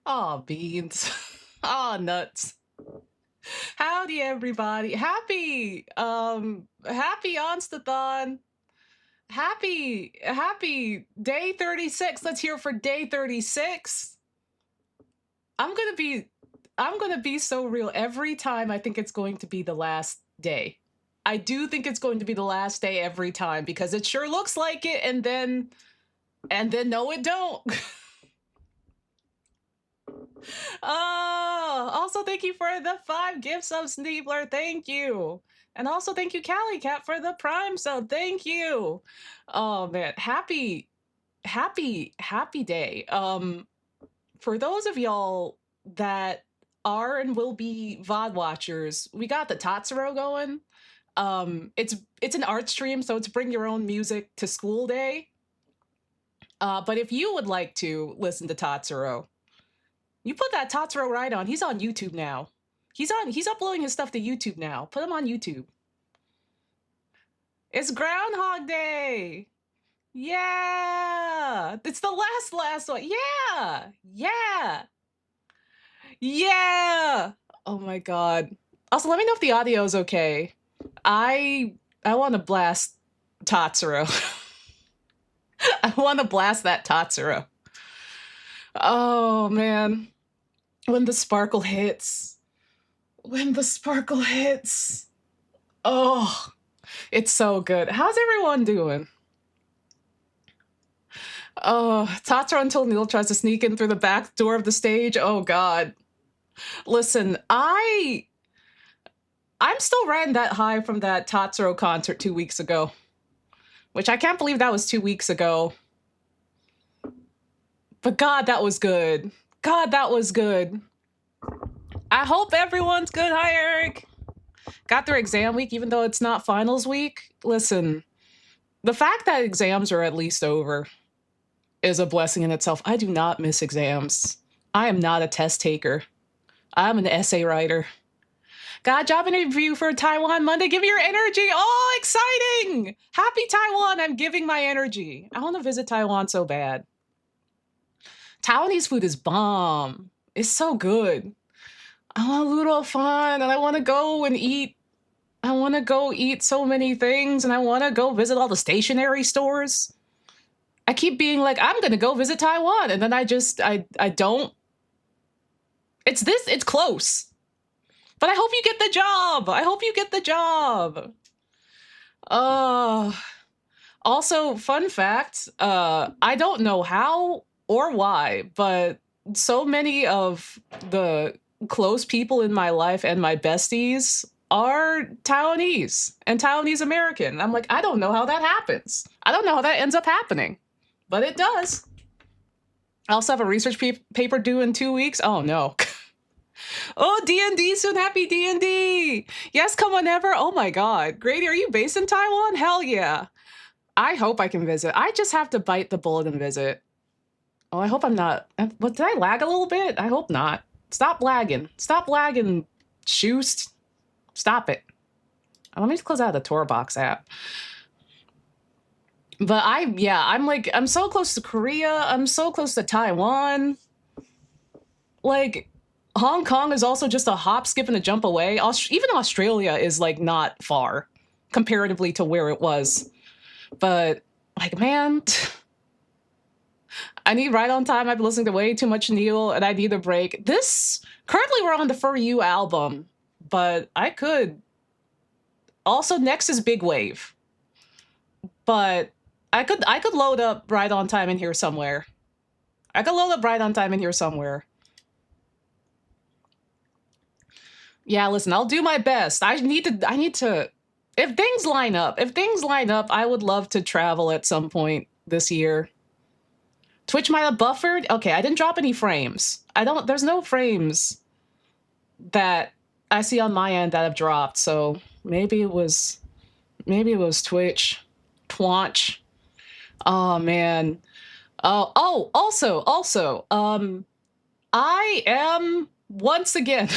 Oh, beans. Oh, nuts. Howdy, everybody. Happy Onstathon. Happy day 36. Let's hear for day 36. I'm gonna be I'm gonna be so real. Every time I think it's going to be the last day. I do think it's going to be the last day every time because it sure looks like it, and then no, it don't. Oh, also thank you for the 5 gifts of Sneebler. Thank you. And also thank you, Callie Cat, for the Prime sub. Thank you. Oh man, happy day. For those of y'all that are and will be VOD watchers, we got the Tatsuro going. It's an art stream, so it's bring your own music to school day. But if you would like to listen to Tatsuro, you put that Tatsuro right on. He's on YouTube now. He's uploading his stuff to YouTube now. Put him on YouTube. It's Groundhog Day. Yeah. It's the last one. Yeah. Yeah. Yeah. Oh my god. Also, let me know if the audio is okay. I want to blast Tatsuro. I want to blast that Tatsuro. Oh man. When the sparkle hits. When the sparkle hits. Oh, it's so good. How's everyone doing? Oh, Tatsuro until Neil tries to sneak in through the back door of the stage. Oh god. Listen, I'm still riding that high from that Tatsuro concert 2 weeks ago. Which I can't believe that was 2 weeks ago. But god, that was good. God, that was good. I hope everyone's good. Hi, Eric. Got their exam week, even though it's not finals week. Listen, the fact that exams are at least over is a blessing in itself. I do not miss exams. I am not a test taker. I'm an essay writer. Got a job interview for Taiwan Monday. Give me your energy. Oh, exciting. Happy Taiwan. I'm giving my energy. I want to visit Taiwan so bad. Taiwanese food is bomb. It's so good. I want a little fun and I want to go and eat. I want to go eat so many things and I want to go visit all the stationery stores. I keep being like, I'm going to go visit Taiwan. And then I don't. It's close. But I hope you get the job. I hope you get the job. Also, fun fact, I don't know how or why, but so many of the close people in my life and my besties are Taiwanese and Taiwanese American. I'm like, I don't know how that happens. I don't know how that ends up happening, but it does. I also have a research paper due in 2 weeks. Oh no. Oh, D&D soon. Happy D&D. Yes, come whenever. Oh my god. Grady, are you based in Taiwan? Hell yeah. I hope I can visit. I just have to bite the bullet and visit. Oh, I hope I'm not. What, did I lag a little bit? I hope not. Stop lagging. Stop lagging, Shoost. Stop it. Let me close out the Torbox app. But I'm so close to Korea. I'm so close to Taiwan. Like, Hong Kong is also just a hop, skip, and a jump away. Even Australia is, like, not far comparatively to where it was. But, like, man, I need Right on Time. I've been listening to way too much Neil, and I need a break. Currently we're on the For You album, but I could. Also, next is Big Wave. But I could load up Right on Time in here somewhere. I could load up Right on Time in here somewhere. Yeah, listen, I'll do my best. I need to, if things line up, I would love to travel at some point this year. Twitch might have buffered. Okay, I didn't drop any frames. There's no frames that I see on my end that have dropped. So maybe it was Twitch. Twanch. Oh man. Also, I am once again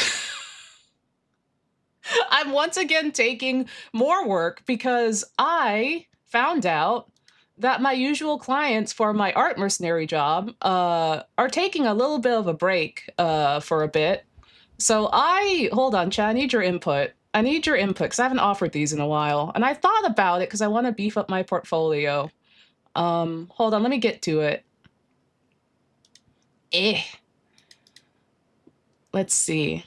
I'm once again taking more work because I found out that my usual clients for my art mercenary job are taking a little bit of a break for a bit. So hold on, Chad, I need your input. I need your input because I haven't offered these in a while. And I thought about it because I want to beef up my portfolio. Hold on, let me get to it. Let's see.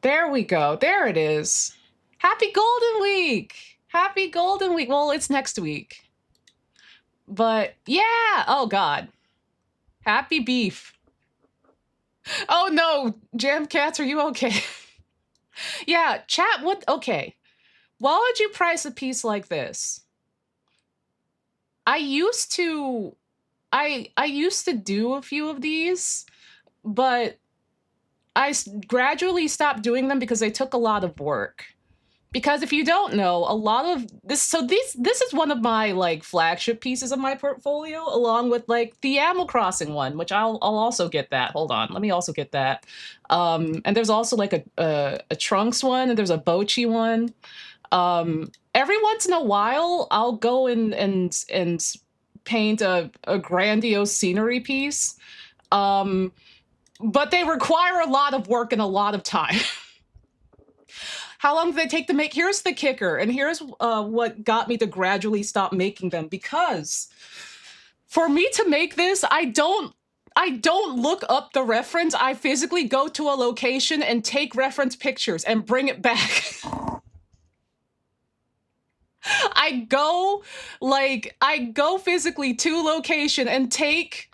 There we go. There it is. Happy Golden Week. Happy Golden Week. Well, it's next week. But yeah. Oh, God. Happy beef. Oh, no. Jam Cats, are you okay? Yeah. Chat, okay. Why would you price a piece like this? I used to do a few of these, but I gradually stopped doing them because they took a lot of work. Because if you don't know, a lot of this, so this is one of my like flagship pieces of my portfolio, along with like the Animal Crossing one, which I'll also get that. Hold on, let me also get that. And there's also like a Trunks one, and there's a Bochi one. Every once in a while, I'll go and paint a grandiose scenery piece. But they require a lot of work and a lot of time. How long do they take to make? Here's the kicker, and here's what got me to gradually stop making them. Because for me to make this, I don't look up the reference. I physically go to a location and take reference pictures and bring it back. I go physically to location and take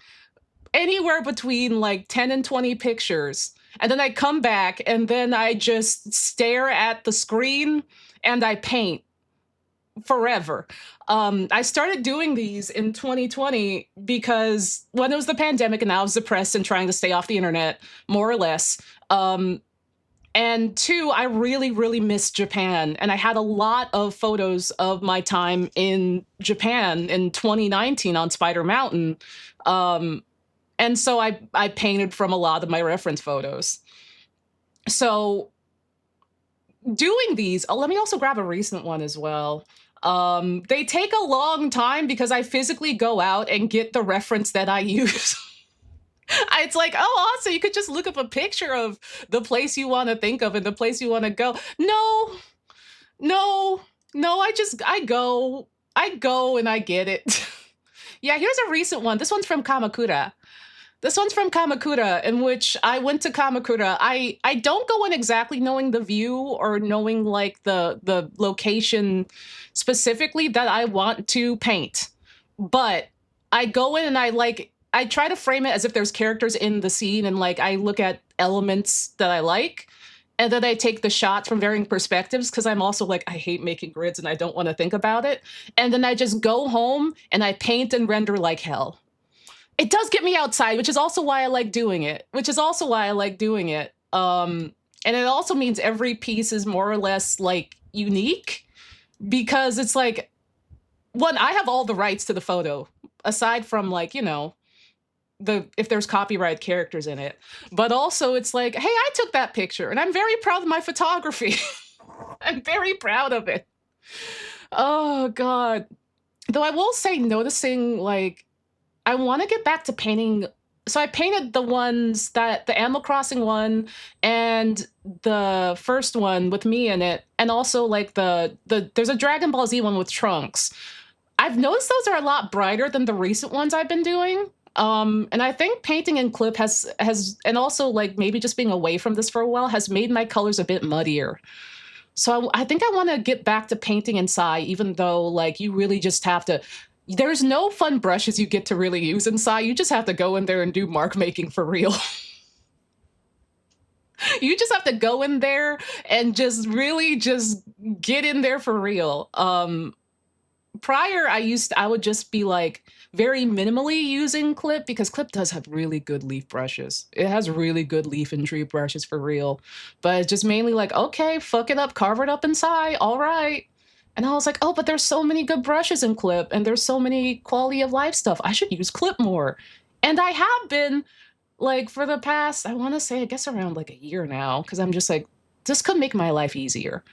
anywhere between like 10 and 20 pictures. And then I come back and then I just stare at the screen and I paint forever. I started doing these in 2020 because when it was the pandemic and I was depressed and trying to stay off the internet, more or less. And two, I really, really missed Japan. And I had a lot of photos of my time in Japan in 2019 on Spider Mountain. And so I painted from a lot of my reference photos. So doing these, let me also grab a recent one as well. They take a long time because I physically go out and get the reference that I use. It's like, oh, also, you could just look up a picture of the place you want to think of and the place you want to go. No, I go and I get it. Yeah, here's a recent one. This one's from Kamakura. In which I went to Kamakura. I don't go in exactly knowing the view or knowing like the location specifically that I want to paint. But I go in and I try to frame it as if there's characters in the scene, and like I look at elements that I like, and then I take the shots from varying perspectives because I'm also like, I hate making grids and I don't want to think about it. And then I just go home and I paint and render like hell. It does get me outside, which is also why I like doing it. And it also means every piece is more or less like unique, because it's like, one, I have all the rights to the photo, aside from like, you know, if there's copyright characters in it. But also it's like, hey, I took that picture and I'm very proud of my photography. I'm very proud of it. Oh God. Though I will say, noticing like, I want to get back to painting. So I painted the Animal Crossing one and the first one with me in it. And also like there's a Dragon Ball Z one with Trunks. I've noticed those are a lot brighter than the recent ones I've been doing. And I think painting in clip has, and also like maybe just being away from this for a while has made my colors a bit muddier. So I think I want to get back to painting in Sai, even though like you really just have to, there's no fun brushes you get to really use in Sai. You just have to go in there and do mark making for real. You just have to go in there and just really just get in there for real. Prior, I would just be like very minimally using clip, because clip does have really good leaf brushes. It has really good leaf and tree brushes for real. But it's just mainly like, okay, fuck it up, carve it up in Sai, all right. And I was like, oh, but there's so many good brushes in clip and there's so many quality of life stuff. I should use clip more. And I have been like for the past, I want to say, I guess around like a year now, because I'm just like, this could make my life easier.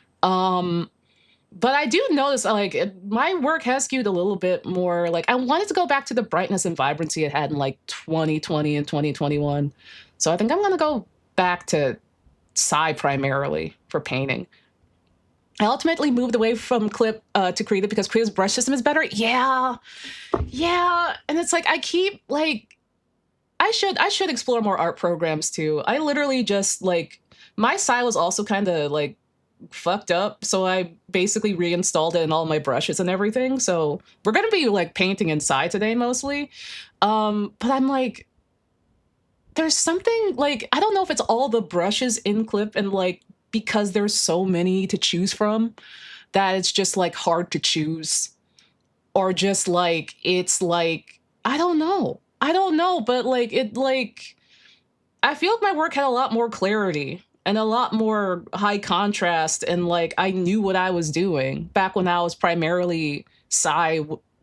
But I do notice, like, my work has skewed a little bit more. Like, I wanted to go back to the brightness and vibrancy it had in like 2020 and 2021. So I think I'm gonna go back to Psy primarily for painting. I ultimately moved away from Clip to Krita because Krita's brush system is better. Yeah, yeah, and it's like I keep like I should explore more art programs too. I literally just like my Psy was also kind of like fucked up, so I basically reinstalled it in all my brushes and everything. So we're gonna be like painting inside today mostly. But I'm like, there's something like I don't know if it's all the brushes in Clip and like because there's so many to choose from that it's just like hard to choose or just like it's like I don't know, but like it like I feel like my work had a lot more clarity and a lot more high contrast and like I knew what I was doing back when I was primarily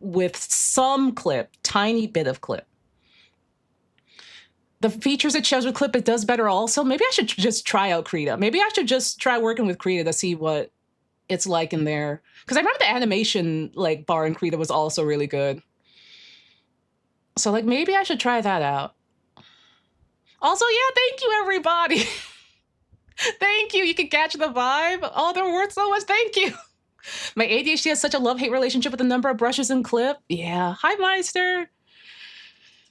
with some Clip, tiny bit of Clip. The features it shows with Clip, it does better also. Maybe I should just try out Krita. Maybe I should just try working with Krita to see what it's like in there. Because I remember the animation like bar in Krita was also really good. So like maybe I should try that out. Also, yeah, thank you everybody. Thank you. You can catch the vibe. Oh, they're worth so much. Thank you. My ADHD has such a love-hate relationship with the number of brushes in Clip. Yeah. Hi, Meister.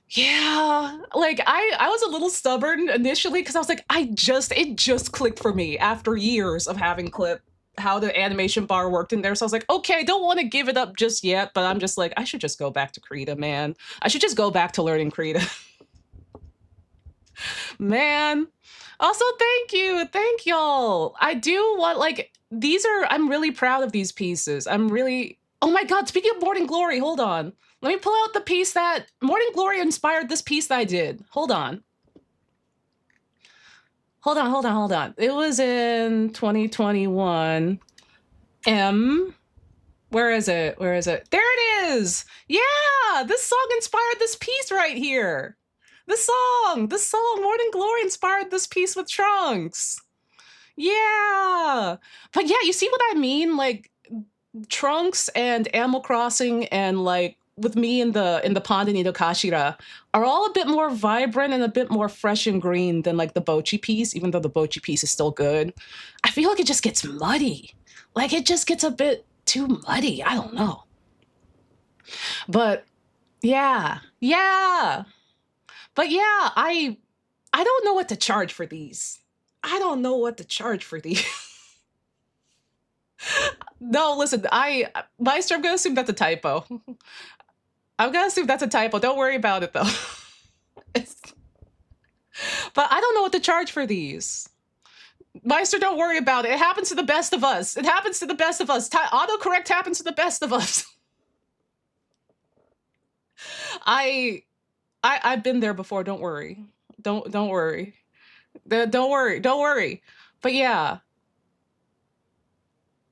Yeah, like I was a little stubborn initially because I was like, it just clicked for me after years of having Clip how the animation bar worked in there. So I was like, okay, I don't want to give it up just yet, but I'm just like, I should just go back to Krita, man. I should just go back to learning Krita. Man. Also, thank you. Thank y'all. I do want like I'm really proud of these pieces. Oh my god, speaking of Morning Glory, hold on. Let me pull out the piece that Morning Glory inspired this piece that I did. Hold on. Hold on. It was in 2021. Where is it? There it is. Yeah, this song inspired this piece right here. This song, Morning Glory inspired this piece with Trunks. Yeah. But yeah, you see what I mean? Like Trunks and Animal Crossing and like with me in the pond in Idokashira are all a bit more vibrant and a bit more fresh and green than like the Bochi piece, even though the Bochi piece is still good. I feel like it just gets muddy. Like it just gets a bit too muddy. I don't know. But yeah. Yeah. But yeah, I don't know what to charge for these. I don't know what to charge for these. No, listen, Meister, I'm gonna assume that's a typo. I'm gonna assume that's a typo. Don't worry about it though. But I don't know what to charge for these. Meister, don't worry about it. It happens to the best of us. It happens to the best of us. Autocorrect happens to the best of us. I've been there before. Don't worry. Don't worry. Don't worry. Don't worry. But yeah.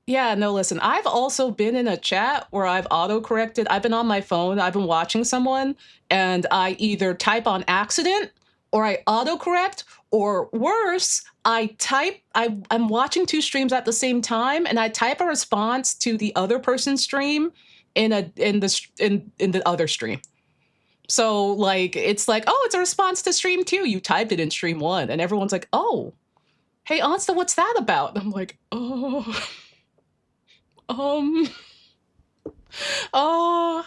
Yeah, no, listen, I've also been in a chat where I've auto-corrected. I've been on my phone, I've been watching someone, and I either type on accident or I autocorrect, or worse, I'm watching two streams at the same time, and I type a response to the other person's stream in the other stream. So like it's like, oh, it's a response to stream 2. You typed it in stream 1, and everyone's like, oh, hey, Onsta, what's that about? And I'm like, oh. Oh,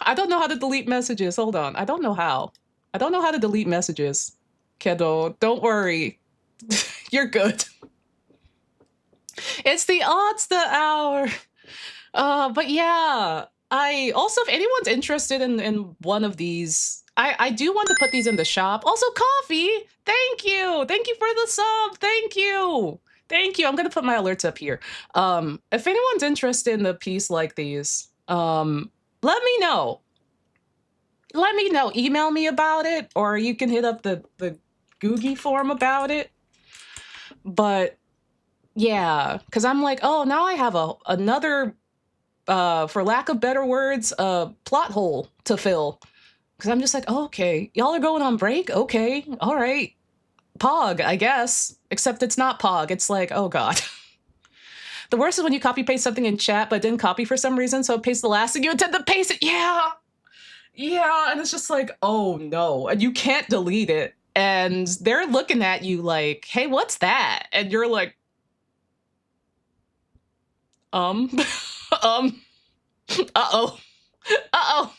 I don't know how to delete messages. Hold on. I don't know how to delete messages. Kedo, don't worry. You're good. It's the Onsta hour. But yeah, I also, if anyone's interested in one of these, I do want to put these in the shop. Also, coffee. Thank you. Thank you for the sub. Thank you. Thank you. I'm going to put my alerts up here. If anyone's interested in a piece like these, let me know. Let me know. Email me about it, or you can hit up the Googie form about it. But yeah, because I'm like, oh, now I have another, for lack of better words, plot hole to fill. Because I'm just like, oh, okay, y'all are going on break? Okay, all right. Pog, I guess. Except it's not Pog. It's like, oh god. The worst is when you copy paste something in chat, but didn't copy for some reason, so it pastes the last thing you intend to paste it. Yeah. Yeah. And it's just like, oh no. And you can't delete it. And they're looking at you like, hey, what's that? And you're like, um, uh-oh. Uh-oh.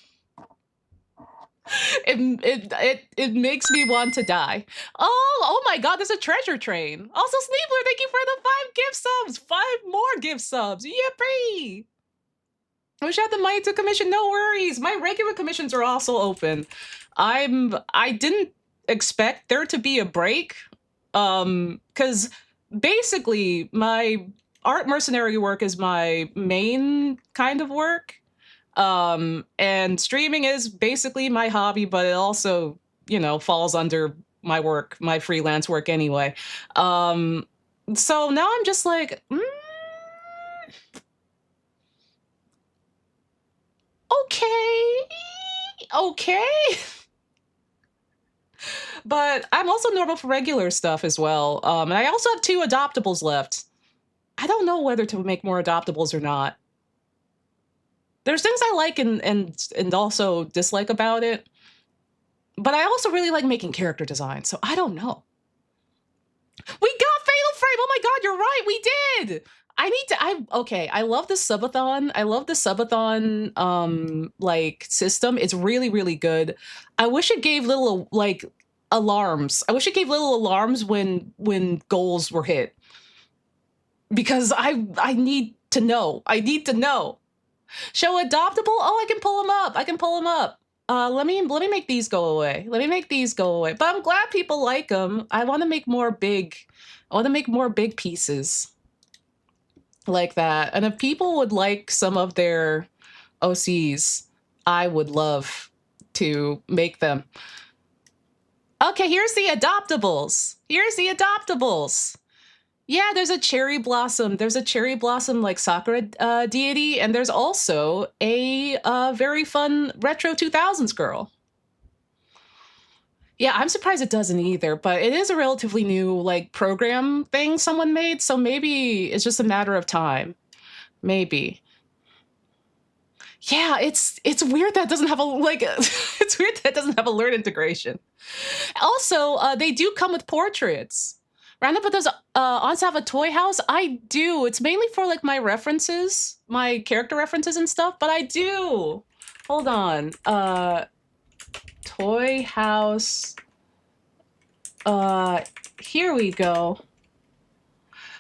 It makes me want to die. Oh my god, there's a treasure train. Also, Sneebler, thank you for the 5 gift subs. 5 more gift subs. Yippee! I wish I had the money to commission. No worries. My regular commissions are also open. I didn't expect there to be a break. Because basically my art mercenary work is my main kind of work. And streaming is basically my hobby, but it also, you know, falls under my work, my freelance work anyway. So now I'm just like, okay. But I'm also normal for regular stuff as well. And I also have 2 adoptables left. I don't know whether to make more adoptables or not. There's things I like and also dislike about it. But I also really like making character design, so I don't know. We got Fatal Frame! Oh my god, you're right, we did! Okay, I love the subathon. I love the subathon, like, system. It's really, really good. I wish it gave little, like, alarms. I wish it gave little alarms when goals were hit. Because I need to know. I need to know. Show adoptable? Oh, I can pull them up. I can pull them up. Let me make these go away. Let me make these go away. But I'm glad people like them. I want to make more big. I want to make more big pieces like that. And if people would like some of their OCs, I would love to make them. Okay, here's the adoptables. Here's the adoptables. Yeah, there's a cherry blossom. There's a cherry blossom like Sakura deity, and there's also a very fun retro 2000s girl. Yeah, I'm surprised it doesn't either, but it is a relatively new like program thing someone made, so maybe it's just a matter of time. Maybe. Yeah, it's weird that it doesn't have a like it's weird that it doesn't have alert integration. Also, they do come with portraits. Roundup, but does Onsta have a toy house? I do. It's mainly for like my references, my character references and stuff, but I do. Hold on. Toy house. Here we go.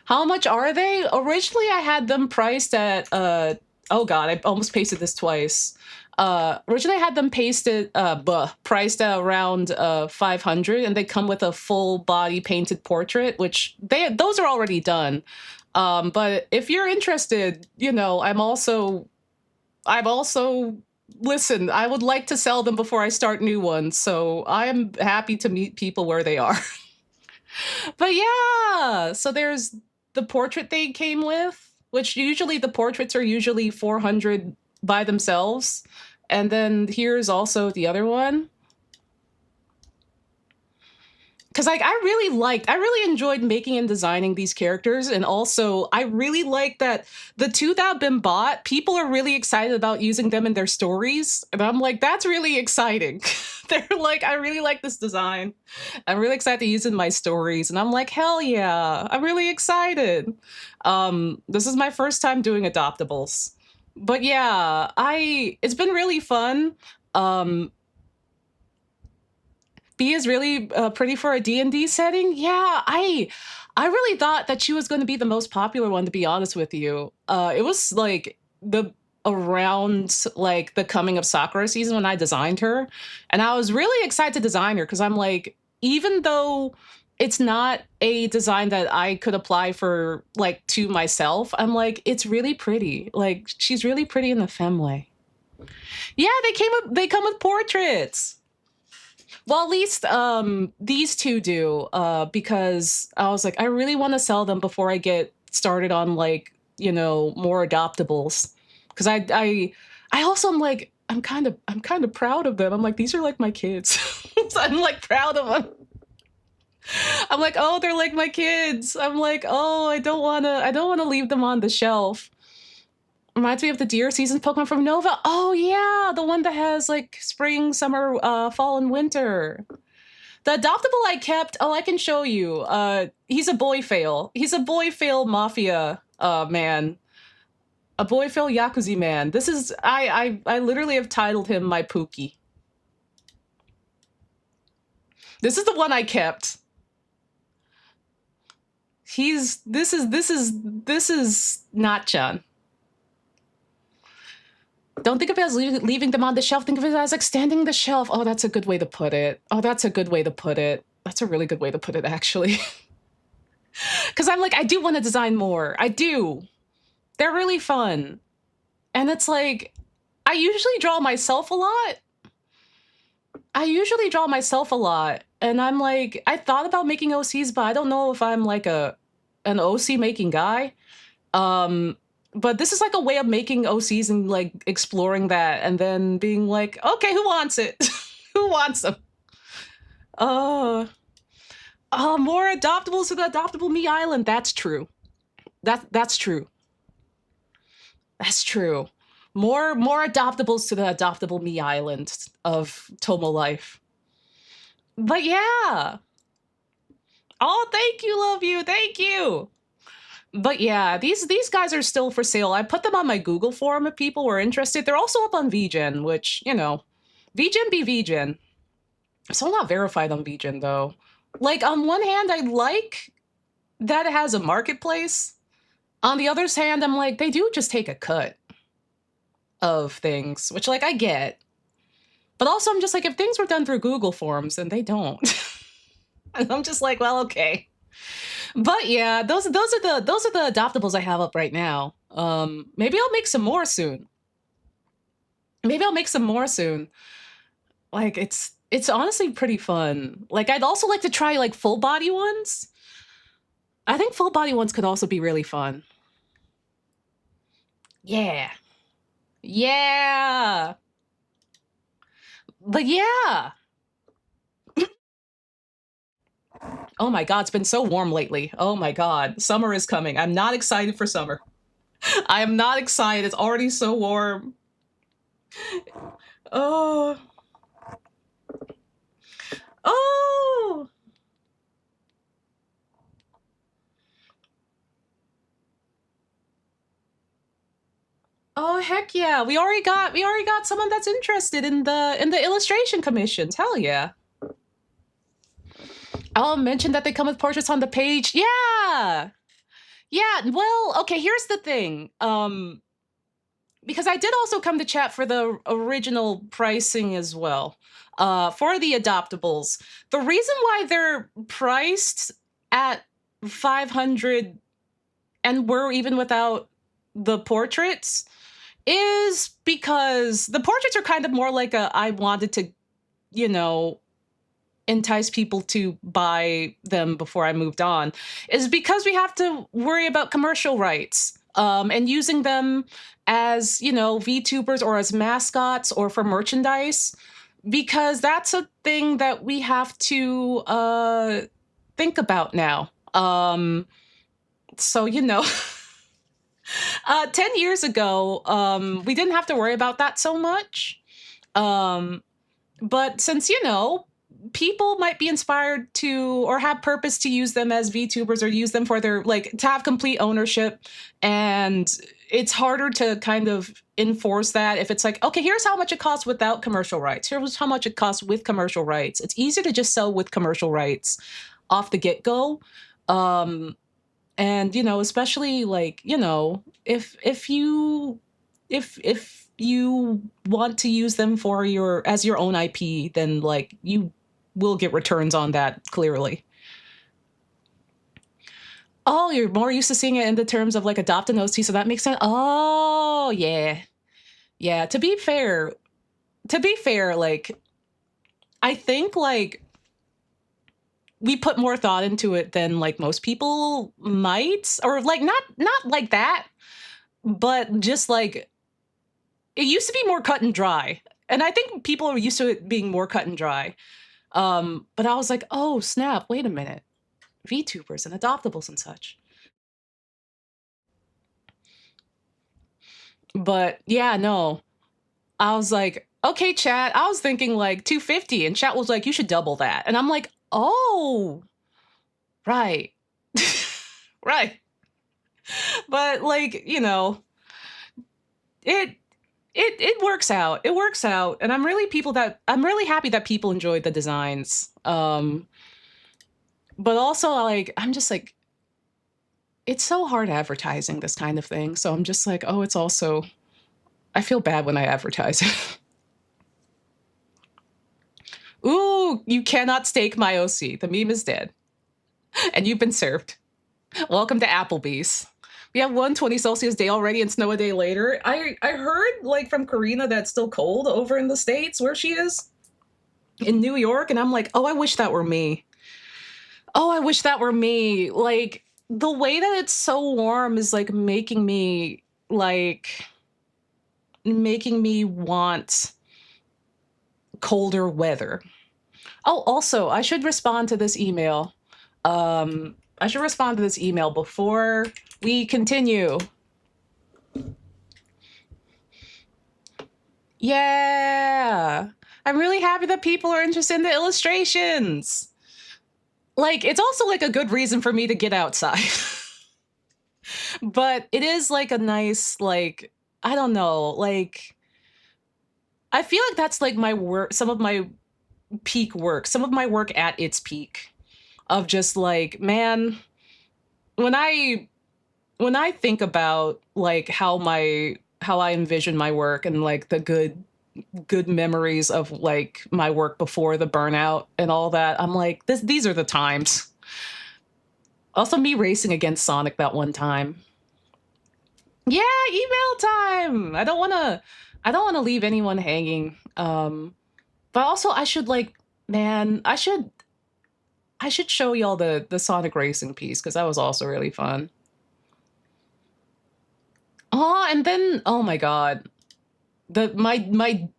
How much are they? Originally, I had them priced at, oh god, I almost pasted this twice. Originally I had them priced at around 500, and they come with a full body painted portrait, which those are already done. But if you're interested, you know, I'm also listen, I would like to sell them before I start new ones, so I'm happy to meet people where they are. But yeah, so there's the portrait they came with, which usually the portraits are usually 400 by themselves. And then here's also the other one. Because like I really enjoyed making and designing these characters, and also I really like that the 2 that have been bought, people are really excited about using them in their stories, and I'm like, that's really exciting. They're like, I really like this design. I'm really excited to use it in my stories, and I'm like, hell yeah, I'm really excited. This is my first time doing adoptables, but yeah, it's been really fun. B is really pretty for a D&D setting. Yeah, I really thought that she was going to be the most popular one, to be honest with you. It was like around like the coming of Sakura season when I designed her, and I was really excited to design her because I'm like, even though it's not a design that I could apply for like to myself, I'm like, it's really pretty. Like, she's really pretty in the femme way. Yeah, they come with portraits. Well, at least these 2 do, because I was like, I really want to sell them before I get started on like, you know, more adoptables. Because I also am like, I'm kind of proud of them. I'm like, these are like my kids. So I'm like proud of them. I'm like, oh, they're like my kids. I'm like, oh, I don't wanna leave them on the shelf. Reminds me of the deer season Pokemon from Nova. Oh yeah, the one that has like spring, summer, fall, and winter. The adoptable I kept, oh, I can show you. He's a boy fail. He's a boy fail mafia man. A boy fail Yakuza man. This is I literally have titled him my Pookie. This is the one I kept. This is Natchan. Don't think of it as leaving them on the shelf. Think of it as extending the shelf. Oh, that's a good way to put it. Oh, that's a good way to put it. That's a really good way to put it, actually. Because I'm like, I do want to design more. I do. They're really fun. And it's like, I usually draw myself a lot. And I'm like, I thought about making OCs, but I don't know if I'm like an OC making guy. But this is like a way of making OCs and like exploring that and then being like, okay, who wants it? Who wants them? More adoptables to the Adoptable Me Island. That's true. That's true. That's true. More adoptables to the Adoptable Me Island of Tomo Life. But yeah. Oh, thank you, love you. Thank you. But yeah, these guys are still for sale. I put them on my Google forum if people were interested. They're also up on VGen, which, you know, VGen be VGen. I'm still not verified on VGen, though. Like, on one hand, I like that it has a marketplace. On the other hand, I'm like, they do just take a cut of things, which, like, I get. But also, I'm just like, if things were done through Google forums, then they don't. And I'm just like, well, okay. But yeah, those are the adoptables I have up right now. Maybe I'll make some more soon. Like it's honestly pretty fun. Like I'd also like to try like full body ones. I think full body ones could also be really fun. Yeah. Yeah. But yeah. Oh my god, it's been so warm lately. Oh my god, summer is coming. I'm not excited for summer. I am not excited. It's already so warm. Oh. Oh. Oh heck yeah. We already got someone that's interested in the illustration commissions. Hell yeah. I'll mention that they come with portraits on the page. Yeah. Yeah, well, okay, here's the thing. Because I did also come to chat for the original pricing as well. For the adoptables. The reason why they're priced at 500 and we're even without the portraits is because the portraits are kind of more like I wanted to, you know, entice people to buy them before I moved on, is because we have to worry about commercial rights and using them as, you know, VTubers or as mascots or for merchandise, because that's a thing that we have to think about now. So, you know, 10 years ago, we didn't have to worry about that so much. But since, you know, people might be inspired to or have purpose to use them as VTubers or use them for their, like, to have complete ownership. And it's harder to kind of enforce that if it's like, okay, here's how much it costs without commercial rights. Here's how much it costs with commercial rights. It's easier to just sell with commercial rights off the get-go. And, you know, especially like, you know, if you want to use them for as your own IP, then like you will get returns on that clearly. Oh, you're more used to seeing it in the terms of like adopt an OC, so that makes sense. Oh, yeah. Yeah, to be fair, like I think like we put more thought into it than like most people might, or like not like that, but just like it used to be more cut and dry. And I think people are used to it being more cut and dry. But I was like, oh snap, wait a minute. VTubers and adoptables and such. But yeah, no. I was like, okay, chat. I was thinking like 250, and chat was like, you should double that. And I'm like, oh, right. Right. But like, it it works out. It works out. And I'm really happy that people enjoyed the designs. But also like I'm just like it's so hard advertising this kind of thing. So I'm just like, oh, it's also I feel bad when I advertise it. Ooh, you cannot stake my OC. The meme is dead. And you've been served. Welcome to Applebee's. We have 120 Celsius day already and snow a day later. I heard like from Karina that it's still cold over in the States where she is in New York. And I'm like, oh, I wish that were me. Oh, I wish that were me. Like the way that it's so warm is like making me want colder weather. Oh, also, I should respond to this email. I should respond to this email before we continue. Yeah. I'm really happy that people are interested in the illustrations. Like, it's also like a good reason for me to get outside. But it is like a nice, like, I don't know, like, I feel like that's like my work, some of my peak work, some of my work at its peak of just like, man, when I think about like how I envision my work and like the good memories of like my work before the burnout and all that, I'm like, these are the times. Also me racing against Sonic that one time. Yeah, email time. I don't want to leave anyone hanging. But also I should like, man, I should show y'all the Sonic racing piece because that was also really fun. Oh, and then oh my god, my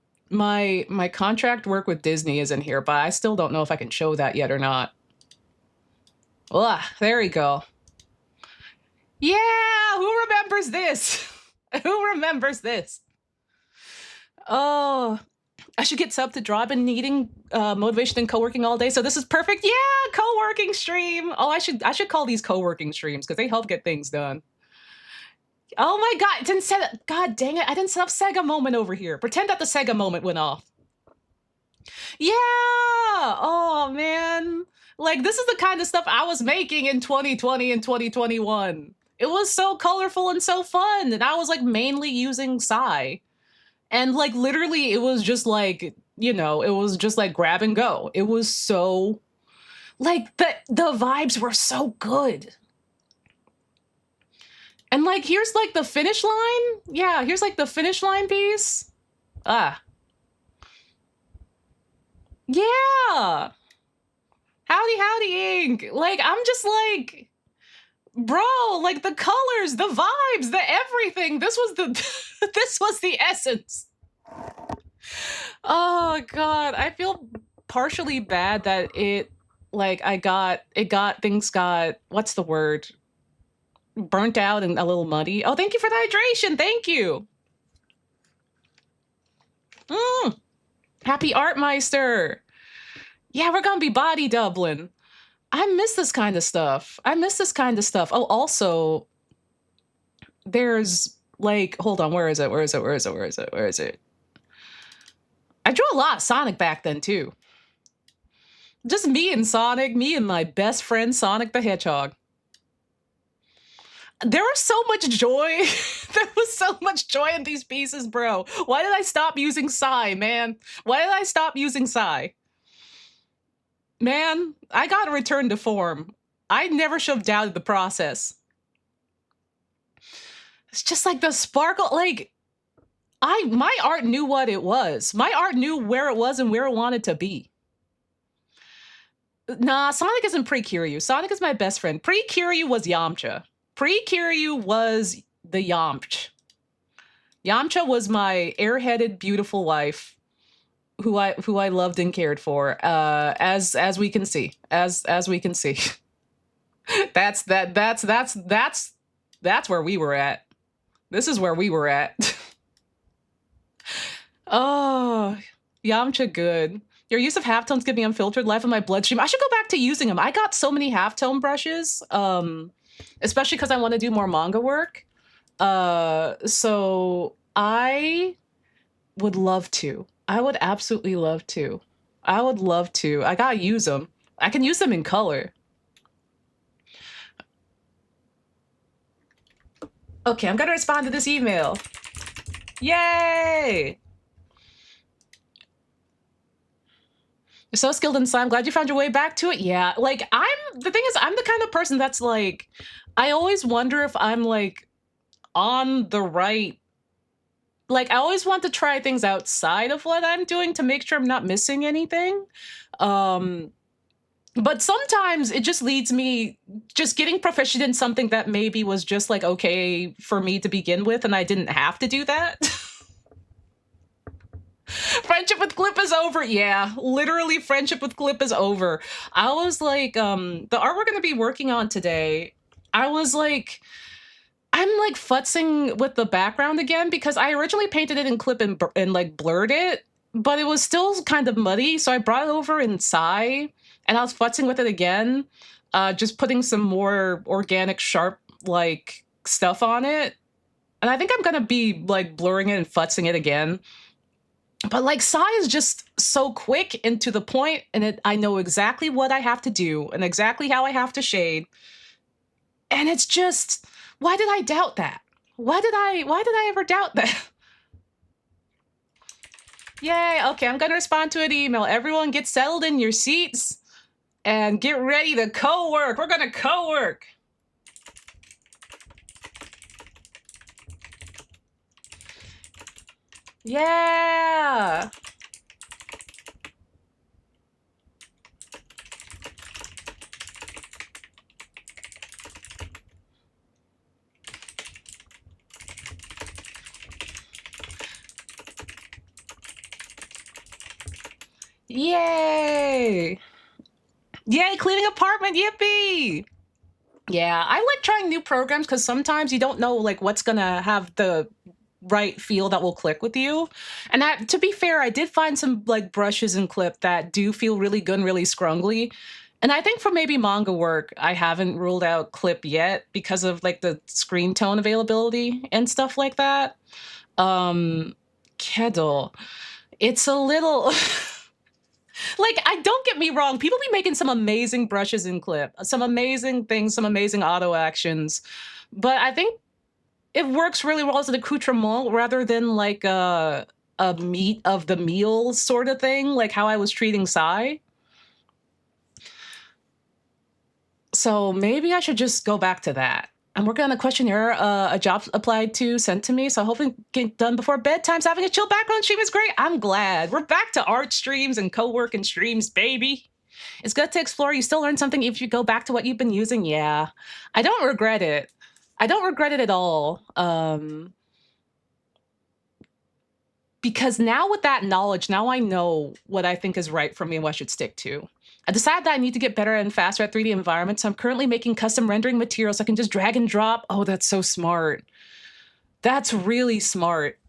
contract work with Disney is in here, but I still don't know if I can show that yet or not. Ugh, there we go. Yeah, who remembers this? Who remembers this? Oh, I should get sub to draw. I've been needing motivation and co-working all day, so this is perfect. Yeah, co-working stream. Oh, I should call these co-working streams because they help get things done. Oh my god, god dang it, I didn't set up Sega moment over here. Pretend that the Sega moment went off. Yeah! Oh man. Like this is the kind of stuff I was making in 2020 and 2021. It was so colorful and so fun. And I was like mainly using Psy. And like literally it was just like, it was just like grab and go. It was so like the vibes were so good. And like here's like the finish line. Yeah, here's like the finish line piece. Ah. Yeah. Howdy, Ink. Like, I'm just like, bro, like the colors, the vibes, the everything. This was the essence. Oh god, I feel partially bad that things got, what's the word? Burnt out and a little muddy. Oh, thank you for the hydration. Thank you. Happy Artmeister. Yeah, we're gonna be body doubling. I miss this kind of stuff. Oh, also, there's like, hold on, where is it? I drew a lot of Sonic back then too. Just me and Sonic, me and my best friend Sonic the Hedgehog. There was so much joy. There was so much joy in these pieces, bro. Why did I stop using Psy, man? Why did I stop using Psy? Man, I gotta return to form. I never should have doubted the process. It's just like the sparkle, like, my art knew what it was. My art knew where it was and where it wanted to be. Nah, Sonic isn't Pre-Kiryu. Sonic is my best friend. Pre-Kiryu was Yamcha. Pre-Kiryu was the Yamcha. Yamcha was my airheaded, beautiful wife who I loved and cared for, as we can see. As we can see. That's where we were at. This is where we were at. Oh, Yamcha good. Your use of halftones give me unfiltered life in my bloodstream. I should go back to using them. I got so many halftone brushes, especially because I want to do more manga work. So I would love to. I would absolutely love to. I would love to. I gotta use them. I can use them in color. Okay, I'm gonna respond to this email. Yay! You're so skilled in slime. Glad you found your way back to it. Yeah, like the thing is, I'm the kind of person that's like, I always wonder if I'm like on the right, like I always want to try things outside of what I'm doing to make sure I'm not missing anything. But sometimes it just leads me just getting proficient in something that maybe was just like okay for me to begin with, and I didn't have to do that. Friendship with Clip is over. Yeah, literally friendship with Clip is over. I was like, the art we're gonna be working on today, I was like, I'm like futzing with the background again because I originally painted it in Clip and like blurred it, but it was still kind of muddy. So I brought it over in Psy and I was futzing with it again, just putting some more organic, sharp like stuff on it. And I think I'm gonna be like blurring it and futzing it again. But like Psy is just so quick and to the point, and I know exactly what I have to do and exactly how I have to shade. And it's just, why did I doubt that? Why did I ever doubt that? Yay, okay, I'm gonna respond to an email. Everyone get settled in your seats and get ready to co-work. We're gonna co-work. Yeah. Yay. Yay, cleaning apartment, yippee. Yeah, I like trying new programs because sometimes you don't know like what's gonna have the right feel that will click with you. And that, to be fair, I did find some like brushes and Clip that do feel really good and really scrungly. And I think for maybe manga work, I haven't ruled out Clip yet because of like the screen tone availability and stuff like that. Kedal, it's a little like, I don't get me wrong, people be making some amazing brushes in Clip, some amazing things, some amazing auto actions. But I think it works really well as an accoutrement rather than like a meat of the meal sort of thing, like how I was treating Psy. So maybe I should just go back to that. I'm working on a questionnaire a job applied to sent to me, so hoping get done before bedtime. So having a chill background stream is great. I'm glad. We're back to art streams and co-working streams, baby. It's good to explore. You still learn something if you go back to what you've been using. Yeah, I don't regret it. I don't regret it at all. Because now with that knowledge, now I know what I think is right for me and what I should stick to. I decided that I need to get better and faster at 3D environments. So I'm currently making custom rendering materials I can just drag and drop. Oh, that's so smart. That's really smart.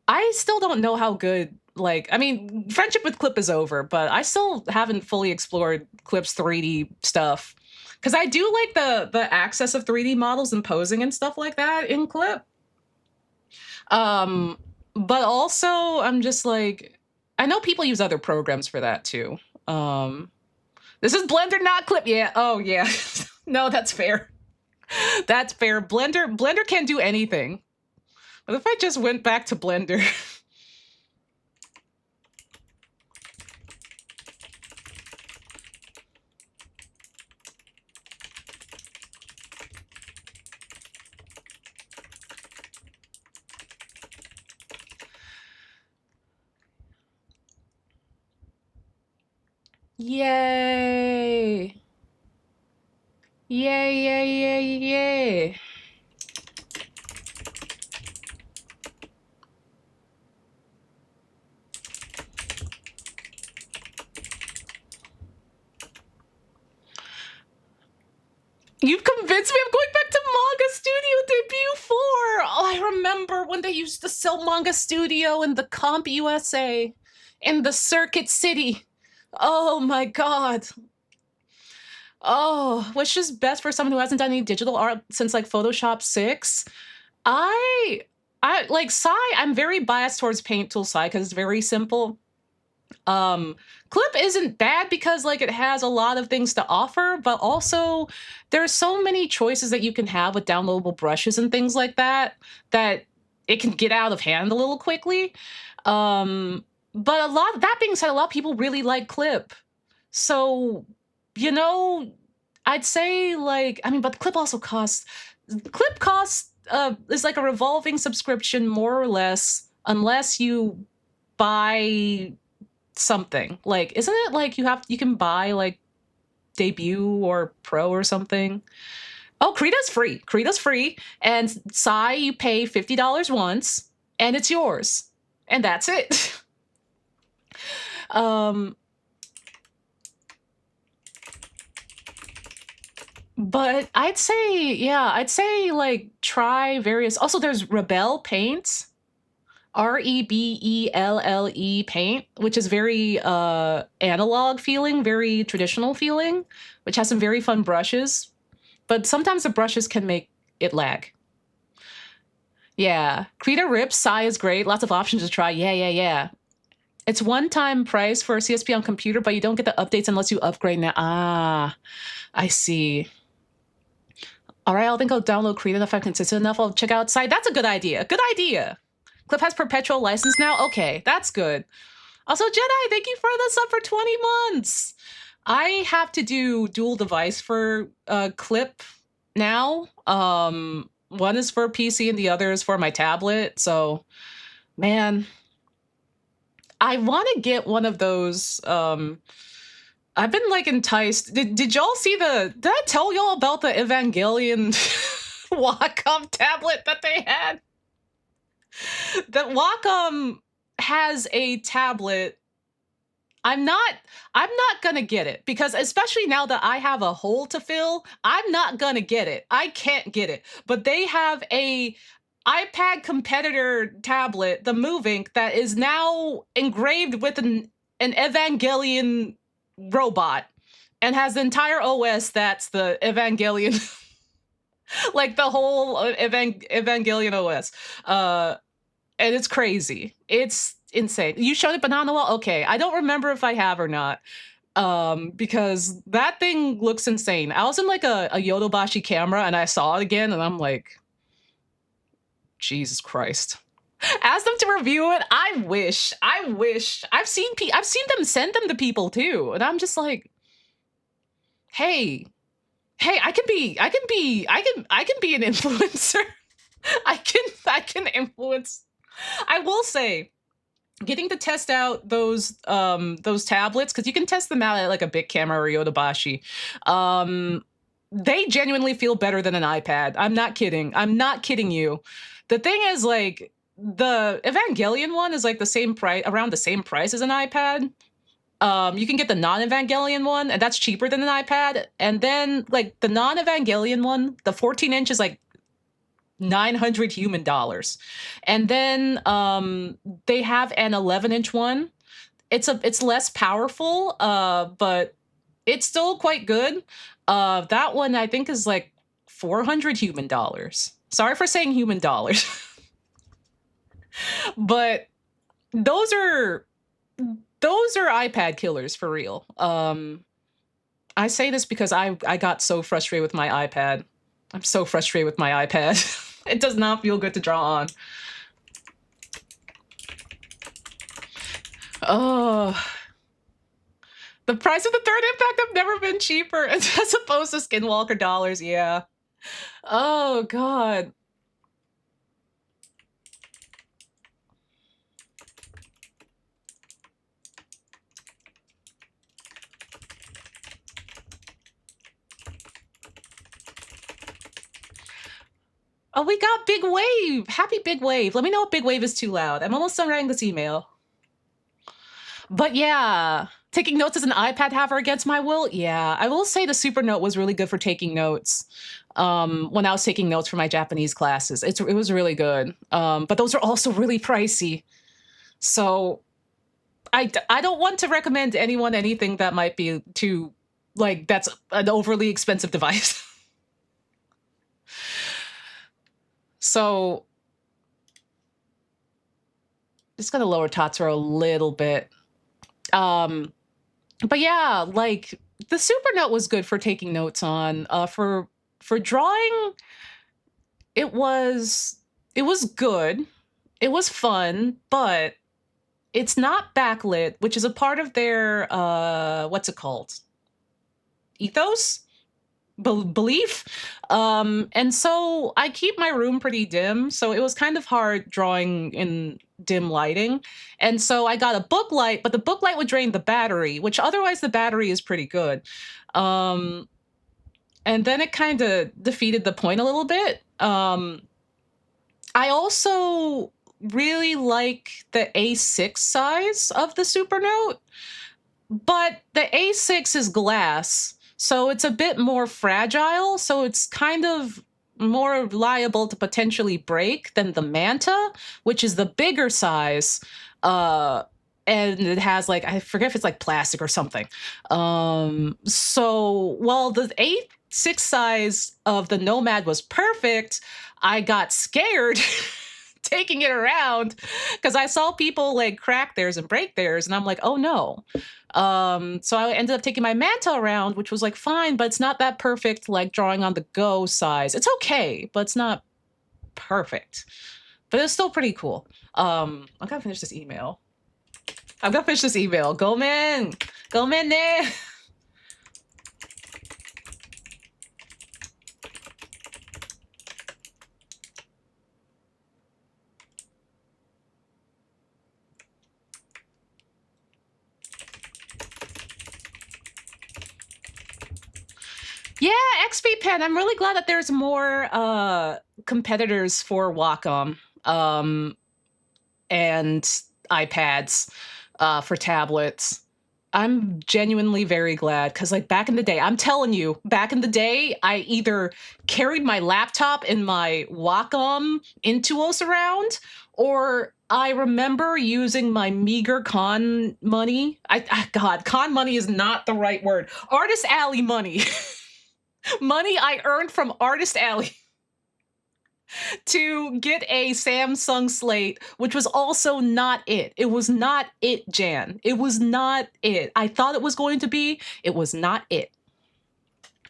I still don't know how good, like, I mean, friendship with Clip is over, but I still haven't fully explored Clip's 3D stuff. Because I do like the access of 3D models and posing and stuff like that in Clip. But also I'm just like, I know people use other programs for that too. This is Blender, not Clip. Yeah. Oh yeah. No, that's fair. That's fair. Blender can't do anything. What if I just went back to Blender? Yay. Yay, yay, yay, yay. You've convinced me I'm going back to Manga Studio Debut 4. Oh, I remember when they used to sell Manga Studio in the Comp USA, in the Circuit City. Oh my god. Oh, which is best for someone who hasn't done any digital art since like Photoshop 6. I like Sai, I'm very biased towards Paint Tool Sai because it's very simple. Clip isn't bad because like it has a lot of things to offer, but also there's so many choices that you can have with downloadable brushes and things like that that it can get out of hand a little quickly. But that being said, a lot of people really like Clip. So, you know, I'd say like, I mean, but Clip also costs, Clip costs is like a revolving subscription more or less, unless you buy something. Like, isn't it like you can buy like Debut or Pro or something? Oh, Krita's free. Krita's free. And Sai, you pay $50 once, and it's yours. And that's it. But I'd say like try various. Also, there's Rebel Paint, Rebelle Paint, which is very analog feeling, very traditional feeling, which has some very fun brushes. But sometimes the brushes can make it lag. Yeah, Krita rips. Sai is great. Lots of options to try. Yeah. It's one-time price for a CSP on computer, but you don't get the updates unless you upgrade now. Ah, I see. All right, I think I'll download Krita if I'm consistent enough. I'll check out Sai. That's a good idea. Good idea. Clip has perpetual license now? Okay, that's good. Also, Jedi, thank you for the sub for 20 months. I have to do dual device for Clip now. One is for PC and the other is for my tablet. So, man, I want to get one of those. I've been like enticed. Did y'all see did I tell y'all about the Evangelion Wacom tablet that they had? That Wacom has a tablet. I'm not gonna get it because especially now that I have a hole to fill, I'm not gonna get it. I can't get it. But they have a iPad competitor tablet, the Move Ink, that is now engraved with an Evangelion robot and has the entire OS that's the Evangelion, like the whole Evangelion OS. And it's crazy. It's insane. You showed it Banana Wall? Okay, I don't remember if I have or not. Because that thing looks insane. I was in like a Yodobashi camera and I saw it again and I'm like, Jesus Christ. Ask them to review it. I wish. I've seen them send them to people too, and I'm just like, hey, I can be an influencer. I can influence. I will say, getting to test out those tablets, because you can test them out at like a big camera or Yodobashi. They genuinely feel better than an iPad. I'm not kidding. I'm not kidding you. The thing is, like, the Evangelion one is like the same price, around the same price as an iPad. You can get the non-Evangelion one, and that's cheaper than an iPad. And then, like, the non-Evangelion one, the 14-inch is like $900 human dollars. And then they have an 11-inch one. It's less powerful, but it's still quite good. That one I think is like $400 human dollars. Sorry for saying human dollars. But those are iPad killers for real. I say this because I got so frustrated with my iPad. I'm so frustrated with my iPad. It does not feel good to draw on. Oh. The price of the third impact have never been cheaper as opposed to Skinwalker dollars, yeah. Oh, God. Oh, we got Big Wave. Happy Big Wave. Let me know if Big Wave is too loud. I'm almost done writing this email. But yeah, Taking notes as an iPad haver against my will? Yeah, I will say the Super Note was really good for taking notes. When I was taking notes for my Japanese classes, it was really good. But those are also really pricey. So I don't want to recommend anyone anything that might be too, like, that's an overly expensive device. So just gonna lower Tatsuro a little bit. But yeah, like the Super Note was good for taking notes on. For drawing, it was good. It was fun, but it's not backlit, which is a part of their what's it called? Ethos? Belief. And so I keep my room pretty dim, so it was kind of hard drawing in dim lighting. And so I got a book light, but the book light would drain the battery, which otherwise the battery is pretty good. And then it kind of defeated the point a little bit. I also really like the A6 size of the Supernote, but the A6 is glass, so it's a bit more fragile, so it's kind of more liable to potentially break than the Manta, which is the bigger size. And it has, like, I forget if it's like plastic or something. So while the A6 size of the Nomad was perfect, I got scared taking it around because I saw people like crack theirs and break theirs, and I'm like, oh no. So I ended up taking my Manta around, which was like fine, but it's not that perfect like drawing on the go size. It's okay, but it's not perfect. But it's still pretty cool. I gotta finish this email. Go man! Go man ne! Yeah, XP Pen. I'm really glad that there's more competitors for Wacom and iPads for tablets. I'm genuinely very glad because, like, back in the day, I'm telling you, back in the day, I either carried my laptop and my Wacom Intuos around, or I remember using my meager con money. God, con money is not the right word. Artist Alley money. Money I earned from Artist Alley to get a Samsung Slate, which was also not it. It was not it, Jan. It was not it. I thought it was going to be. It was not it.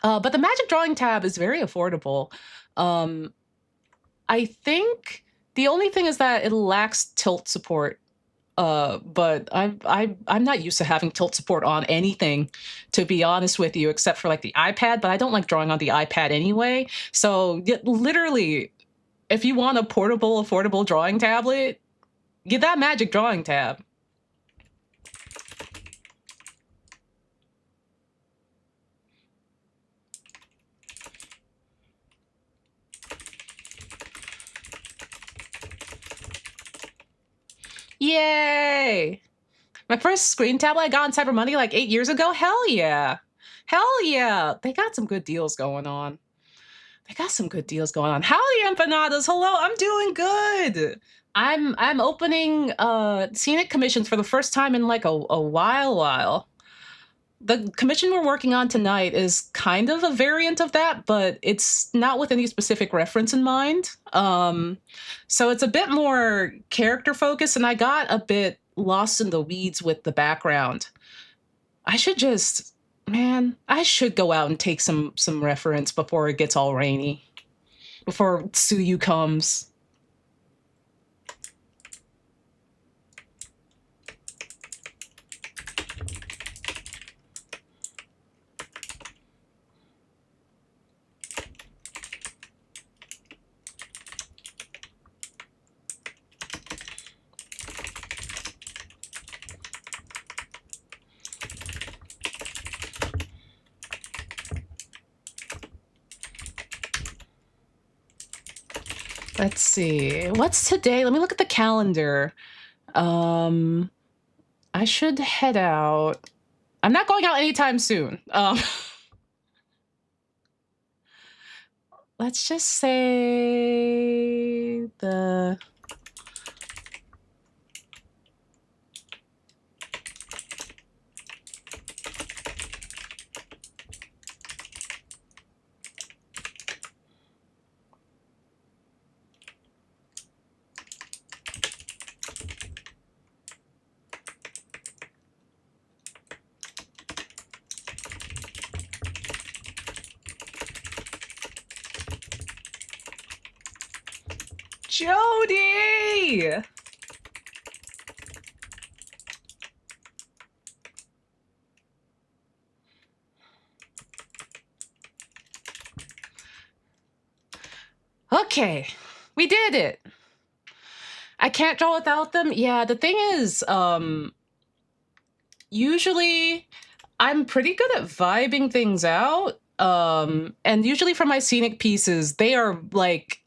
But the Magic Drawing Tab is very affordable. I think the only thing is that it lacks tilt support. But I'm not used to having tilt support on anything, to be honest with you, except for like the iPad. But I don't like drawing on the iPad anyway. So literally, if you want a portable, affordable drawing tablet, get that Magic Drawing Tab. Yay! My first screen tablet I got on Cyber Money like 8 years ago. Hell yeah. Hell yeah. They got some good deals going on. Howdy, empanadas. Hello, I'm doing good. I'm opening scenic commissions for the first time in like a while. The commission we're working on tonight is kind of a variant of that, but it's not with any specific reference in mind. So it's a bit more character focused, and I got a bit lost in the weeds with the background. I should go out and take some reference before it gets all rainy, before Tsuyu comes. Let's see. What's today? Let me look at the calendar. I should head out I'm not going out anytime soon. Let's just say the Jody! Okay, we did it. I can't draw without them. Yeah, the thing is, usually I'm pretty good at vibing things out. And usually for my scenic pieces, they are like,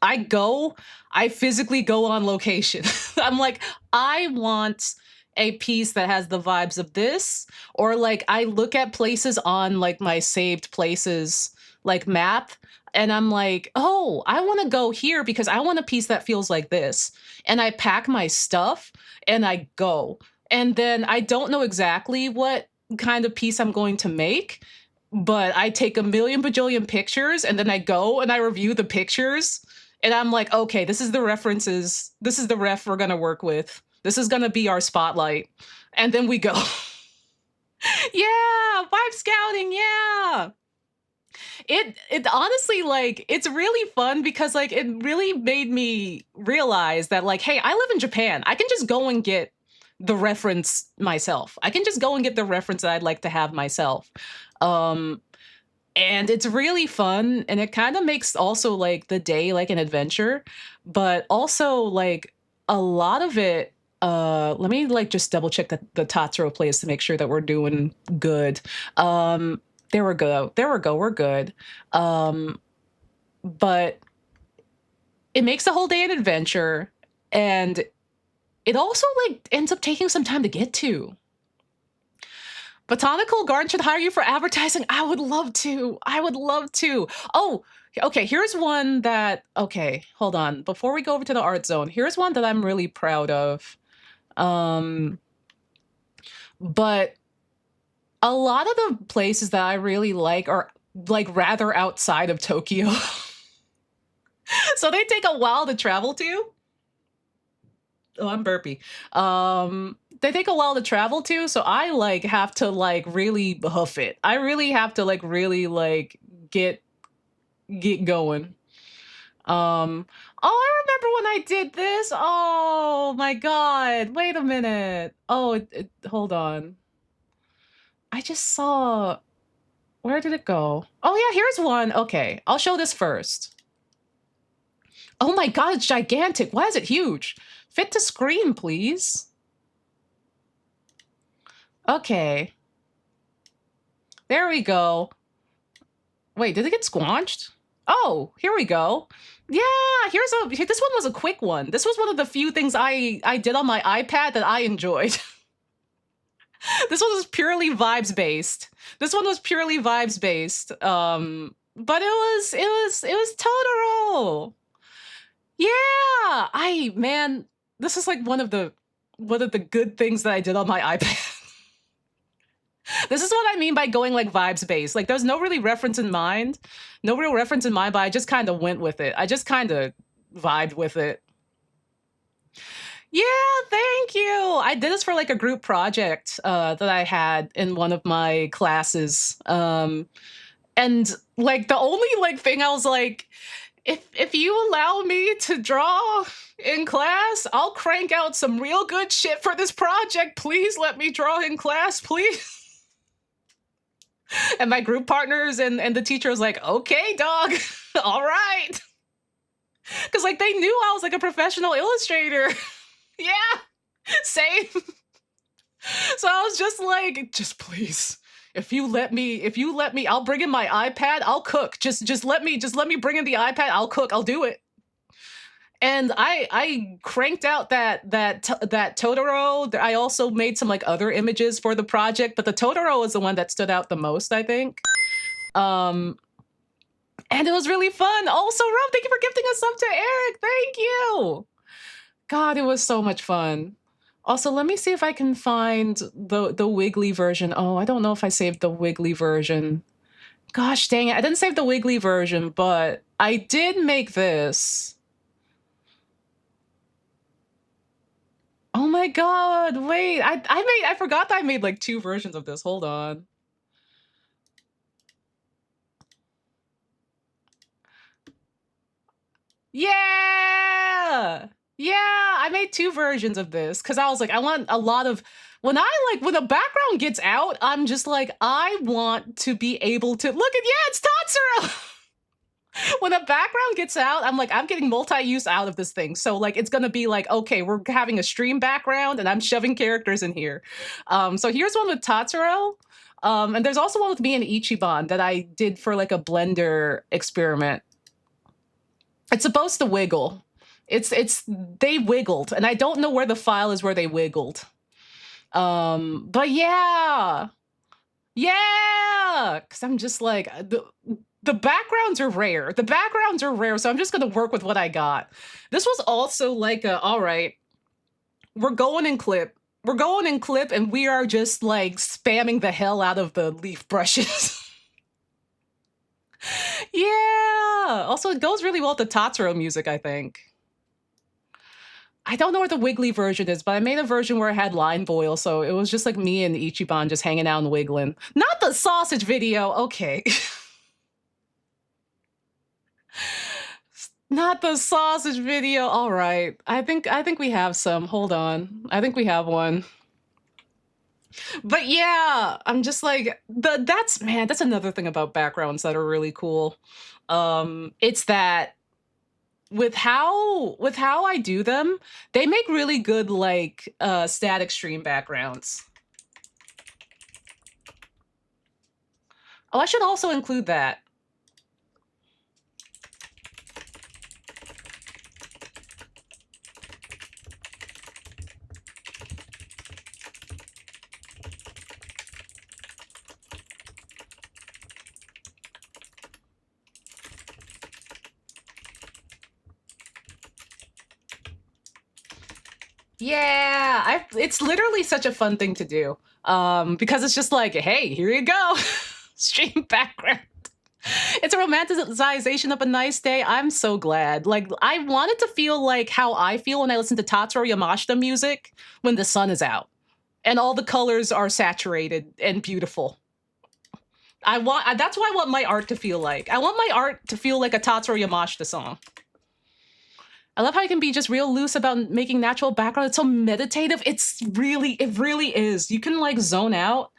I physically go on location. I'm like, I want a piece that has the vibes of this, or like I look at places on like my saved places like map, and I'm like, oh, I want to go here because I want a piece that feels like this. And I pack my stuff and I go. And then I don't know exactly what kind of piece I'm going to make, but I take a million bajillion pictures and then I go and I review the pictures and I'm like, okay, this is the references. This is the ref we're going to work with. This is going to be our spotlight. And then we go. Yeah, vibe scouting. Yeah. It honestly, like, it's really fun because like it really made me realize that like, hey, I live in Japan. I can just go and get the reference myself. I can just go and get the reference that I'd like to have myself. Um and it's really fun and it kind of makes also like the day like an adventure, but also like a lot of it, let me like just double check the Tatsuro plays to make sure that we're doing good. There we go. There we go. We're good. But it makes the whole day an adventure, and it also like ends up taking some time to get to. Botanical Garden should hire you for advertising. I would love to. I would love to. Oh, okay. Here's one that, okay, hold on. Before we go over to the art zone, here's one that I'm really proud of. But a lot of the places that I really like are like rather outside of Tokyo. So they take a while to travel to. Oh, I'm burpy. They take a while to travel to, so I like have to like really hoof it. I really have to like really like get going. Oh, I remember when I did this. Oh my god. Wait a minute. Oh, hold on. I just saw, where did it go? Oh yeah, here's one. Okay, I'll show this first. Oh my god, it's gigantic. Why is it huge? Fit to screen, please. Okay. There we go. Wait, did it get squanched? Oh, here we go. Yeah, this one was a quick one. This was one of the few things I did on my iPad that I enjoyed. This one was purely vibes based. This one was purely vibes based. But it was Totoro. Yeah, man, this is like one of the good things that I did on my iPad. This is what I mean by going like vibes based. Like there's no really reference in mind, no real reference in mind, but I just kind of went with it. I just kind of vibed with it. Yeah, thank you. I did this for like a group project that I had in one of my classes. And like the only like thing I was like, if you allow me to draw in class, I'll crank out some real good shit for this project. Please let me draw in class, please. And my group partners and the teacher was like, okay, dog, all right. Because like they knew I was like a professional illustrator. Yeah, same. So I was just like, just please. If you let me, I'll bring in my iPad, I'll cook. Just let me bring in the iPad, I'll cook, I'll do it. And I cranked out that Totoro. I also made some like other images for the project, but the Totoro was the one that stood out the most, I think. Um, and it was really fun. Also, Rob, thank you for gifting us up to Eric. Thank you. God, it was so much fun. Also, let me see if I can find the Wiggly version. Oh, I don't know if I saved the Wiggly version. Gosh dang it. I didn't save the Wiggly version, but I did make this. Oh my god, wait. I forgot that I made like 2 versions of this. Hold on. Yeah! Yeah, I made 2 versions of this because I was like, I want a lot of when the background gets out, I'm just like, I want to be able to look at yeah, it's Tatsuro! When the background gets out, I'm like, I'm getting multi-use out of this thing. So like, it's gonna be like, okay, we're having a stream background and I'm shoving characters in here. So here's one with Tatsuro. And there's also one with me and Ichiban that I did for like a Blender experiment. It's supposed to wiggle. They wiggled, and I don't know where the file is where they wiggled. But yeah. Yeah, because I'm just like, the backgrounds are rare. The backgrounds are rare, so I'm just gonna work with what I got. This was also like all right, we're going in clip. We're going in clip, and we are just like spamming the hell out of the leaf brushes. Yeah. Also, it goes really well with the Tatsuro music, I think. I don't know what the Wiggly version is, but I made a version where it had line boil, so it was just like me and Ichiban just hanging out and wiggling. Not the sausage video, okay. Not the sausage video. All right. I think we have some. Hold on. I think we have one. But yeah, I'm just like that's another thing about backgrounds that are really cool. It's that with how I do them, they make really good like static stream backgrounds. Oh, I should also include that. Yeah, it's literally such a fun thing to do. Because it's just like, hey, here you go. Stream background. It's a romanticization of a nice day. I'm so glad. Like, I wanted to feel like how I feel when I listen to Tatsuro Yamashita music when the sun is out and all the colors are saturated and beautiful. That's what I want my art to feel like. I want my art to feel like a Tatsuro Yamashita song. I love how you can be just real loose about making natural background. It's so meditative. It really is. You can like zone out.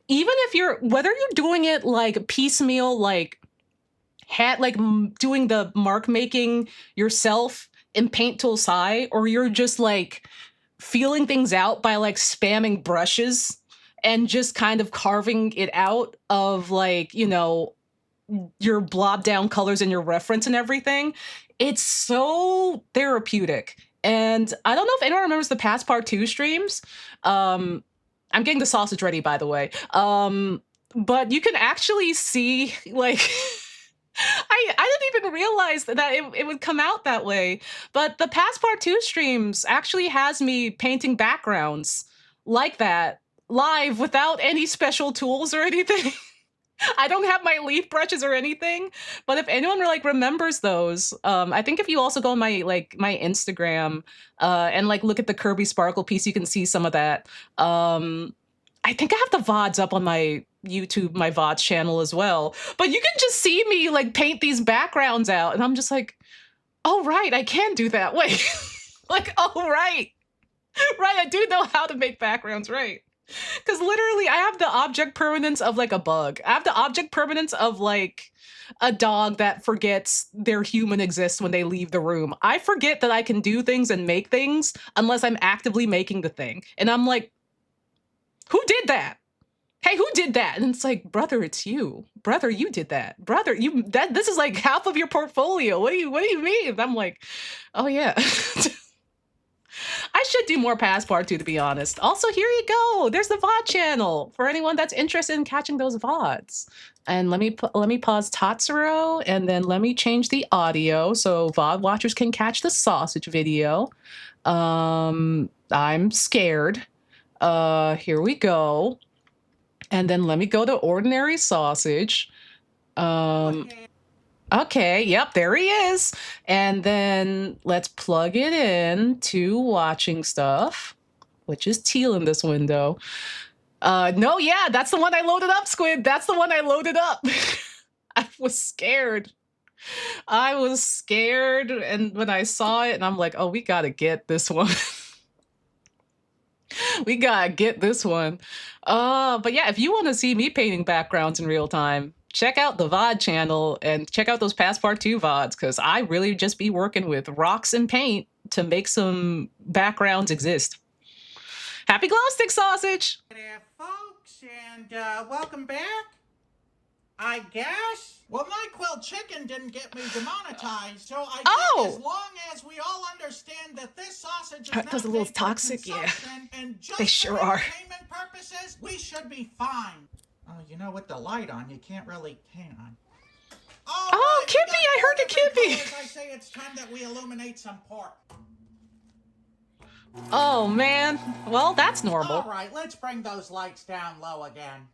Even if whether you're doing it like piecemeal, like doing the mark making yourself in Paint Tool Sai, or you're just like feeling things out by like spamming brushes and just kind of carving it out of like, you know, your blob down colors and your reference and everything. It's so therapeutic. And I don't know if anyone remembers the past part 2 streams. I'm getting the sausage ready, by the way. But you can actually see like I didn't even realize that it would come out that way. But the past part 2 streams actually has me painting backgrounds like that live without any special tools or anything. I don't have my leaf brushes or anything, but if anyone like remembers those, I think if you also go on my Instagram and like look at the Kirby Sparkle piece, you can see some of that. I think I have the VODs up on my YouTube, my VODs channel as well. But you can just see me like paint these backgrounds out, and I'm just like, oh right, I can do that. Wait, like, oh right, I do know how to make backgrounds, right? Because literally, I have the object permanence of like a bug. I have the object permanence of like a dog that forgets their human exists when they leave the room. I forget that I can do things and make things unless I'm actively making the thing. And I'm like, who did that? Hey, who did that? And it's like, brother, it's you. Brother, you did that. Brother, this is like half of your portfolio. What do you mean? And I'm like, oh yeah. I should do more Passepartout, to be honest. Also, here you go. There's the VOD channel for anyone that's interested in catching those VODs. And let me pause Tatsuro, and then let me change the audio so VOD watchers can catch the sausage video. I'm scared. Here we go. And then let me go to ordinary sausage. Okay, yep, there he is. And then let's plug it in to watching stuff, which is teal in this window. No, yeah, that's the one I loaded up, Squid. That's the one I loaded up. I was scared. I was scared, and when I saw it, and I'm like, oh, we gotta get this one. We gotta get this one. But yeah, if you want to see me painting backgrounds in real time, check out the VOD channel and check out those Passepartout VODs, because I really just be working with rocks and paint to make some backgrounds exist. Happy glow stick sausage! Hey there, folks, and welcome back, I guess. Well, NyQuil Chicken didn't get me demonetized, so I think as long as we all understand that this sausage is not those a little toxic, yeah. And just they sure for are. entertainment purposes, we should be fine. Oh, you know, with the light on, you can't really hang on. Oh, Kippy! I heard the Kippy! I say it's time that we illuminate some pork. Oh, man. Well, that's normal. All right, let's bring those lights down low again.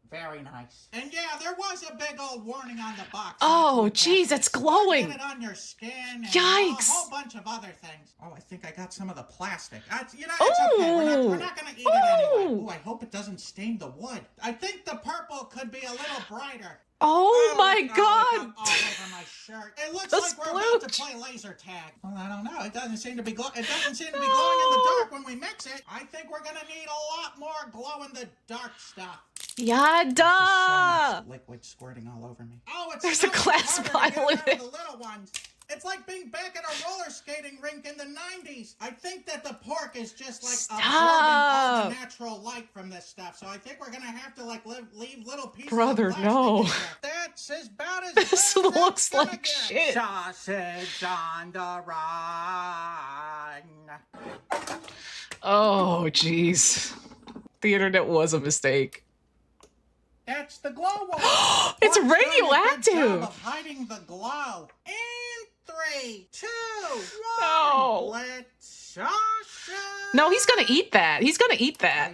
Very nice. And yeah, there was a big old warning on the box. Oh, geez, it's glowing. Get it on your skin and yikes. A whole bunch of other things. Oh, I think I got some of the plastic. You know, it's okay. We're not going to eat it anyway. Ooh, I hope it doesn't stain the wood. I think the purple could be a little brighter. Oh my God! All over my shirt. It looks like we're about to play laser tag. Well, I don't know. It doesn't seem to be glowing in the dark when we mix it. I think we're gonna need a lot more glow in the dark stuff. Yada! So liquid squirting all over me. Oh, there's a glass vial in it. The little ones. It's like being back at a roller skating rink in the 90s. I think that the pork is just like absorbing all the natural light from this stuff. So I think we're gonna have to like leave little pieces of plastic in there. That's about as this looks like shit. Sausage on the run. Oh, jeez. The internet was a mistake. That's the glow wall. It's radioactive. Of hiding the glow. In 3, 2, 1. No. Let's sausage. No, he's gonna eat that. He's gonna eat that.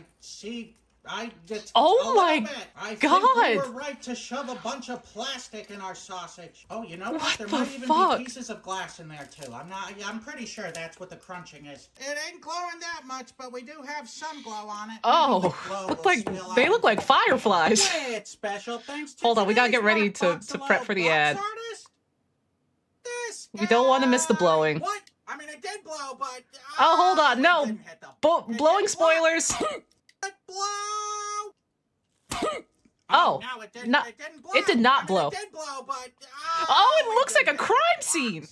Oh my God! I think we were right to shove a bunch of plastic in our sausage. Oh, you know what? There might even be pieces of glass in there too. I'm pretty sure that's what the crunching is. It ain't glowing that much, but we do have some glow on it. Oh, they look like fireflies. It's special thanks to Hold on, we gotta get ready to prep for the ad. We don't want to miss the blowing. What? I mean, it did blow, but oh, hold on, no, blowing spoilers. Blow. Oh, no, it didn't blow. It did not blow. It did blow, but oh, it looks like a crime scene.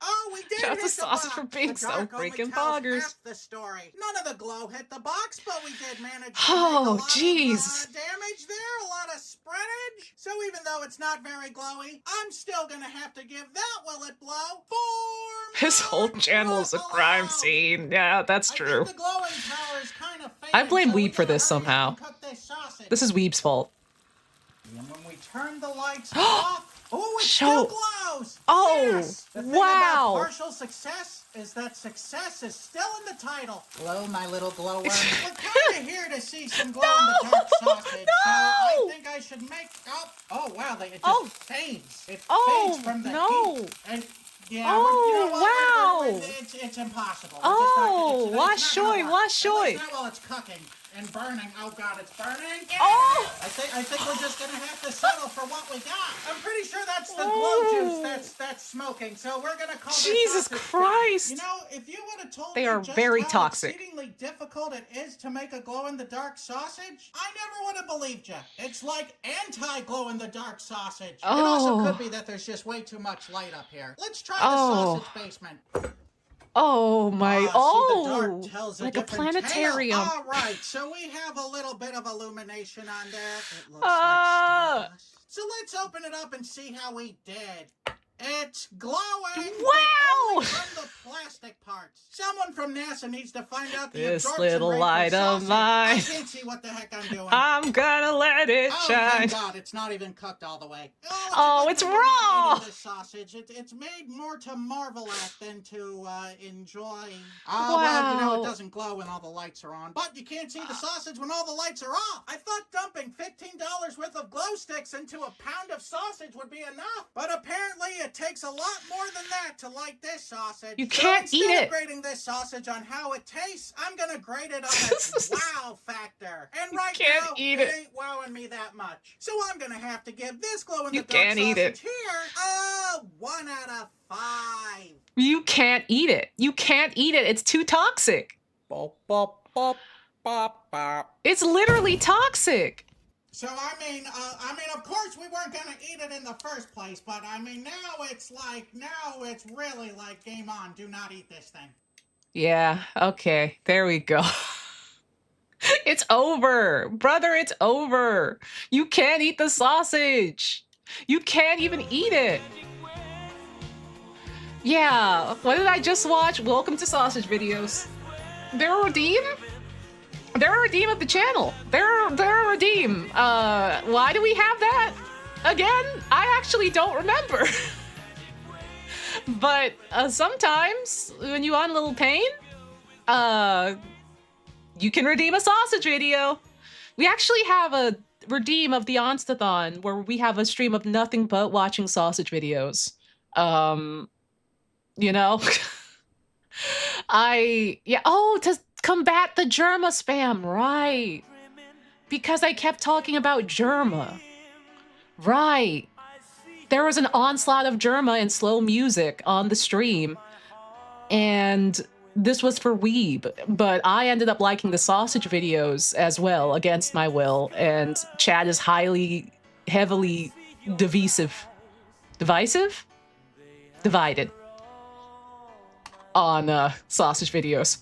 Oh, we did. Shout out to Sausage for being so freaking boggers. The story. None of the glow hit the box, but we did manage to oh, make jeez. Damage there, a lot of spreadage. So even though it's not very glowy, I'm still gonna have to give that Will It Blow 4. His whole channel is a crime scene. Yeah, that's true. The glowing power is kind of fading, I blame Weeb for this somehow. This is Weeb's fault. And when we turn the lights off, oh, it still glows! Oh, yes. The thing about partial success is that success is still in the title. Hello, my little glowworm. We're kind of here to see some glow in the dark sausage. So I think I should make... Oh wow, it just fades. It fades from the heat. And yeah, you know what? It's impossible. Oh, wash shoy. Not while it's cooking and burning. Oh God, it's burning. Yeah. Oh! I think we're just gonna have to settle for what we got. I'm pretty sure that's the glow juice that's smoking. So we're gonna call this Jesus Christ! You know, if you would have told they me are just very how toxic. exceedingly difficult it is to make a glow-in-the-dark sausage, I never would have believed you. It's like anti-glow-in-the-dark sausage. Oh. It also could be that there's just way too much light up here. Let's try the sausage basement. Oh my, See, the oh, dark tells a like a different planetarium. Tale. All right, so we have a little bit of illumination on there. It looks like stardust. So let's open it up and see how we did. It's glowing, wow! but only from the plastic parts. Someone from NASA needs to find out the This absorption little rate light for of sausage. mine. I can't see what the heck I'm doing. I'm gonna let it shine. Thank God, it's not even cooked all the way. Oh, it's raw! This sausage. It's made more to marvel at than to enjoy. Wow. Well, you know, it doesn't glow when all the lights are on. But you can't see the sausage when all the lights are off. I thought dumping $15 worth of glow sticks into a pound of sausage would be enough. But apparently it takes a lot more than that to like this sausage. You can't eat it. Instead of grading this sausage on how it tastes, I'm gonna grade it on its wow factor. And right can't now, eat it it. ain't wowing me that much. So I'm gonna have to give this glow-in-the-dark can't eat it. sausage here a 1 out of 5. You can't eat it. You can't eat it. It's too toxic. Bop, bop, bop, bop, bop. It's literally toxic. So I mean, of course we weren't gonna eat it in the first place, but I mean, now it's really like game on. Do not eat this thing. Yeah, okay. There we go. It's over. Brother, it's over. You can't eat the sausage. You can't even eat it. Yeah, what did I just watch? Welcome to Sausage Videos. They're a redeem? They're a redeem of the channel. They're a redeem. Why do we have that? Again, I actually don't remember. But sometimes when you want a little pain, you can redeem a sausage video. We actually have a redeem of the Onstathon where we have a stream of nothing but watching sausage videos. You know? To combat the Germa spam, right. Because I kept talking about Germa. Right. There was an onslaught of Germa and slow music on the stream. And this was for Weeb, but I ended up liking the sausage videos as well, against my will, and Chad is heavily divisive divided on sausage videos.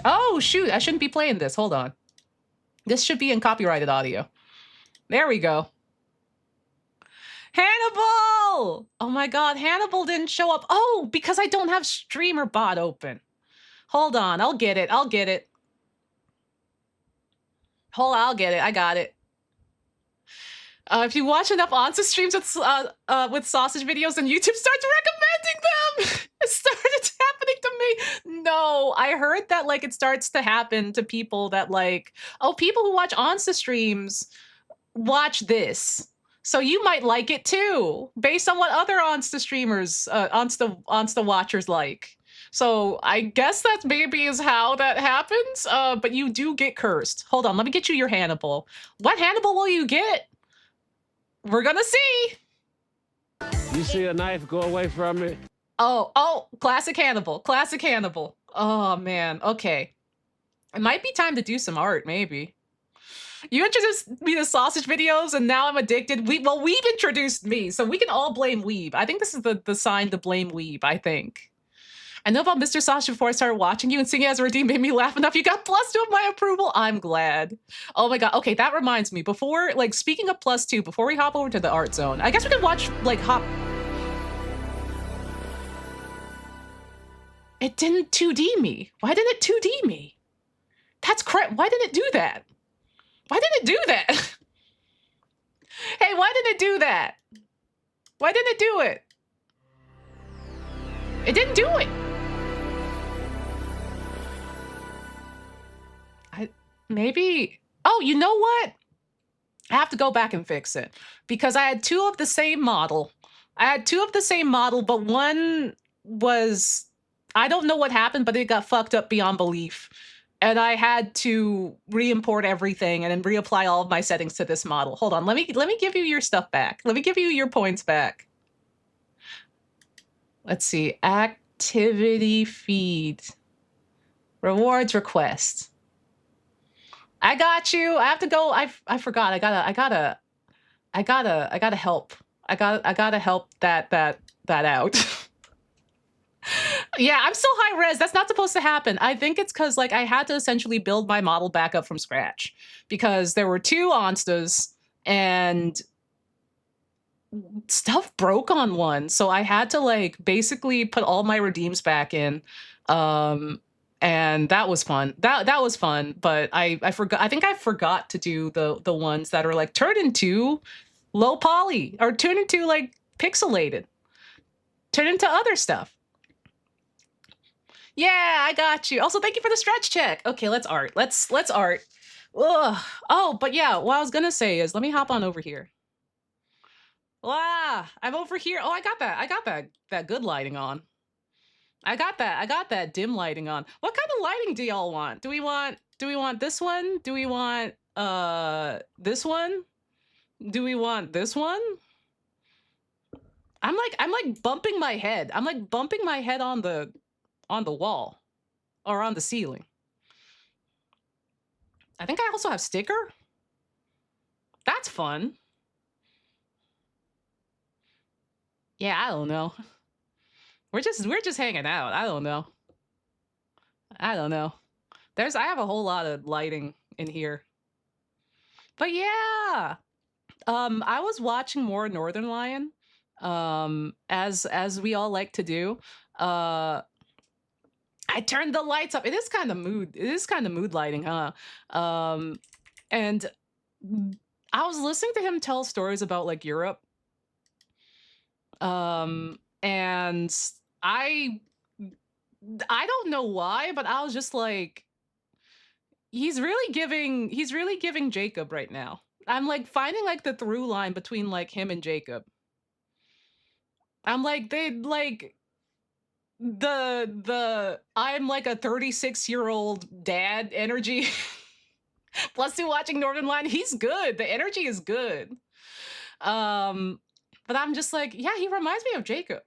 Oh shoot, I shouldn't be playing this. Hold on. This should be in copyrighted audio. There we go. Hannibal! Oh my god, Hannibal didn't show up. Oh, because I don't have streamer bot open. Hold on, I'll get it. Hold on, I'll get it. I got it. If you watch enough Onsta streams with sausage videos, then YouTube starts recommending them. It started happening to me. No, I heard that like it starts to happen to people that like, oh, people who watch Onsta streams watch this. So you might like it too, based on what other Onsta streamers, Onsta watchers like. So I guess that maybe is how that happens, but you do get cursed. Hold on, let me get you your Hannibal. What Hannibal will you get? We're gonna see. You see a knife, go away from it. Oh, classic Hannibal, classic Hannibal. Oh man, okay. It might be time to do some art, maybe. You introduced me to sausage videos and now I'm addicted. Weeb introduced me, so we can all blame Weeb. I think this is the sign to blame Weeb, I think. I know about Mr. Sausage before I started watching you, and seeing you as a redeem made me laugh enough. You got +2 of my approval. I'm glad. Oh my god. Okay, that reminds me. Before, like, speaking of +2, before we hop over to the art zone, I guess we could watch, like, It didn't 2D me. Why didn't it 2D me? That's correct. Why did it do that? Why did it do that? Hey, why did it do that? Why didn't it do it? It didn't do it. Maybe. Oh, you know what? I have to go back and fix it because I had 2 of the same model. But one was, I don't know what happened, but it got fucked up beyond belief. And I had to re-import everything and then reapply all of my settings to this model. Hold on, let me give you your stuff back. Let me give you your points back. Let's see, activity feed, rewards request. I got you. I have to go. I forgot. I gotta help. I gotta help that out. Yeah, I'm still high res. That's not supposed to happen. I think it's because like I had to essentially build my model back up from scratch because there were 2 Onstas and stuff broke on one. So I had to like basically put all my redeems back in. And that was fun. That was fun, but I forgot. I think I forgot to do the ones that are like turn into low poly or turn into like pixelated. Turn into other stuff. Yeah, I got you. Also, thank you for the stretch check. Okay, let's art. Let's art. Ugh. Oh, but yeah, what I was gonna say is let me hop on over here. Wow, I'm over here. Oh, I got that good lighting on. I got that dim lighting on. What kind of lighting do y'all want? Do we want this one? Do we want this one? Do we want this one? I'm like bumping my head. I'm like bumping my head on the wall or on the ceiling. I think I also have sticker. That's fun. Yeah, I don't know. We're just hanging out. I don't know. I don't know. I have a whole lot of lighting in here. But yeah. I was watching more Northern Lion. As we all like to do. I turned the lights up. It is kind of mood lighting, huh? And I was listening to him tell stories about like Europe. And I don't know why, but I was just like, he's really giving Jacob right now. I'm like finding like the through line between like him and Jacob. I'm like, they like the I'm like a 36-year-old dad energy. Plus 2 watching Northern Lion, he's good. The energy is good. But I'm just like, yeah, he reminds me of Jacob.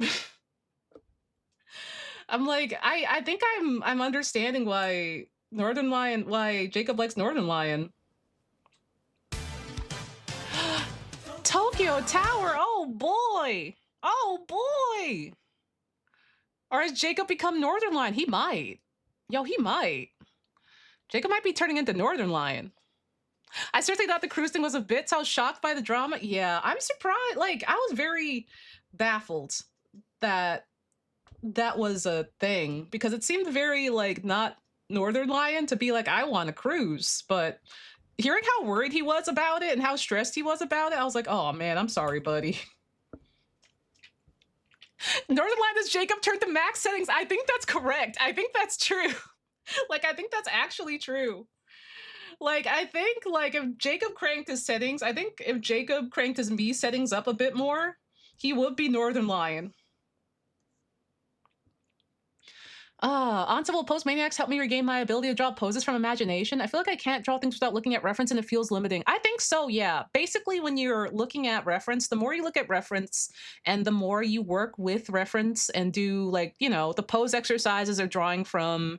I'm like, I think I'm understanding why Jacob likes Northern Lion. Tokyo Tower, oh boy. Oh boy. Or has Jacob become Northern Lion? He might. Yo, he might. Jacob might be turning into Northern Lion. I certainly thought the cruise thing was a bit, so I was shocked by the drama. Yeah, I'm surprised. Like, I was very baffled that that was a thing because it seemed very like not Northern Lion to be like, I want a cruise. But hearing how worried he was about it and how stressed he was about it, I was like, oh man, I'm sorry, buddy. Northern Lion is Jacob turned to max settings. I think that's correct. I think that's true. Like, I think that's actually true. Like, I think, like, if Jacob cranked his settings, I think if Jacob cranked his me settings up a bit more, he would be Northern Lion. Onsta will post maniacs help me regain my ability to draw poses from imagination. I feel like I can't draw things without looking at reference and it feels limiting. I think so, yeah. Basically, when you're looking at reference, the more you look at reference and the more you work with reference and do like, you know, the pose exercises or drawing from,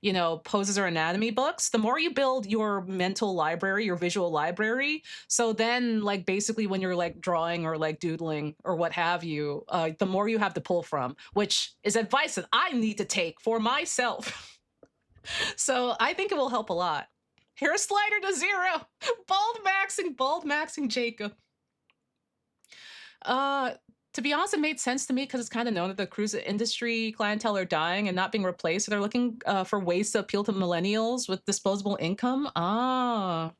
you know, poses or anatomy books, the more you build your mental library, your visual library. So then like basically when you're like drawing or like doodling or what have you, the more you have to pull from, which is advice that I need to take for myself. So I think it will help a lot. Hair slider to 0. Bald maxing Jacob. To be honest, it made sense to me because it's kind of known that the cruise industry clientele are dying and not being replaced. So they're looking for ways to appeal to millennials with disposable income. Northern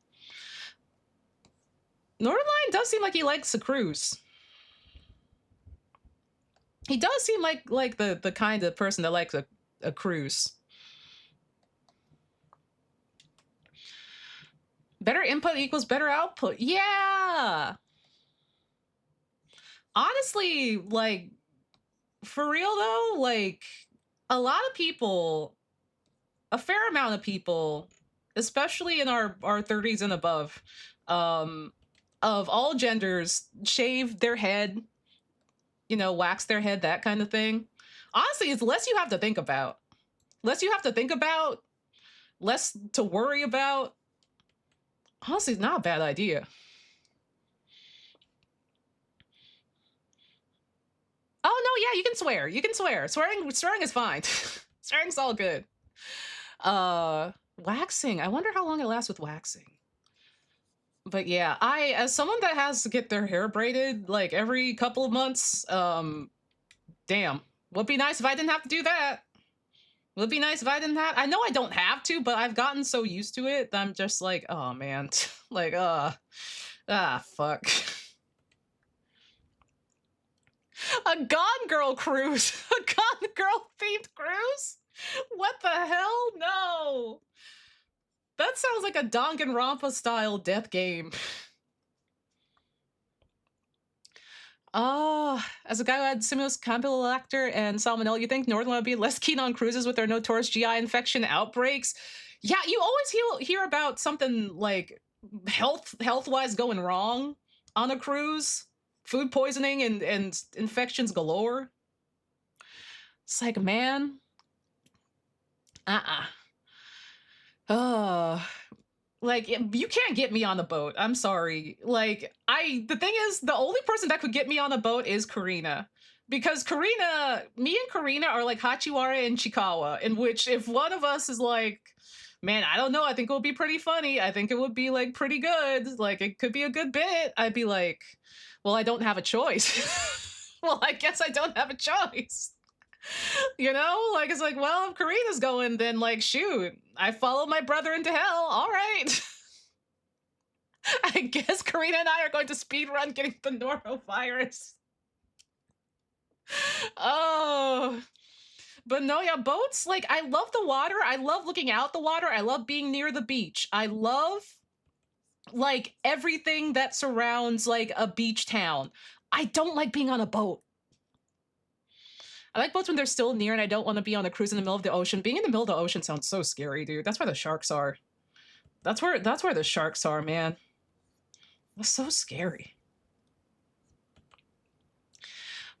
Lion does seem like he likes a cruise. He does seem like the kind of person that likes a cruise. Better input equals better output. Yeah. Honestly, like, for real though, like, a lot of people, a fair amount of people, especially in our 30s and above, of all genders, shave their head, you know, wax their head, that kind of thing. Honestly, it's less you have to think about. Less you have to think about, less to worry about. Honestly, it's not a bad idea. Oh no, yeah, you can swear. You can swear. Swearing is fine. Swearing's all good. Waxing. I wonder how long it lasts with waxing. But yeah, as someone that has to get their hair braided like every couple of months, damn. Would be nice if I didn't have to do that. Would be nice if I didn't have. I know I don't have to, but I've gotten so used to it that I'm just like, oh man, like, fuck. A Gone Girl cruise, a Gone Girl themed cruise. What the hell? No. That sounds like a Danganronpa style death game. As a guy who had Simulus Campylobacter and Salmonella, you think Northern would be less keen on cruises with their notorious GI infection outbreaks? Yeah, you always hear about something like health-wise going wrong on a cruise. Food poisoning and infections galore. It's like, man. Like, you can't get me on the boat. I'm sorry. Like, the thing is, the only person that could get me on a boat is Karina. Because me and Karina are like Hachiwara and Chikawa, in which if one of us is like, man, I don't know, I think it would be pretty funny. I think it would be like pretty good. Like, it could be a good bit. I'd be like, well, I don't have a choice. Well, I guess I don't have a choice. You know, like, it's like, well, if Karina's going, then like, shoot, I follow my brother into hell. All right. I guess Karina and I are going to speedrun getting the norovirus. Oh, but no, yeah, boats, like, I love the water. I love looking out the water. I love being near the beach. I love, like, everything that surrounds, like, a beach town. I don't like being on a boat. I like boats when they're still near and I don't want to be on a cruise in the middle of the ocean. Being in the middle of the ocean sounds so scary, dude. That's where the sharks are. That's where the sharks are, man. That's so scary.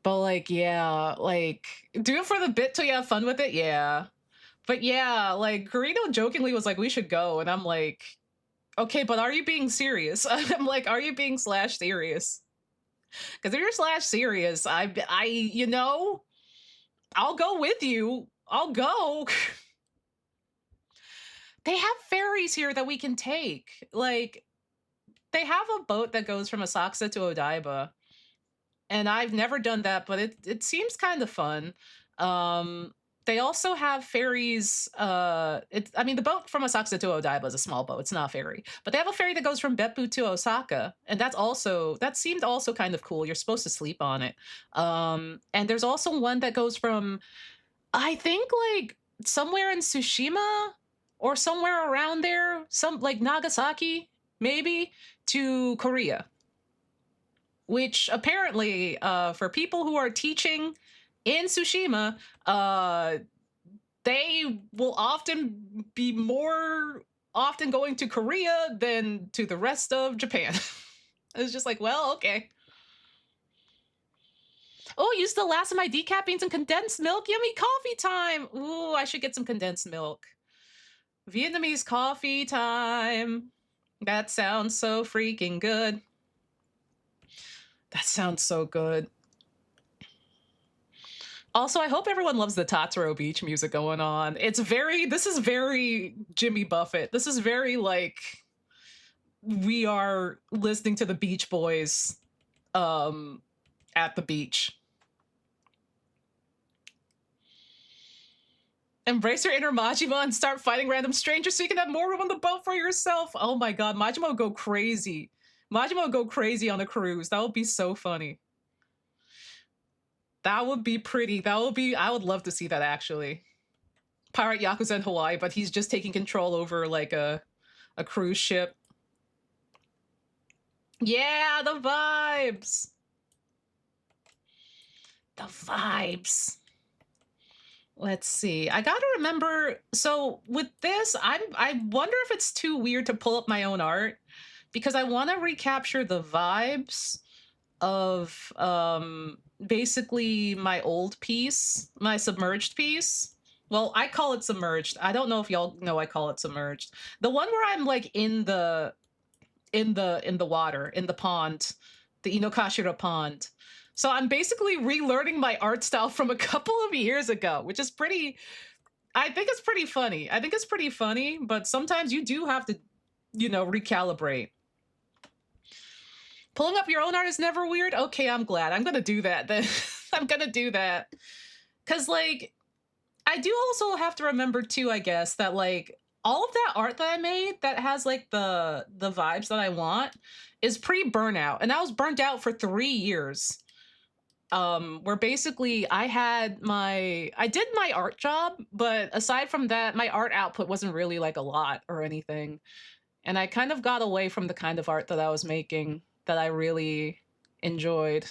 But like, yeah, like, do it for the bit till you have fun with it, yeah. But yeah, like, Garrido jokingly was like, we should go, and I'm like, okay, but are you being serious? I'm like, are you being /serious? Because if you're /serious, you know, I'll go with you. I'll go. They have ferries here that we can take. Like, they have a boat that goes from Asakusa to Odaiba. And I've never done that, but it seems kind of fun. They also have ferries. I mean, the boat from Asakusa to Odaiba is a small boat. It's not a ferry. But they have a ferry that goes from Beppu to Osaka. And that seemed also kind of cool. You're supposed to sleep on it. And there's also one that goes from, I think, like, somewhere in Tsushima or somewhere around there, like Nagasaki, maybe, to Korea. Which apparently, for people who are teaching in Tsushima, they will often be more often going to Korea than to the rest of Japan. It's just like, well, okay. Oh, use the last of my decaf beans and condensed milk. Yummy coffee time. Ooh, I should get some condensed milk. Vietnamese coffee time. That sounds so freaking good. That sounds so good. Also, I hope everyone loves the Tatsuro Beach music going on. This is very Jimmy Buffett. This is very, like, we are listening to the Beach Boys at the beach. Embrace your inner Majima and start fighting random strangers so you can have more room on the boat for yourself. Oh my god, Majima would go crazy. Majima would go crazy on a cruise. That would be so funny. That would be pretty. I would love to see that, actually. Pirate Yakuza in Hawaii, but he's just taking control over, like, a cruise ship. Yeah, the vibes! The vibes. Let's see. I gotta remember. So with this, I wonder if it's too weird to pull up my own art, because I want to recapture the vibes of basically my old piece, my submerged piece. Well, I call it submerged. I don't know if y'all know I call it submerged. The one where I'm like in the water, in the pond, the Inokashira pond. So I'm basically relearning my art style from a couple of years ago, which is pretty, I think it's pretty funny. I think it's pretty funny, but sometimes you do have to, recalibrate. Pulling up your own art is never weird. Okay, I'm glad. I'm going to do that then. I'm going to do that. Cause like, I do also have to remember too, I guess, that like all of that art that I made that has like the vibes that I want is pretty burnout. And I was burnt out for 3 years. Where basically I did my art job, but aside from that, my art output wasn't really like a lot or anything. And I kind of got away from the kind of art that I was making that I really enjoyed.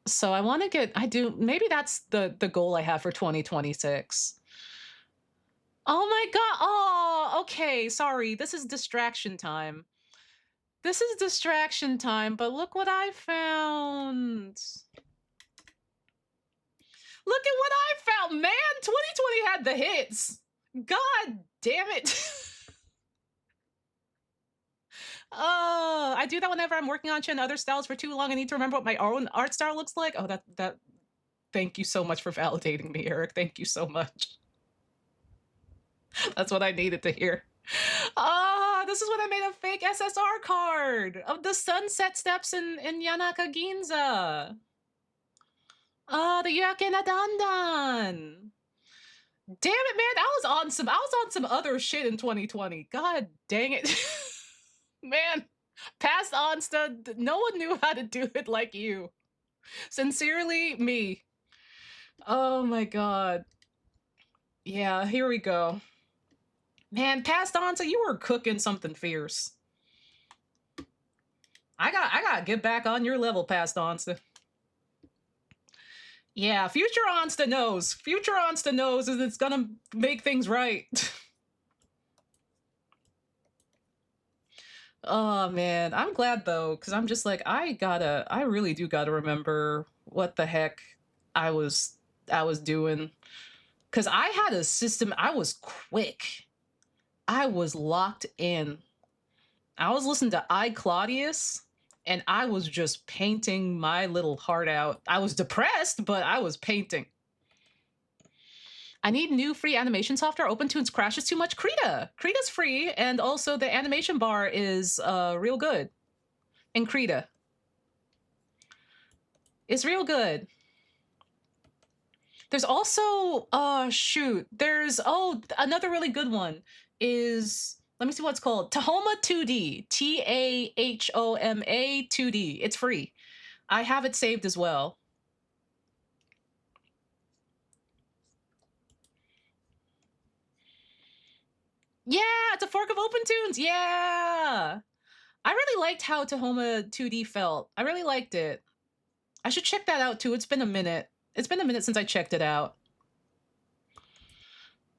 So I want to maybe that's the goal I have for 2026. Oh my God. Oh, okay. Sorry. This is distraction time. This is distraction time, but look what I found. Look at what I found, man. 2020 had the hits. God damn it. I do that whenever I'm working on other styles for too long. I need to remember what my own art style looks like. Oh, that. Thank you so much for validating me, Eric. Thank you so much. That's what I needed to hear. This is what I made a fake SSR card of the sunset steps in Yanaka Ginza. The Yakena Dandan. Damn it, man! I was on some other shit in 2020. God dang it, man! Past Onsta, no one knew how to do it like you. Sincerely, me. Oh my God. Yeah, here we go. Man, past Onsta, you were cooking something fierce. I gotta get back on your level, past Onsta. Yeah, future Onsta knows. Future Onsta knows that it's gonna make things right. Oh man, I'm glad though, because I'm just like, I really do gotta remember what the heck I was doing. Because I had a system, I was quick. I was locked in. I was listening to I Claudius, and I was just painting my little heart out. I was depressed, but I was painting. I need new free animation software. OpenTunes crashes too much. Krita. Krita's free, and also the animation bar is real good. In Krita. It's real good. There's also, there's, another really good one is, let me see what it's called. Tahoma 2D. Tahoma 2D. It's free. I have it saved as well. Yeah, it's a fork of OpenTunes. Yeah. I really liked how Tahoma 2D felt. I really liked it. I should check that out too. It's been a minute. It's been a minute since I checked it out.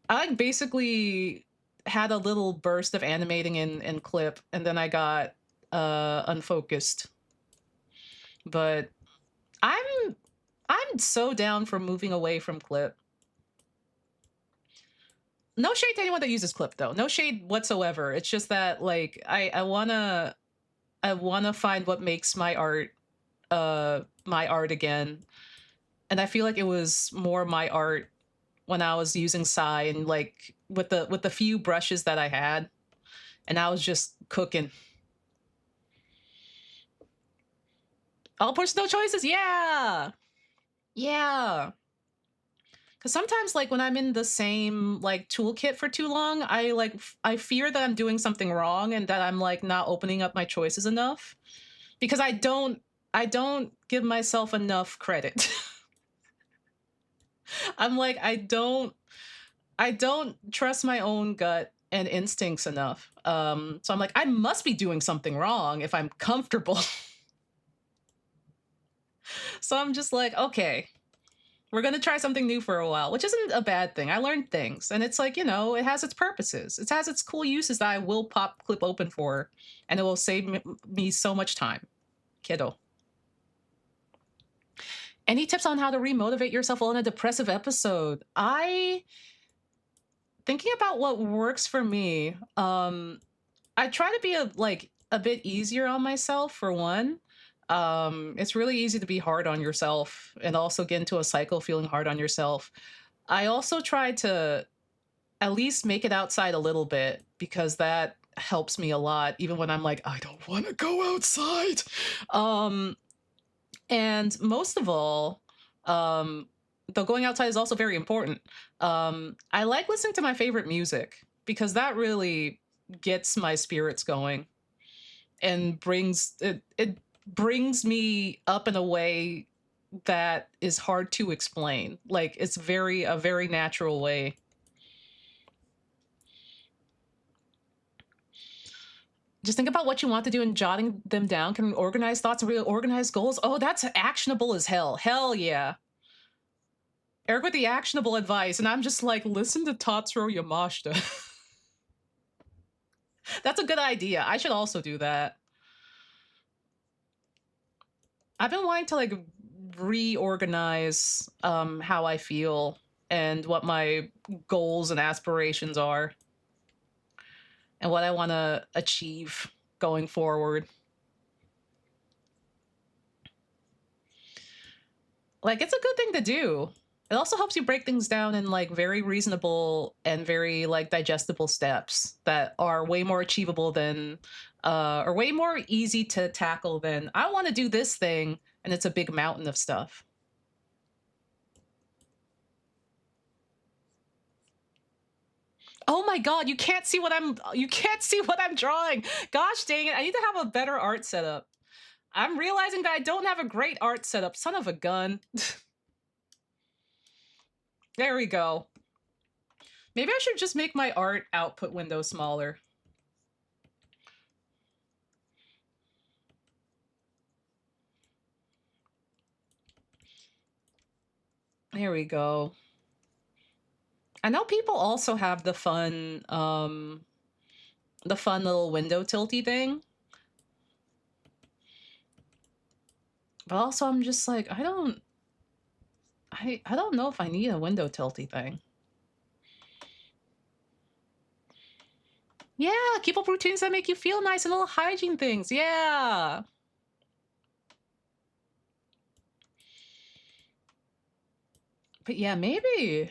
I like basically had a little burst of animating in Clip, and then I got unfocused. But I'm so down for moving away from Clip. No shade to anyone that uses Clip though. No shade whatsoever. It's just that like I wanna find what makes my art again. And I feel like it was more my art when I was using Psy and like with the few brushes that I had, and I was just cooking. All personal choices, yeah. Yeah. Because sometimes like when I'm in the same like toolkit for too long, I fear that I'm doing something wrong and that I'm like not opening up my choices enough, because I don't give myself enough credit. I'm like, I don't trust my own gut and instincts enough. So I'm like, I must be doing something wrong if I'm comfortable. So I'm just like, okay, we're going to try something new for a while, which isn't a bad thing. I learned things, and it's like, it has its purposes. It has its cool uses that I will pop Clip open for, and it will save me so much time. Kiddo. Any tips on how to remotivate yourself while in a depressive episode? Thinking about what works for me, I try to be a bit easier on myself for one. It's really easy to be hard on yourself and also get into a cycle of feeling hard on yourself. I also try to at least make it outside a little bit because that helps me a lot, even when I'm like, I don't want to go outside. Um, and most of all, um, though going outside is also very important, I like listening to my favorite music because that really gets my spirits going and it brings me up in a way that is hard to explain. Like it's a very natural way. Just think about what you want to do and jotting them down can organize thoughts and really organize goals. Oh, that's actionable as hell. Hell yeah. Eric with the actionable advice, and I'm just like, listen to Tatsuro Yamashita. That's a good idea. I should also do that. I've been wanting to like reorganize how I feel and what my goals and aspirations are and what I want to achieve going forward. Like, it's a good thing to do. It also helps you break things down in like very reasonable and very like digestible steps that are way more achievable than or way more easy to tackle than I want to do this thing and it's a big mountain of stuff. Oh my god, you can't see what I'm drawing. Gosh dang it, I need to have a better art setup. I'm realizing that I don't have a great art setup. Son of a gun. There we go. Maybe I should just make my art output window smaller. There we go. I know people also have the fun little window tilty thing. But also I'm just like, I don't know if I need a window tilty thing. Yeah, keep up routines that make you feel nice and little hygiene things. Yeah. But yeah, maybe.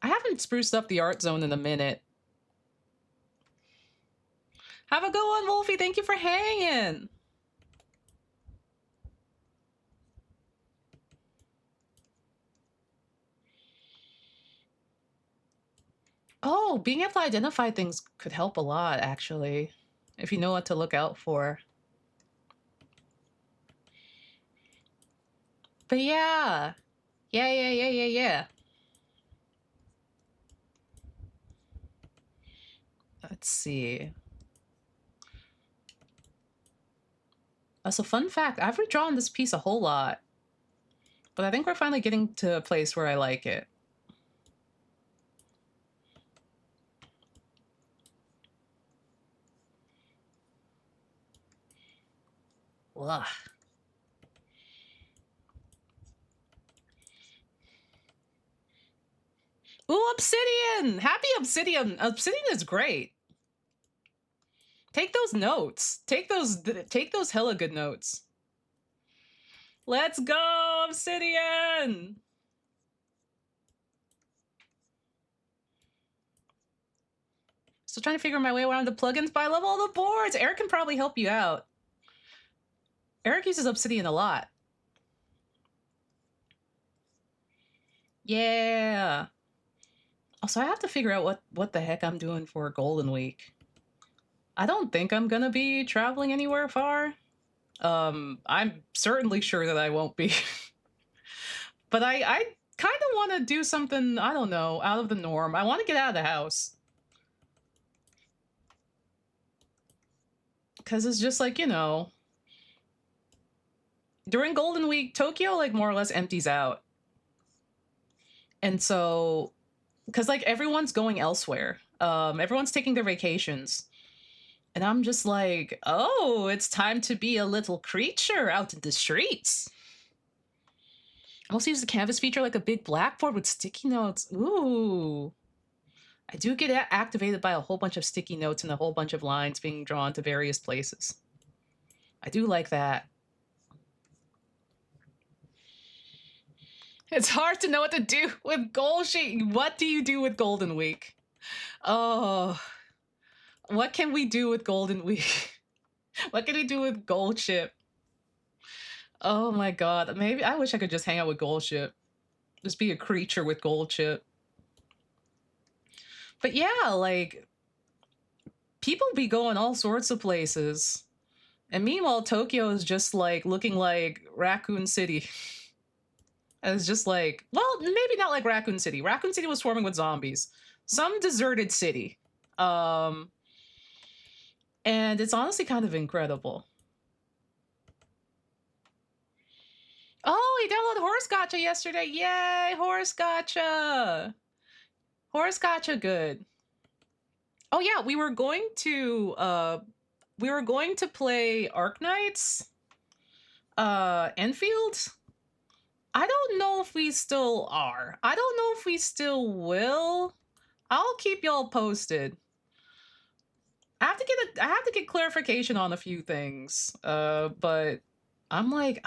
I haven't spruced up the art zone in a minute. Have a good one, Wolfie. Thank you for hanging. Oh, being able to identify things could help a lot, actually, if you know what to look out for. But yeah. Yeah. Let's see. So fun fact, I've redrawn this piece a whole lot. But I think we're finally getting to a place where I like it. Ugh. Ooh, Obsidian! Happy Obsidian! Obsidian is great. Take those notes. Take those hella good notes. Let's go, Obsidian! Still trying to figure my way around the plugins, but I love all the boards. Eric can probably help you out. Eric uses Obsidian a lot. Yeah. Also, I have to figure out what the heck I'm doing for Golden Week. I don't think I'm gonna be traveling anywhere far. I'm certainly sure that I won't be. But I kind of want to do something, I don't know, out of the norm. I want to get out of the house. Because it's just like, you know, during Golden Week, Tokyo like more or less empties out. And so, because like everyone's going elsewhere. Everyone's taking their vacations. And I'm just like, oh, it's time to be a little creature out in the streets. I also use the canvas feature like a big blackboard with sticky notes. Ooh. I do get activated by a whole bunch of sticky notes and a whole bunch of lines being drawn to various places. I do like that. It's hard to know what to do with Gold Sheet. What do you do with Golden Week? Oh, what can we do with Golden Week? What can we do with Gold Ship? Oh my god. Maybe I wish I could just hang out with Gold Ship. Just be a creature with Gold Ship. But yeah, like, people be going all sorts of places. And meanwhile, Tokyo is just like looking like Raccoon City. And it's just like, well, maybe not like Raccoon City. Raccoon City was swarming with zombies. Some deserted city. And it's honestly kind of incredible. Oh, he downloaded Horse Gotcha yesterday. Yay, Horse Gotcha. Horse Gotcha, good. Oh yeah, we were going to play Arknights, Enfield. I don't know if we still are. I don't know if we still will. I'll keep y'all posted. I have to get clarification on a few things. But I'm like,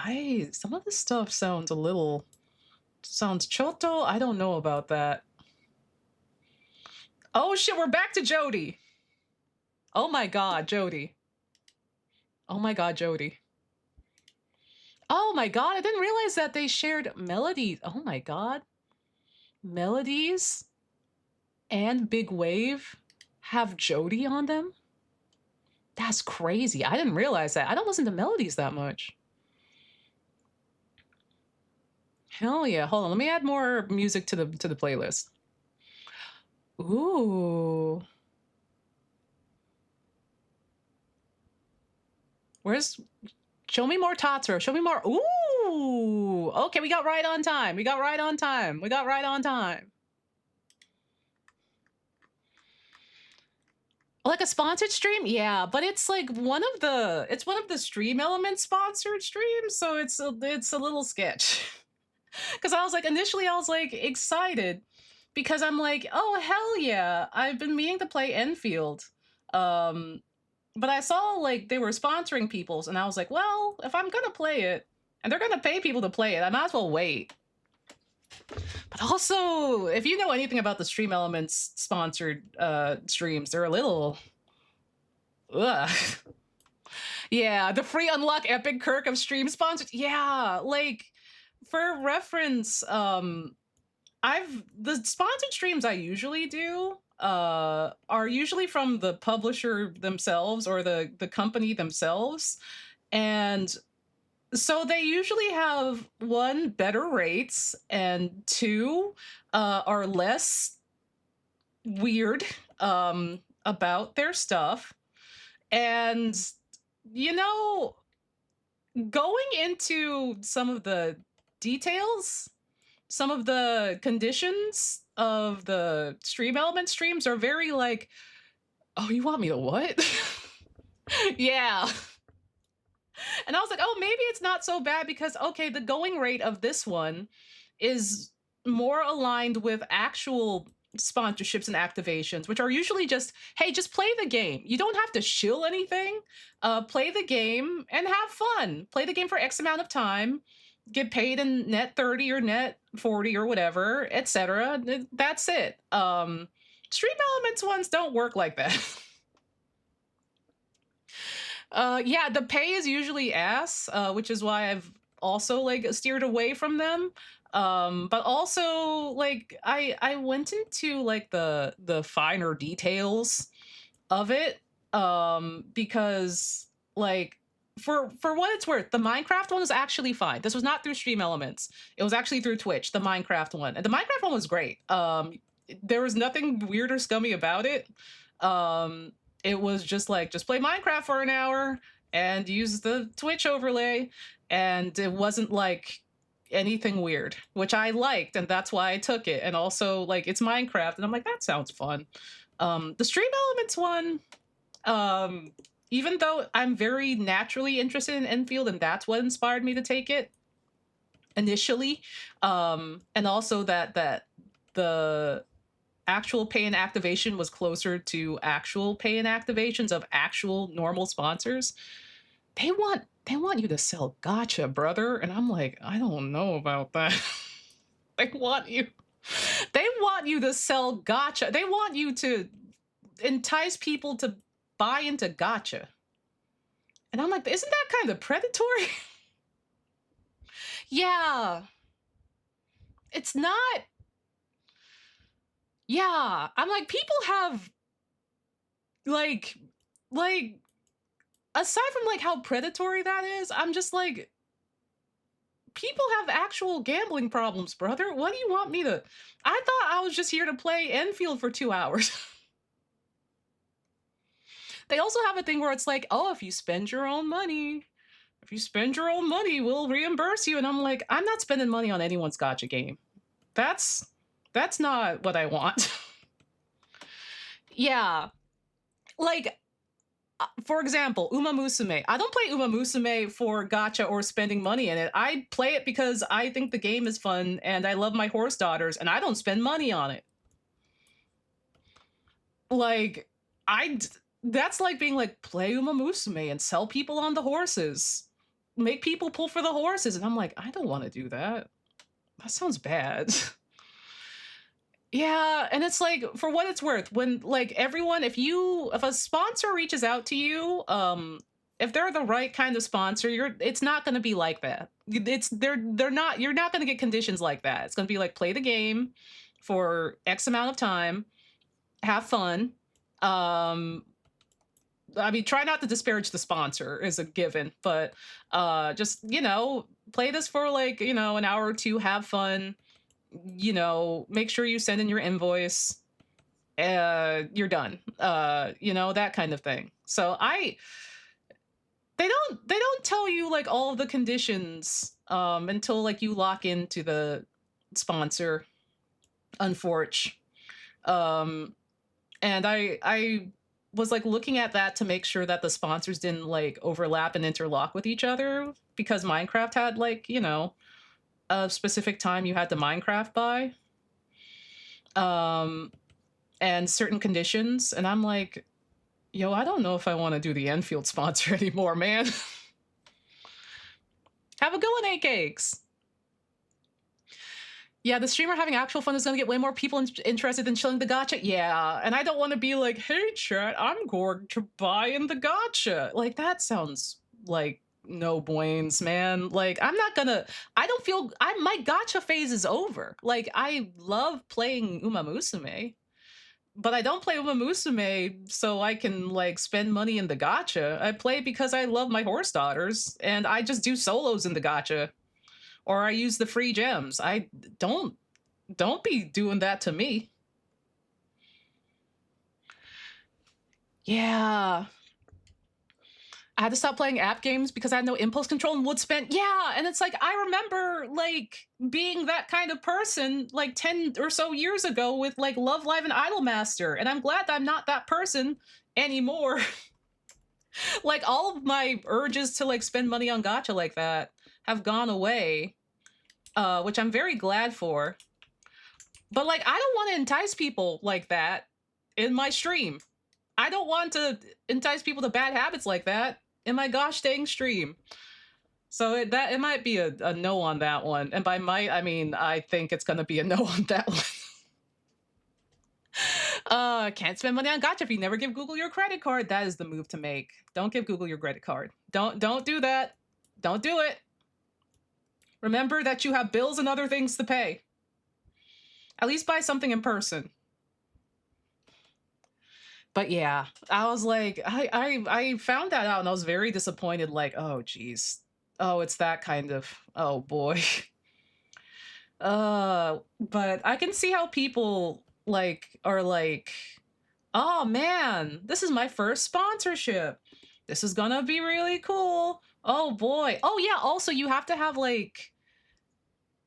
some of this stuff sounds choto. I don't know about that. Oh shit, we're back to Jody. Oh my god, Jody. Oh my god, Jody. Oh my god, I didn't realize that they shared melodies. Oh my god. Melodies and Big Wave have Jody on them? That's crazy. I didn't realize that. I don't listen to melodies that much. Hell yeah. Hold on, let me add more music to the playlist. Ooh. Show me more Tatsuro. Show me more. Ooh. Okay, we got right on time. We got right on time. Like a sponsored stream? Yeah, but it's like one of the Stream Elements sponsored streams, so it's a little sketch. Because initially I was like excited because I'm like, oh hell yeah, I've been meaning to play Enfield. But I saw like they were sponsoring people's, and I was like, well, if I'm gonna play it, and they're gonna pay people to play it, I might as well wait. But also, if you know anything about the Stream Elements sponsored streams, they're a little... Ugh. Yeah, the free unlock epic Kirk of stream sponsors. Yeah, like, for reference, the sponsored streams I usually do are usually from the publisher themselves or the company themselves. And so they usually have, one, better rates, and two, are less weird about their stuff. And, you know, going into some of the details, some of the conditions of the Stream Element streams are very like, oh, you want me to what? Yeah. And I was like, oh, maybe it's not so bad because, okay, the going rate of this one is more aligned with actual sponsorships and activations, which are usually just, hey, just play the game. You don't have to shill anything. Play the game and have fun. Play the game for X amount of time. Get paid in net 30 or net 40 or whatever, etc. That's it. Stream Elements ones don't work like that. Yeah, the pay is usually ass, which is why I've also like steered away from them. But also like I went into like the finer details of it, because like for what it's worth, the Minecraft one was actually fine. This was not through Stream Elements. It was actually through Twitch, the Minecraft one. And the Minecraft one was great. There was nothing weird or scummy about it. It was just like, just play Minecraft for an hour and use the Twitch overlay. And it wasn't like anything weird, which I liked. And that's why I took it. And also like it's Minecraft. And I'm like, that sounds fun. The Stream Elements one, even though I'm very naturally interested in Enfield and that's what inspired me to take it initially. And also that the actual pay and activation was closer to actual pay and activations of actual normal sponsors. They want you to sell gotcha, brother. And I'm like, I don't know about that. They want you. They want you to sell gotcha. They want you to entice people to buy into gotcha. And I'm like, isn't that kind of predatory? Yeah. It's not. Yeah. I'm like, people have like aside from like how predatory that is, I'm just like, people have actual gambling problems, brother. What do you want me to? I thought I was just here to play Enfield for 2 hours. They also have a thing where it's like, oh, if you spend your own money, we'll reimburse you. And I'm like, I'm not spending money on anyone's gotcha game. That's not what I want. Yeah. Like, for example, Uma Musume. I don't play Uma Musume for gotcha or spending money in it. I play it because I think the game is fun and I love my horse daughters and I don't spend money on it. Like, that's like being like, play Uma Musume and sell people on the horses. Make people pull for the horses. And I'm like, I don't want to do that. That sounds bad. Yeah, and it's like, for what it's worth, when like everyone, if a sponsor reaches out to you, if they're the right kind of sponsor, it's not going to be like that. You're not going to get conditions like that. It's going to be like, play the game for X amount of time, have fun. I mean, try not to disparage the sponsor is a given, but just, play this for like, an hour or two, have fun. Make sure you send in your invoice. You're done. That kind of thing. So they don't tell you like all of the conditions until like you lock into the sponsor, unfortunately. And I was like looking at that to make sure that the sponsors didn't like overlap and interlock with each other, because Minecraft had like, a specific time you had to Minecraft by, and certain conditions. And I'm like, yo, I don't know if I want to do the Enfield sponsor anymore, man. Have a good one, 8 Cakes. Yeah, the streamer having actual fun is going to get way more people interested than chilling the gotcha. Yeah, and I don't want to be like, hey, chat, I'm going to buy in the gotcha. Like, that sounds like no brains, man. Like, my gotcha phase is over. Like, I love playing Uma Musume, but I don't play Uma Musume so I can like spend money in the gotcha. I play because I love my horse daughters, and I just do solos in the gotcha. Or I use the free gems. I don't be doing that to me. Yeah. I had to stop playing app games because I had no impulse control and would spend. Yeah, and it's like, I remember like being that kind of person like 10 or so years ago with like Love Live and Idolmaster, and I'm glad that I'm not that person anymore. Like, all of my urges to like spend money on gacha like that have gone away, which I'm very glad for. But like, I don't want to entice people like that in my stream. I don't want to entice people to bad habits like that in my gosh dang stream. So it might be a no on that one. And by might, I mean, I think it's going to be a no on that one. Can't spend money on gacha if you never give Google your credit card. That is the move to make. Don't give Google your credit card. Don't do that. Don't do it. Remember that you have bills and other things to pay. At least buy something in person. But yeah, I was like, I found that out and I was very disappointed. Like, oh geez, oh, it's that kind of, oh boy. But I can see how people like are like, oh man, this is my first sponsorship. This is gonna be really cool. Oh boy. Oh yeah. Also, you have to have like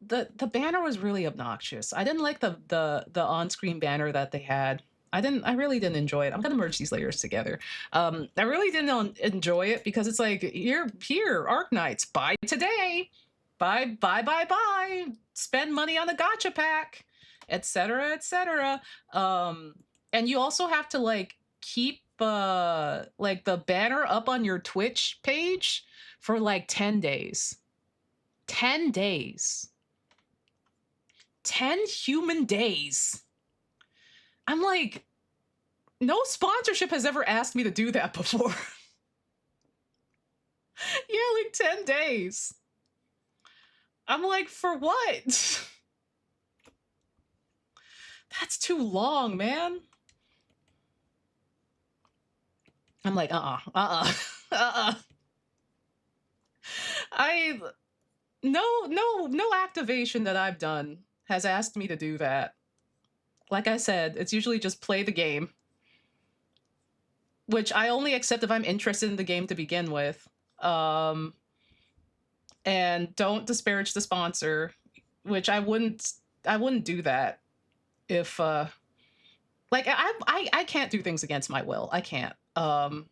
the banner was really obnoxious. I didn't like the on-screen banner that they had. I really didn't enjoy it. I'm gonna merge these layers together. I really didn't enjoy it because it's like, here, Arknights, buy today, buy. Spend money on the gacha pack, etc., etc. And you also have to like keep like the banner up on your Twitch page for like 10 days. 10 days. 10 human days. I'm like, no sponsorship has ever asked me to do that before. Yeah, like 10 days. I'm like, for what? That's too long, man. I'm like, no activation that I've done has asked me to do that. Like I said, it's usually just play the game, which I only accept if I'm interested in the game to begin with. And don't disparage the sponsor, which I wouldn't do that if like I can't do things against my will. I can't. And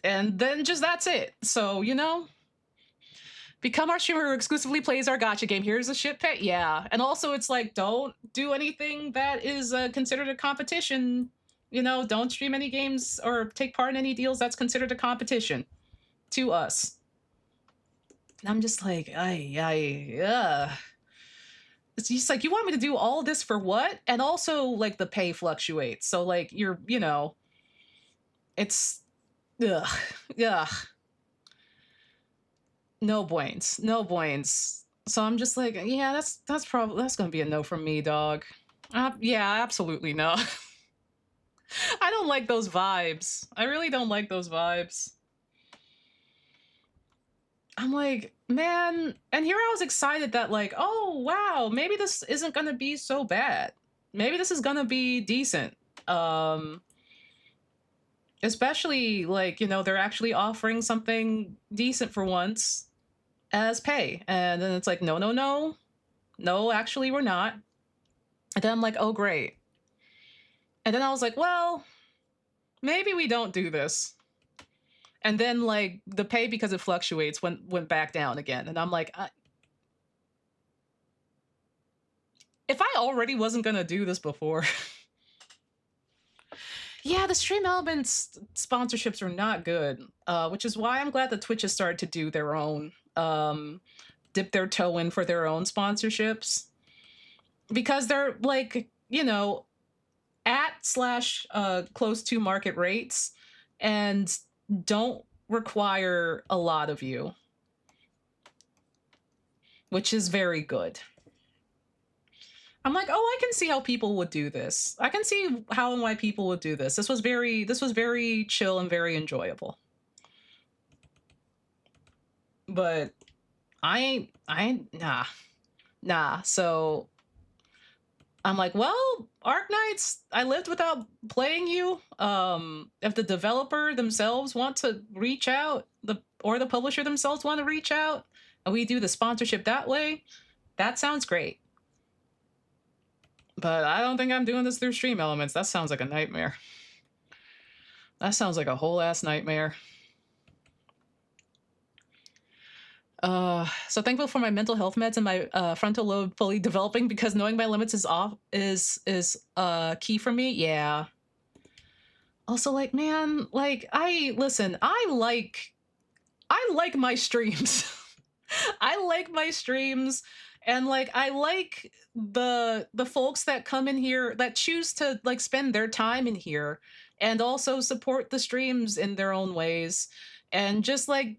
then just that's it. So, you know, become our streamer who exclusively plays our gacha game. Here's a shit pet. Yeah. And also it's like, don't do anything that is considered a competition. You know, don't stream any games or take part in any deals that's considered a competition to us. And I'm just like, it's just like, you want me to do all this for what? And also, like, the pay fluctuates. So, like, you're, you know, it's, ugh. No points. So I'm just like, yeah, that's gonna be a no from me, dog. Yeah, absolutely no. I don't like those vibes. I really don't like those vibes. I'm like, man, and here I was excited that like, oh wow, maybe this isn't gonna be so bad. Maybe this is gonna be decent. Especially like, you know, they're actually offering something decent for once as pay. And then it's like, no, actually we're not. And then I'm like, oh great. And then I was like, well, maybe we don't do this. And then like the pay, because it fluctuates, went back down again. And I'm like, if I already wasn't gonna do this before. Yeah, the Stream Elements sponsorships are not good, which is why I'm glad that Twitch has started to do their own, dip their toe in for their own sponsorships. Because they're like, you know, / close to market rates and don't require a lot of you, which is very good. I'm like, oh, I can see how people would do this. I can see how and why people would do this. This was very chill and very enjoyable. But I ain't nah. So I'm like, well, Arknights, I lived without playing you. If the developer themselves want to reach out, or the publisher themselves want to reach out, and we do the sponsorship that way, that sounds great. But I don't think I'm doing this through Stream Elements. That sounds like a nightmare. That sounds like a whole ass nightmare. So thankful for my mental health meds and my frontal lobe fully developing, because knowing my limits is key for me. Yeah. Also, like, man, like, I like my streams. I like my streams, and like I like the folks that come in here that choose to like spend their time in here and also support the streams in their own ways, and just like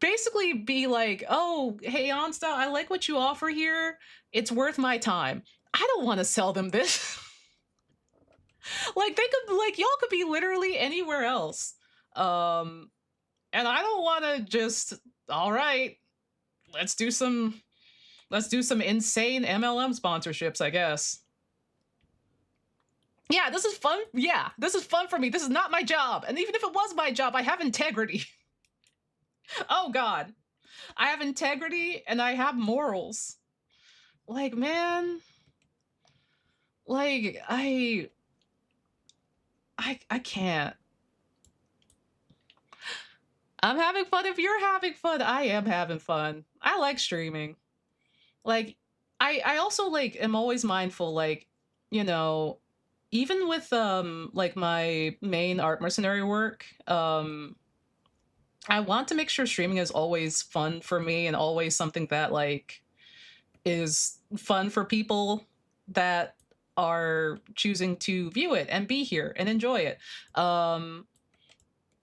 basically be like, oh, hey Onsta, I like what you offer here. It's worth my time. I don't want to sell them this. Like, they could, like, y'all could be literally anywhere else. And I don't want to just, all right, let's do some insane MLM sponsorships, I guess. Yeah, this is fun. Yeah, this is fun for me. This is not my job. And even if it was my job, I have integrity. Oh God. I have integrity and I have morals. Like, man, like, I can't. I'm having fun. If you're having fun, I am having fun. I like streaming. Like, I also like am always mindful, like, you know, even with like my main art mercenary work, I want to make sure streaming is always fun for me and always something that like is fun for people that are choosing to view it and be here and enjoy it.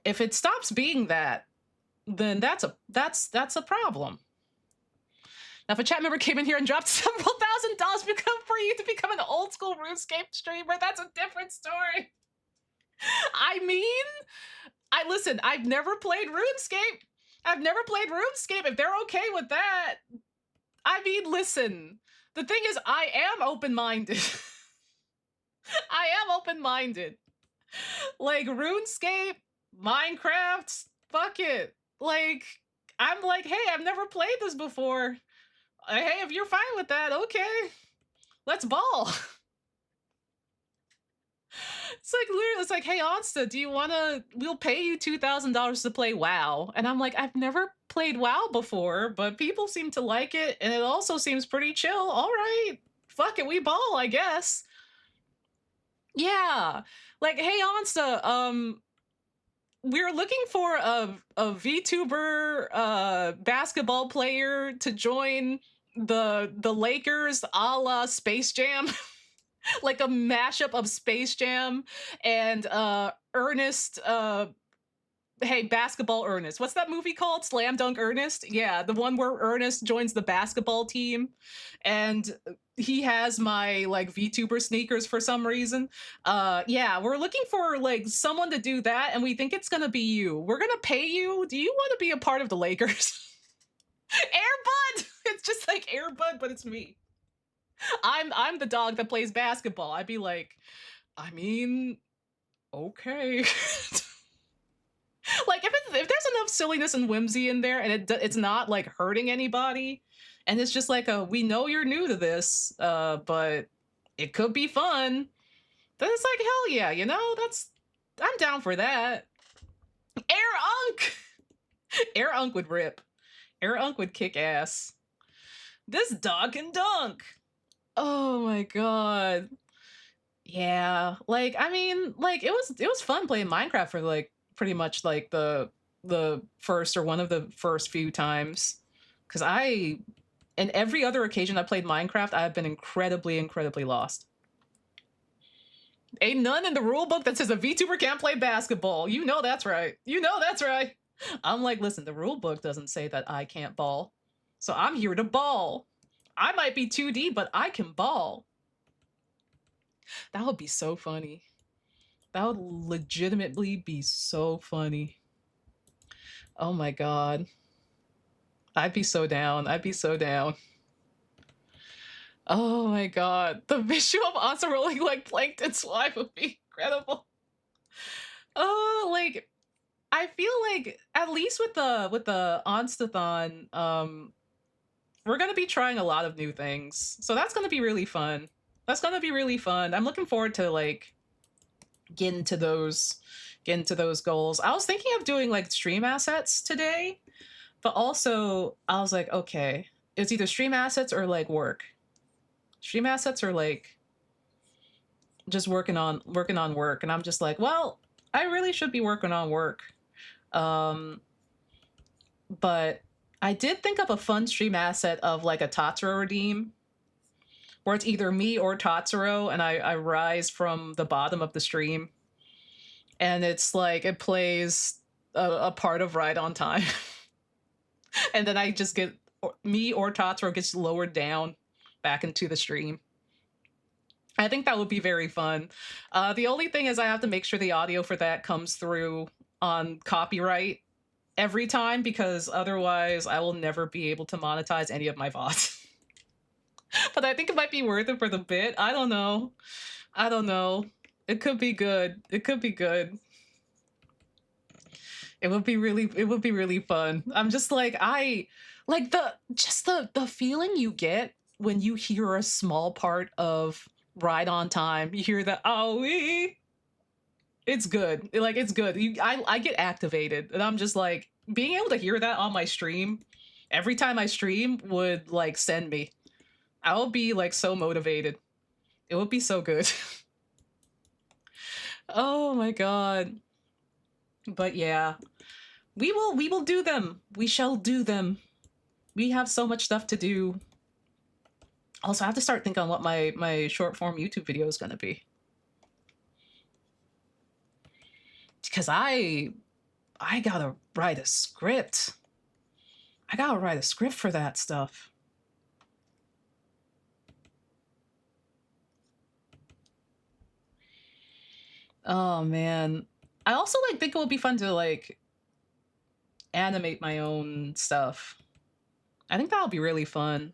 If it stops being that, then that's a problem. Now, if a chat member came in here and dropped several $1,000s for you to become an old school RuneScape streamer, that's a different story. I mean, listen, I've never played RuneScape. If they're okay with that, I mean, listen, the thing is, I am open-minded. I am open-minded. Like, RuneScape, Minecraft, fuck it. Like, I'm like, hey, I've never played this before. Hey, if you're fine with that, okay. Let's ball. It's like, literally, it's like, hey, Onsta, do you wanna, we'll pay you $2,000 to play WoW. And I'm like, I've never played WoW before, but people seem to like it, and it also seems pretty chill. All right, fuck it, we ball, I guess. Yeah, like, hey, Onsta, we're looking for a VTuber basketball player to join the Lakers a la Space Jam. Like a mashup of Space Jam and Ernest, hey, Basketball Ernest. What's that movie called? Slam Dunk Ernest? Yeah, the one where Ernest joins the basketball team and he has my like VTuber sneakers for some reason. Yeah, we're looking for like someone to do that, and we think it's gonna be you. We're gonna pay you. Do you want to be a part of the Lakers? Airbud! It's just like Airbud, but it's me. I'm the dog that plays basketball. I'd be like, I mean, okay. Like if there's enough silliness and whimsy in there, and it's not like hurting anybody, and it's just like we know you're new to this, but it could be fun. Then it's like, hell yeah, you know, I'm down for that. Air Unk! Air Unk would rip. Air Unk would kick ass. This dog can dunk. Oh my god. Yeah, like, I mean, like, it was fun playing Minecraft for like pretty much like the first or one of the first few times, because in every other occasion I played Minecraft, I've been incredibly lost. Ain't none in the rule book that says a VTuber can't play basketball. You know that's right. You know that's right. I'm like, listen, the rule book doesn't say that I can't ball, so I'm here to ball. I might be 2D, but I can ball. That would be so funny. That would legitimately be so funny. Oh my god. I'd be so down. I'd be so down. Oh my god. The visual of Onsta rolling like plankton slime would be incredible. Oh, like, I feel like at least with the Onstathon, we're gonna be trying a lot of new things. So that's gonna be really fun. That's gonna be really fun. I'm looking forward to like getting to those goals. I was thinking of doing like stream assets today, but also I was like, okay, it's either stream assets or like work. Stream assets or like just working on work, and I'm just like, well, I really should be working on work. But I did think of a fun stream asset of like a Tatsuro redeem, where it's either me or Tatsuro, and I rise from the bottom of the stream, and it's like it plays a part of Ride on Time, and then I just get me or Tatsuro gets lowered down back into the stream. I think that would be very fun. The only thing is I have to make sure the audio for that comes through on copyright every time, because otherwise I will never be able to monetize any of my VODs. But I think it might be worth it for the bit. I don't know. I don't know. It could be good. It could be good. It would be really fun. I'm just like, I like the feeling you get when you hear a small part of Ride on Time. You hear the "Owie." It's good. Like, it's good. I get activated, and I'm just like, being able to hear that on my stream every time I stream would like send me. I will be like so motivated. It would be so good. Oh my god. But yeah, we will do them. We shall do them. We have so much stuff to do. Also, I have to start thinking on what my short form YouTube video is going to be. Because I gotta write a script. I gotta write a script for that stuff. Oh man. I also like think it would be fun to like animate my own stuff. I think that'll be really fun.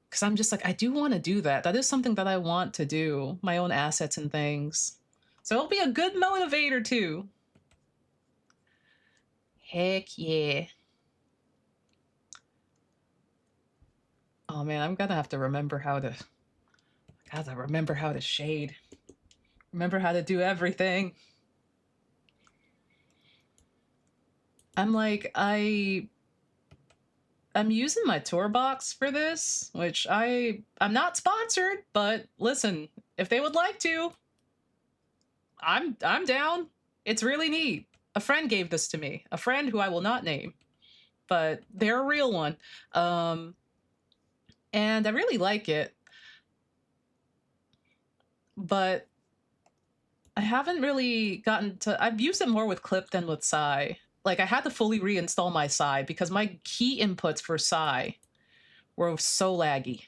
Because I'm just like, I do want to do that. That is something that I want to do, my own assets and things. So it'll be a good motivator too. Heck yeah. Oh man, I'm gonna have to remember how to, gotta remember how to shade. Remember how to do everything. I'm like, I'm using my tour box for this, which I'm not sponsored, but listen, if they would like to, I'm down. It's really neat. A friend gave this to me. A friend who I will not name, but they're a real one. And I really like it. But I haven't really gotten to, I've used it more with Clip than with Psy. Like I had to fully reinstall my Psy because my key inputs for Psy were so laggy.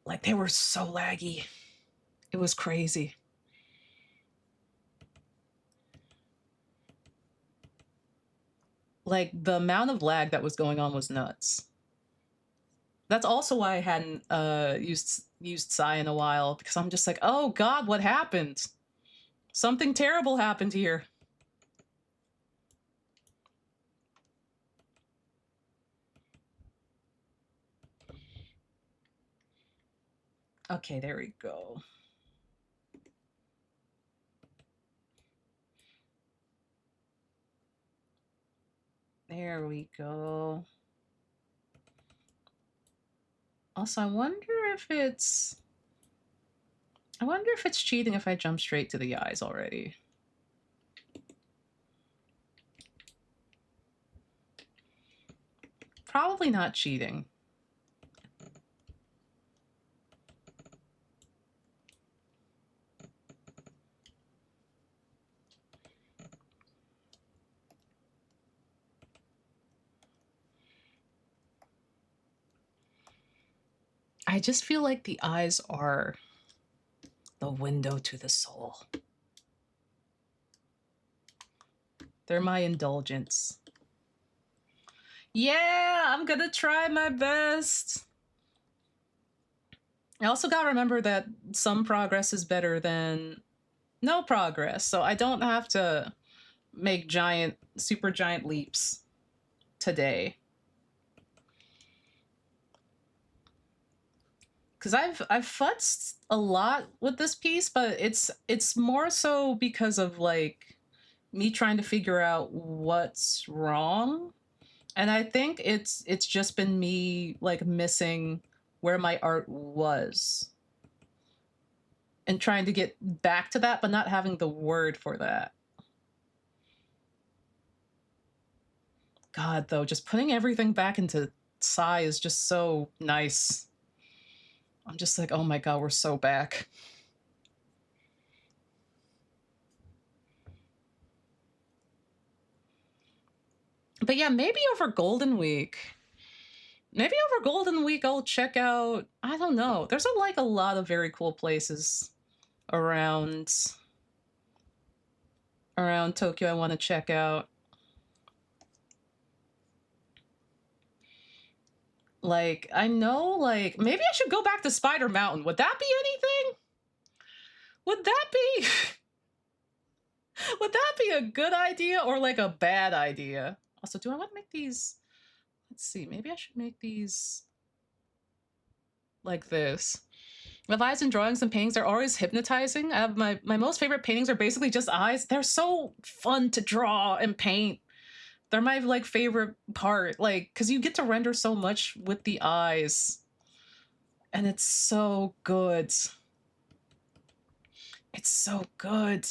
Like they were so laggy. It was crazy. Like the amount of lag that was going on was nuts. That's also why I hadn't used Psy in a while, because I'm just like, oh God, what happened? Something terrible happened here. Okay, there we go. There we go. Also, I wonder if it's cheating if I jump straight to the eyes already. Probably not cheating. I just feel like the eyes are the window to the soul. They're my indulgence. Yeah, I'm gonna try my best. I also gotta remember that some progress is better than no progress, so I don't have to make super giant leaps today. Because I've futzed a lot with this piece, but it's more so because of like me trying to figure out what's wrong. And I think it's just been me like missing where my art was and trying to get back to that, but not having the word for that. God, though, just putting everything back into Psy is just so nice. I'm just like, oh my God, we're so back. But yeah, maybe over Golden Week. Maybe over Golden Week, I'll check out, I don't know. There's like a lot of very cool places around Tokyo I want to check out. Like, I know, like, maybe I should go back to Spider Mountain. Would that be anything? Would that be... Would that be a good idea or like a bad idea? Also, do I want to make these... Let's see, maybe I should make these like this. With eyes and drawings and paintings are always hypnotizing. I have my most favorite paintings are basically just eyes. They're so fun to draw and paint. They're my like favorite part, like, because you get to render so much with the eyes. And it's so good. It's so good.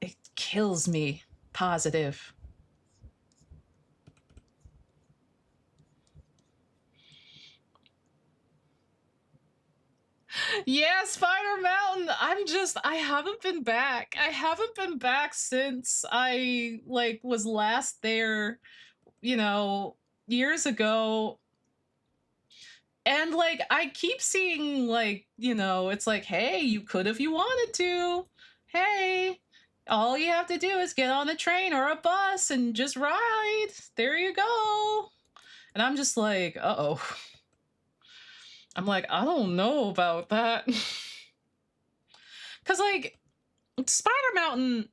It kills me. Positive. Yeah, Spider Mountain. I haven't been back. I haven't been back since I like was last there, you know, years ago. And like I keep seeing like, it's like, hey, you could if you wanted to. Hey, all you have to do is get on a train or a bus and just ride. There you go. And I'm just like, uh-oh. I'm like, I don't know about that. Cause like Spider Mountain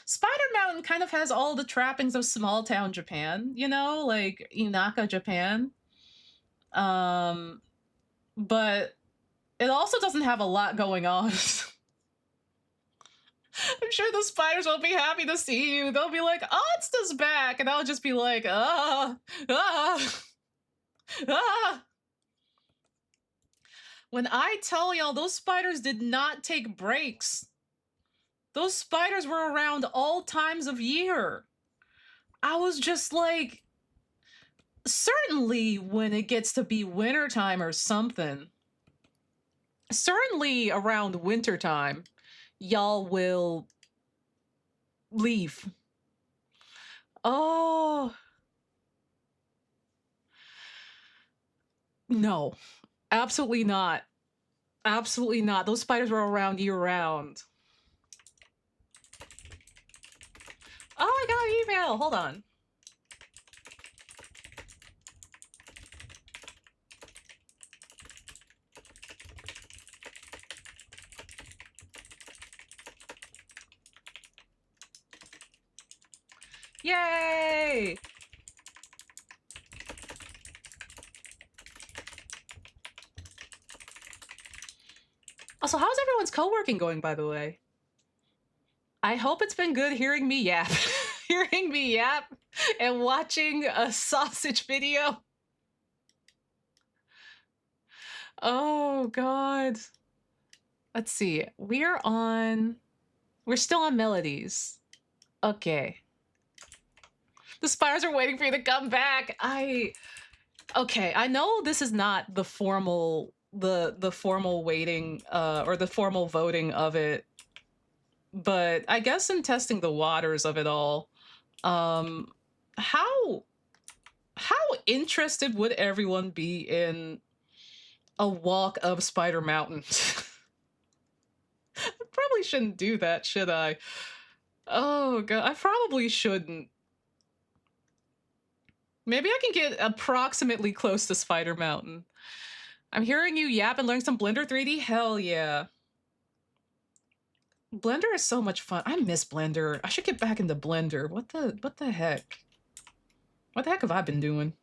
Spider Mountain kind of has all the trappings of small town Japan, like Inaka Japan. Um, but it also doesn't have a lot going on. I'm sure the spiders will be happy to see you. They'll be like, Onsta's back. And I'll just be like, ah. When I tell y'all, those spiders did not take breaks. Those spiders were around all times of year. I was just like, certainly when it gets to be wintertime or something, certainly around wintertime, y'all will leave. Oh. No, absolutely not. Absolutely not. Those spiders were around year round. Oh, I got an email. Hold on. Yay! Also, how's everyone's co-working going, by the way? I hope it's been good hearing me yap. Hearing me yap and watching a sausage video. Oh, God. Let's see. We're still on melodies. Okay. The spiders are waiting for you to come back. Okay, I know this is not the formal formal waiting or the formal voting of it, but I guess in testing the waters of it all, how interested would everyone be in a walk of Spider Mountain? I probably shouldn't do that, should I? Oh god, I probably shouldn't. Maybe I can get approximately close to Spider Mountain. I'm hearing you yap and learn some Blender 3D. Hell yeah. Blender is so much fun. I miss Blender. I should get back into Blender. What the heck? What the heck have I been doing?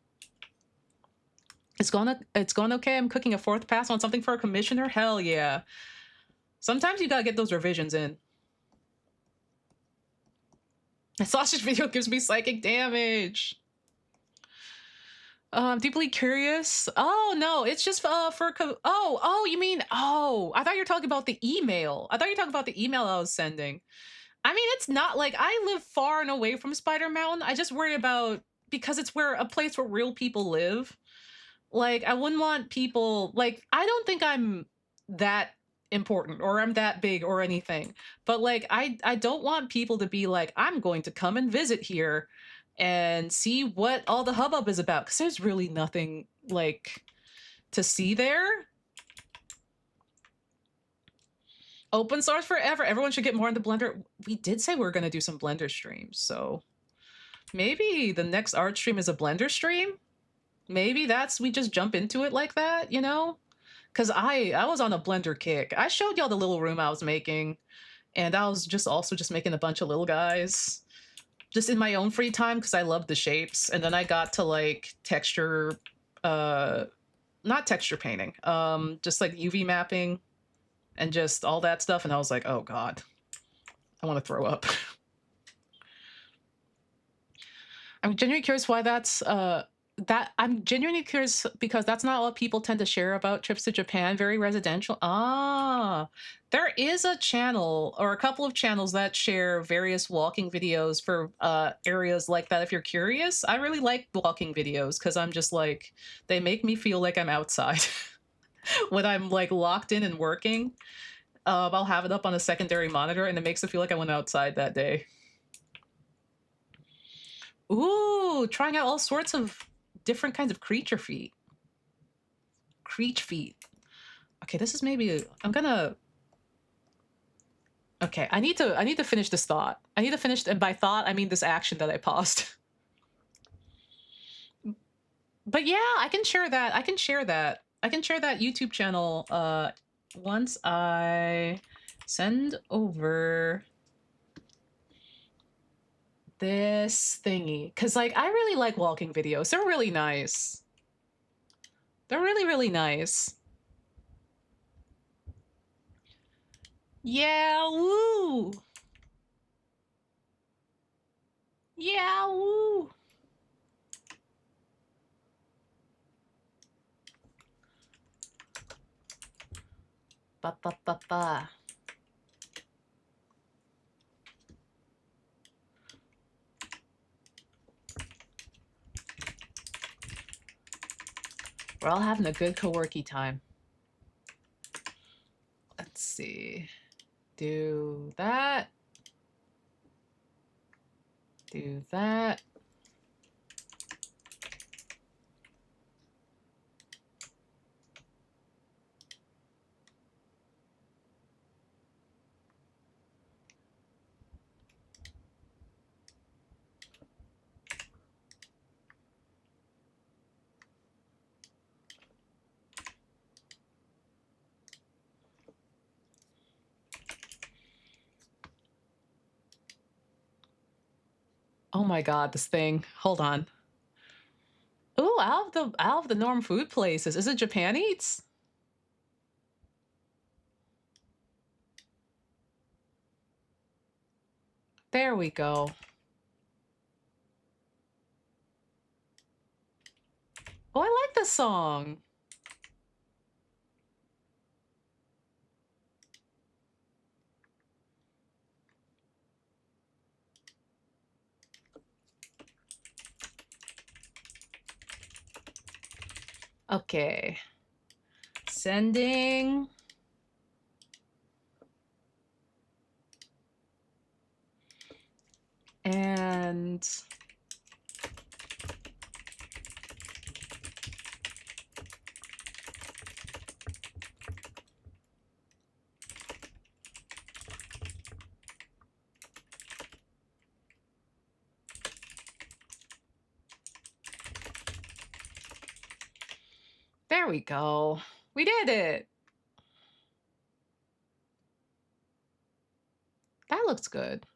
It's going okay. I'm cooking a fourth pass on something for a commissioner. Hell yeah. Sometimes you gotta get those revisions in. The sausage video gives me psychic damage. I'm deeply curious. Oh no, it's just you mean, I thought you were talking about the email. I thought you were talking about the email I was sending. I mean, it's not like I live far and away from Spider Mountain. I just worry about, because it's a place where real people live. Like, I wouldn't want people, like, I don't think I'm that important or I'm that big or anything. But like, I don't want people to be like, I'm going to come and visit here and see what all the hubbub is about, because there's really nothing like to see there. Open source forever. Everyone should get more into Blender. We did say we were going to do some Blender streams, so maybe the next art stream is a Blender stream. Maybe we just jump into it like that, because I was on a Blender kick. I showed y'all the little room I was making, and I was just making a bunch of little guys just in my own free time because I loved the shapes. And then I got to like texture, not texture painting, just like UV mapping and just all that stuff. And I was like, oh God, I want to throw up. I'm genuinely curious why that's, I'm genuinely curious because that's not what people tend to share about trips to Japan. Very residential. There is a channel or a couple of channels that share various walking videos for areas like that. If you're curious, I really like walking videos because I'm just like, they make me feel like I'm outside. when I'm like locked in and working, I'll have it up on a secondary monitor and it makes it feel like I went outside that day. Ooh, trying out all sorts of different kinds of creature feet. Creature feet. Okay, this is maybe, I'm gonna, okay, I need to finish this thought. I need to finish, and by thought, I mean this action that I paused. But yeah, I can share that. I can share that. I can share that YouTube channel once I send over this thingy. Because, like, I really like walking videos. They're really nice. They're really, really nice. Yeah, woo! Yeah, woo! Ba ba ba ba. We're all having a good co-worky time. Let's see. Do that. Do that. Oh my god, this thing. Hold on. Ooh, out of the norm food places. Is it Japan Eats? There we go. Oh, I like this song. Okay. Sending. And there we go. We did it. That looks good.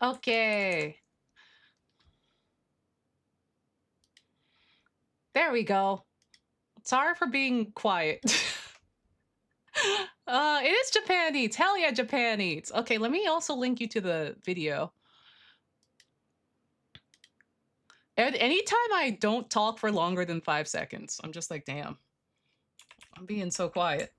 Okay. There we go. Sorry for being quiet. It is Japan Eats. Hell yeah, Japan Eats. Okay, let me also link you to the video. And anytime I don't talk for longer than 5 seconds, I'm just like, damn. I'm being so quiet.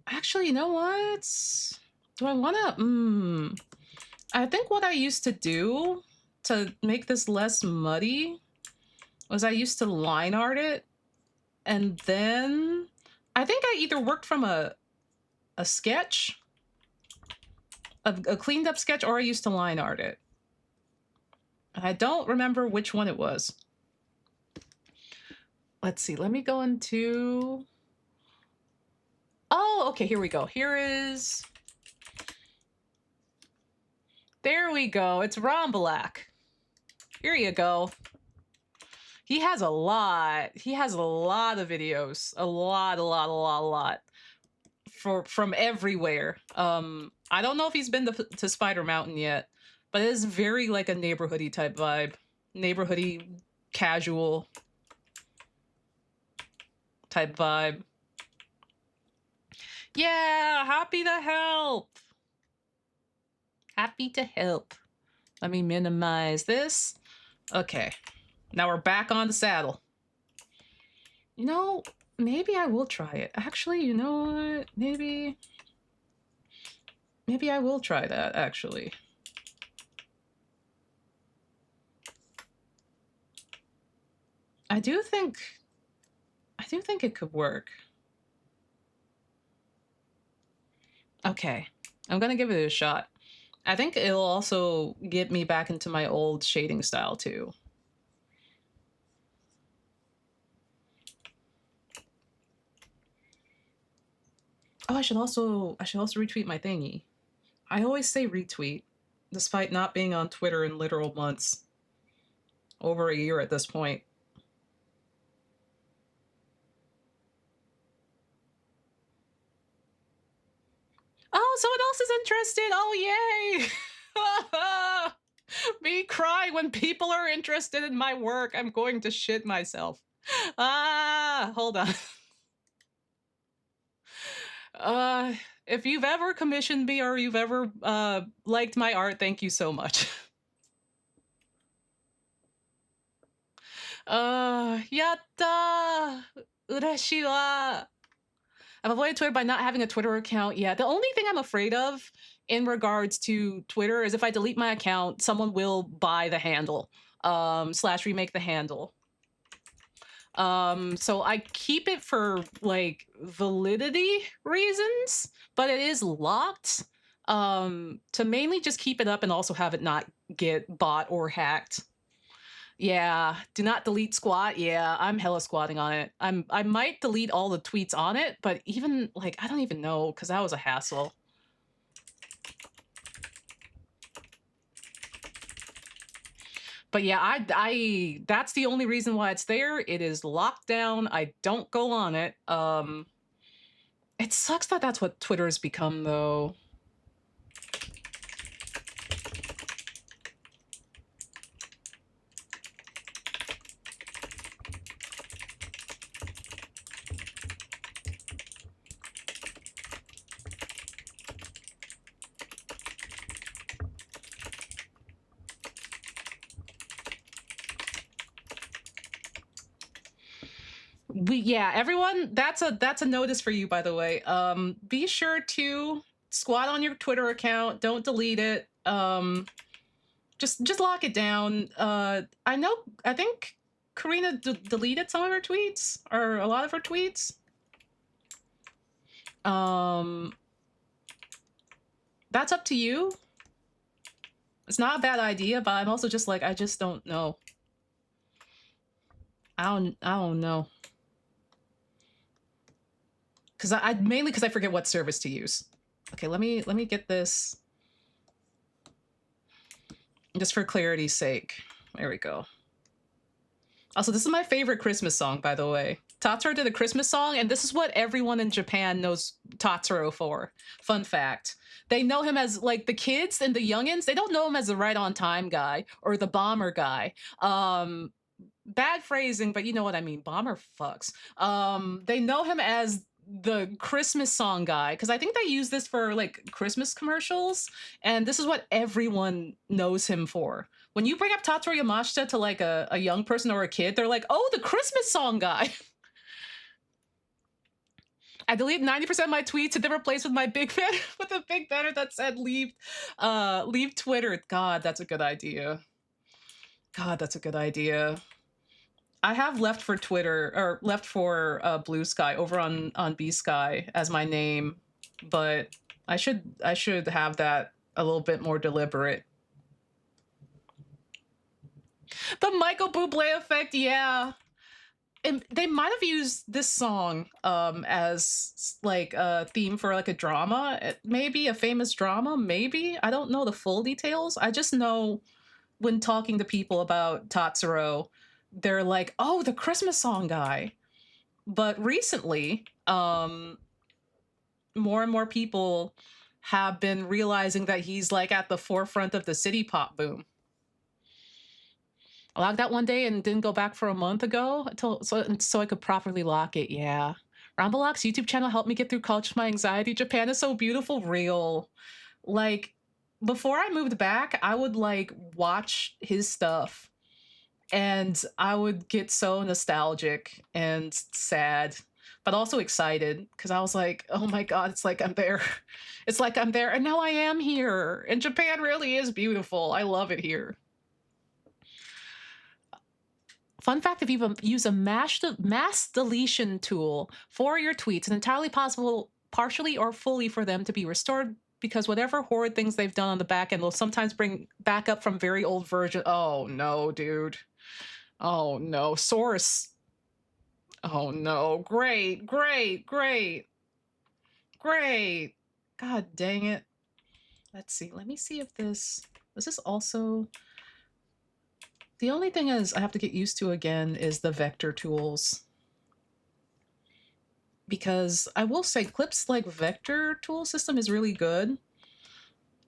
Actually, you know what? Do I want to? I think what I used to do to make this less muddy was I used to line art it. And then I think I either worked from a sketch, a cleaned up sketch, or I used to line art it. I don't remember which one it was. Let's see. Let me go into... Oh, okay. Here we go. Here is... There we go. It's Rombalak. Here you go. He has a lot. He has a lot of videos. A lot. From everywhere. I don't know if he's been to Spider Mountain yet, but it is very like a neighborhoody type vibe. Neighborhoody, casual type vibe. Yeah, happy to help. Happy to help. Let me minimize this. Okay, now we're back on the saddle. You know, maybe I will try it. Actually, you know what? Maybe I will try that, actually. I do think it could work. Okay, I'm gonna give it a shot. I think it'll also get me back into my old shading style too. Oh, I should also retweet my thingy. I always say retweet, despite not being on Twitter in literal months. Over a year at this point. Oh, someone else is interested. Oh, yay! Me cry when people are interested in my work. I'm going to shit myself. Hold on. If you've ever commissioned me or you've ever liked my art, thank you so much. Yatta! Ureshi wa. I've avoided Twitter by not having a Twitter account. Yeah, the only thing I'm afraid of in regards to Twitter is if I delete my account, someone will buy the handle, / remake the handle. So I keep it for like validity reasons, but it is locked to mainly just keep it up and also have it not get bought or hacked. Yeah, do not delete squat. Yeah, I'm hella squatting on it. I might delete all the tweets on it, but even like I don't even know because that was a hassle. But yeah, I that's the only reason why it's there. It is locked down. I don't go on it. It sucks that that's what Twitter has become though. Yeah, everyone, that's a notice for you, by the way. Be sure to squat on your Twitter account. Don't delete it. Just lock it down. I think Karina deleted some of her tweets or a lot of her tweets. That's up to you. It's not a bad idea, but I'm also just like I just don't know. I don't know. Because mainly because I forget what service to use. Okay, let me get this just for clarity's sake. There we go. Also, this is my favorite Christmas song, by the way. Tatsuro did a Christmas song, and this is what everyone in Japan knows Tatsuro for. Fun fact. They know him as, like, the kids and the youngins, they don't know him as the right-on-time guy or the bomber guy. Bad phrasing, but you know what I mean. Bomber fucks. They know him as the Christmas song guy because I think they use this for like Christmas commercials, and this is what everyone knows him for. When you bring up Tatsuro Yamashita to like a young person or a kid, they're like, oh, the Christmas song guy. I delete 90% of my tweets and then replace with my big banner with a big banner that said leave Twitter. God, that's a good idea. God, that's a good idea. I have left for Twitter or left for Blue Sky over on B Sky as my name, but I should have that a little bit more deliberate. The Michael Bublé effect, yeah. And they might have used this song as like a theme for like a drama, maybe a famous drama, maybe. I don't know the full details. I just know when talking to people about Tatsuro, they're like, oh, the Christmas song guy. But recently, more and more people have been realizing that he's like at the forefront of the city pop boom. I logged out one day and didn't go back for a month ago so I could properly lock it. Yeah. Ramblelock's YouTube channel helped me get through college with my anxiety. Japan is so beautiful, real. Like, before I moved back, I would like watch his stuff and I would get so nostalgic and sad, but also excited because I was like, oh my God, it's like I'm there. It's like I'm there. And now I am here. And Japan really is beautiful. I love it here. Fun fact, if you use a mass deletion tool for your tweets, it's entirely possible, partially or fully, for them to be restored because whatever horrid things they've done on the back end will sometimes bring back up from very old version. Oh no, dude. Oh no. Source. Oh no. Great, great, great. Great. God dang it. Let's see. Let me see if this is also... The only thing is I have to get used to again is the vector tools. Because I will say Clip's like vector tool system is really good.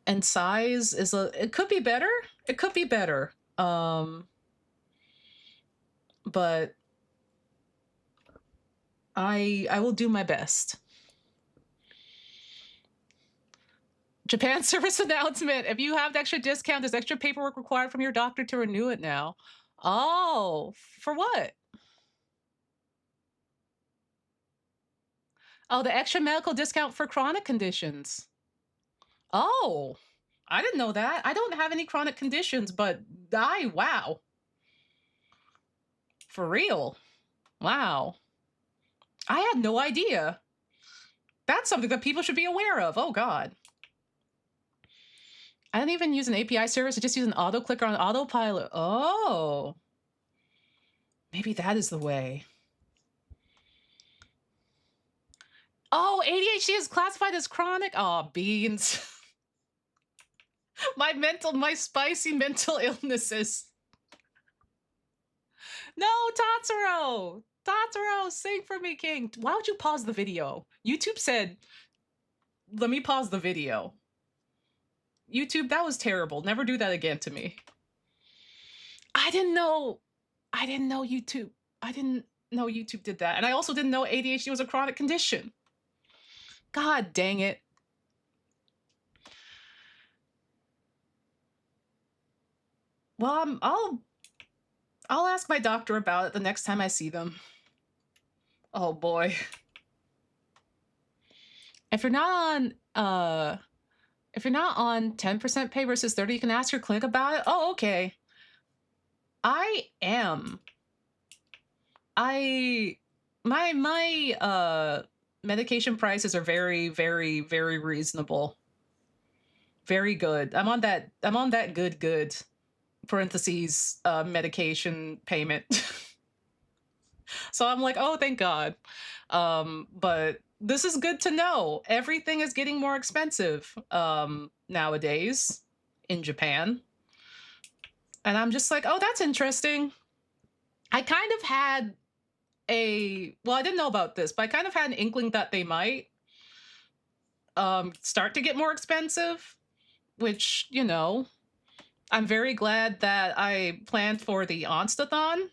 And size is it could be better. It could be better. But I will do my best. Japan service announcement. If you have the extra discount, there's extra paperwork required from your doctor to renew it now. Oh, for what? Oh, the extra medical discount for chronic conditions. Oh, I didn't know that. I don't have any chronic conditions, but wow. For real. Wow. I had no idea. That's something that people should be aware of. Oh, God. I don't even use an API service. I just use an auto clicker on autopilot. Oh. Maybe that is the way. Oh, ADHD is classified as chronic? Oh, beans. My spicy mental illnesses. No, Tatsuro! Tatsuro, sing for me, King. Why would you pause the video? YouTube said, let me pause the video. YouTube, that was terrible. Never do that again to me. I didn't know YouTube. I didn't know YouTube did that. And I also didn't know ADHD was a chronic condition. God dang it. Well, I'll ask my doctor about it the next time I see them. Oh boy. If you're not on 10% pay versus 30, you can ask your clinic about it. Oh, okay. I am. My medication prices are very, very, very reasonable. Very good. I'm on that good parentheses medication payment. So I'm like, oh, thank God. But this is good to know. Everything is getting more expensive nowadays in Japan. And I'm just like, oh, that's interesting. I kind of had I didn't know about this, but I kind of had an inkling that they might start to get more expensive, which, you know, I'm very glad that I planned for the Onstathon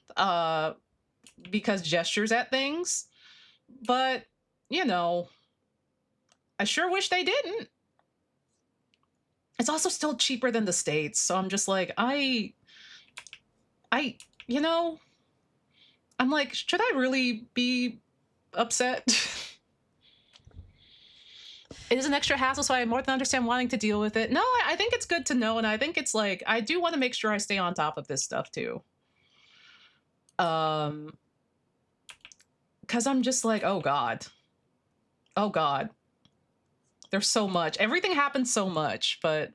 because gestures at things. But, you know, I sure wish they didn't. It's also still cheaper than the States. So I'm just like, you know, I'm like, should I really be upset? It is an extra hassle, so I more than understand wanting to deal with it. No, I think it's good to know, and I think it's like, I do want to make sure I stay on top of this stuff too. Because I'm just like, oh God. Oh God. There's so much. Everything happens so much, but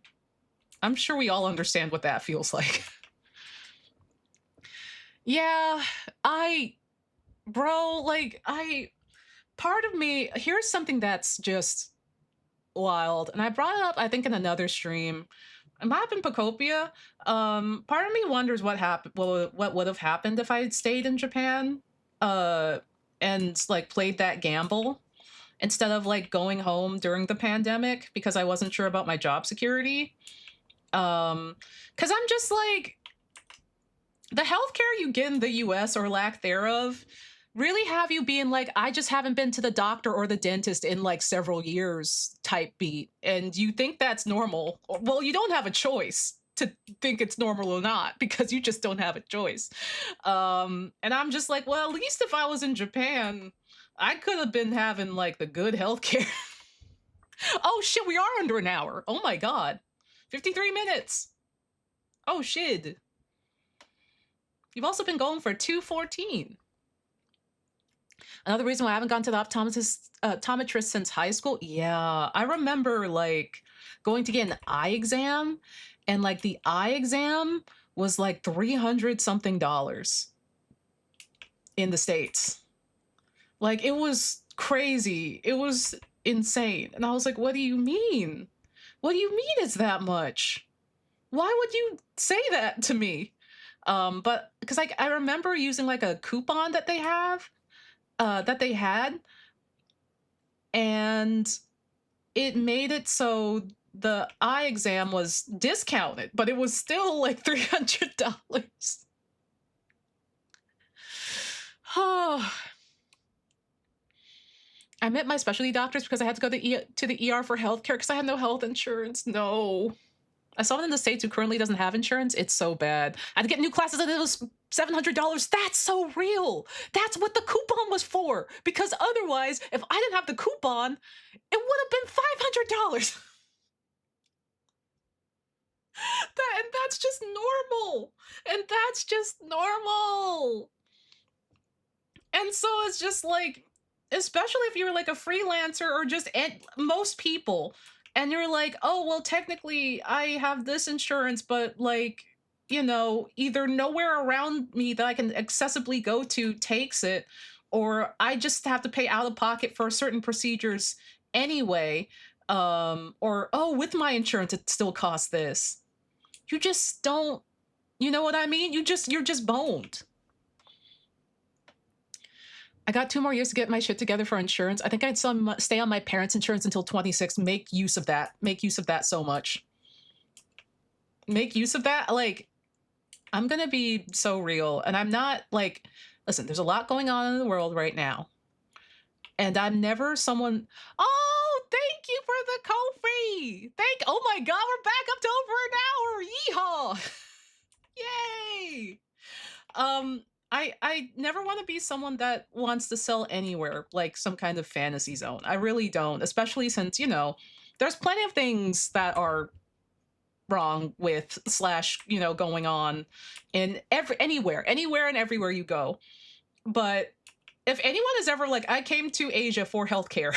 I'm sure we all understand what that feels like. Yeah, part of me, here's something that's just wild. And I brought it up, I think, in another stream. It might have been Pacopia. Part of me wonders what would have happened if I had stayed in Japan and like played that gamble instead of like going home during the pandemic because I wasn't sure about my job security. Because I'm just like, the healthcare you get in the US or lack thereof really have you being like, I just haven't been to the doctor or the dentist in like several years type beat. And you think that's normal. Well, you don't have a choice to think it's normal or not because you just don't have a choice. And I'm just like, well, at least if I was in Japan, I could have been having like the good healthcare. Oh shit, we are under an hour. Oh my God. 53 minutes. Oh shit. You've also been going for 2:14. Another reason why I haven't gone to the optometrist since high school. Yeah, I remember like going to get an eye exam, and like the eye exam was like $300 something in the States. Like it was crazy. It was insane. And I was like, what do you mean? What do you mean it's that much? Why would you say that to me? But because like I remember using like a coupon that they had, and it made it so the eye exam was discounted, but it was still like $300. Oh. I met my specialty doctors because I had to go to the ER for healthcare because I had no health insurance. No. As someone in the States who currently doesn't have insurance, it's so bad. I had to get new classes and it was $700. That's so real. That's what the coupon was for. Because otherwise, if I didn't have the coupon, it would have been $500. And that's just normal. And that's just normal. And so it's just like, especially if you're like a freelancer or just most people, and you're like, oh, well, technically I have this insurance, but like, you know, either nowhere around me that I can accessibly go to takes it, or I just have to pay out of pocket for certain procedures anyway. Or, oh, with my insurance, it still costs this. You just don't, you know what I mean? You're just boned. I got 2 more years to get my shit together for insurance. I think I'd stay on my parents' insurance until 26. Make use of that. Make use of that so much. Make use of that. Like, I'm going to be so real. And I'm not like, listen, there's a lot going on in the world right now. And I'm never someone, oh, thank you for the Ko-fi. Oh my God, we're back up to over an hour. Yeehaw. Yay. I never want to be someone that wants to sell anywhere, like some kind of fantasy zone. I really don't, especially since, you know, there's plenty of things that are wrong with / you know, going on in anywhere and everywhere you go. But if anyone is ever like, I came to Asia for healthcare,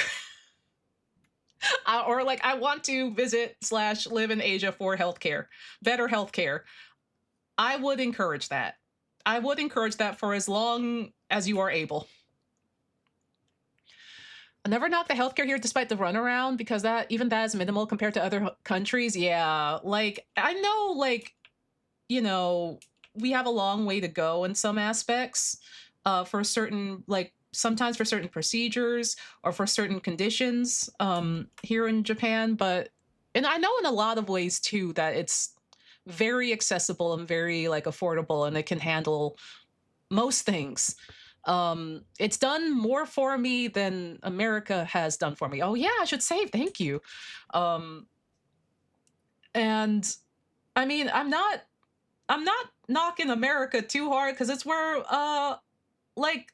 or like I want to visit / live in Asia for healthcare, better healthcare, I would encourage that. I would encourage that for as long as you are able. I never knock the healthcare here despite the runaround, because that is minimal compared to other countries. Yeah, like I know, like, you know, we have a long way to go in some aspects for certain, like sometimes for certain procedures or for certain conditions here in Japan. And I know in a lot of ways too that it's very accessible and very like affordable, and it can handle most things. It's done more for me than America has done for me. Oh yeah, I should say thank you. And I mean, I'm not knocking America too hard, because it's where like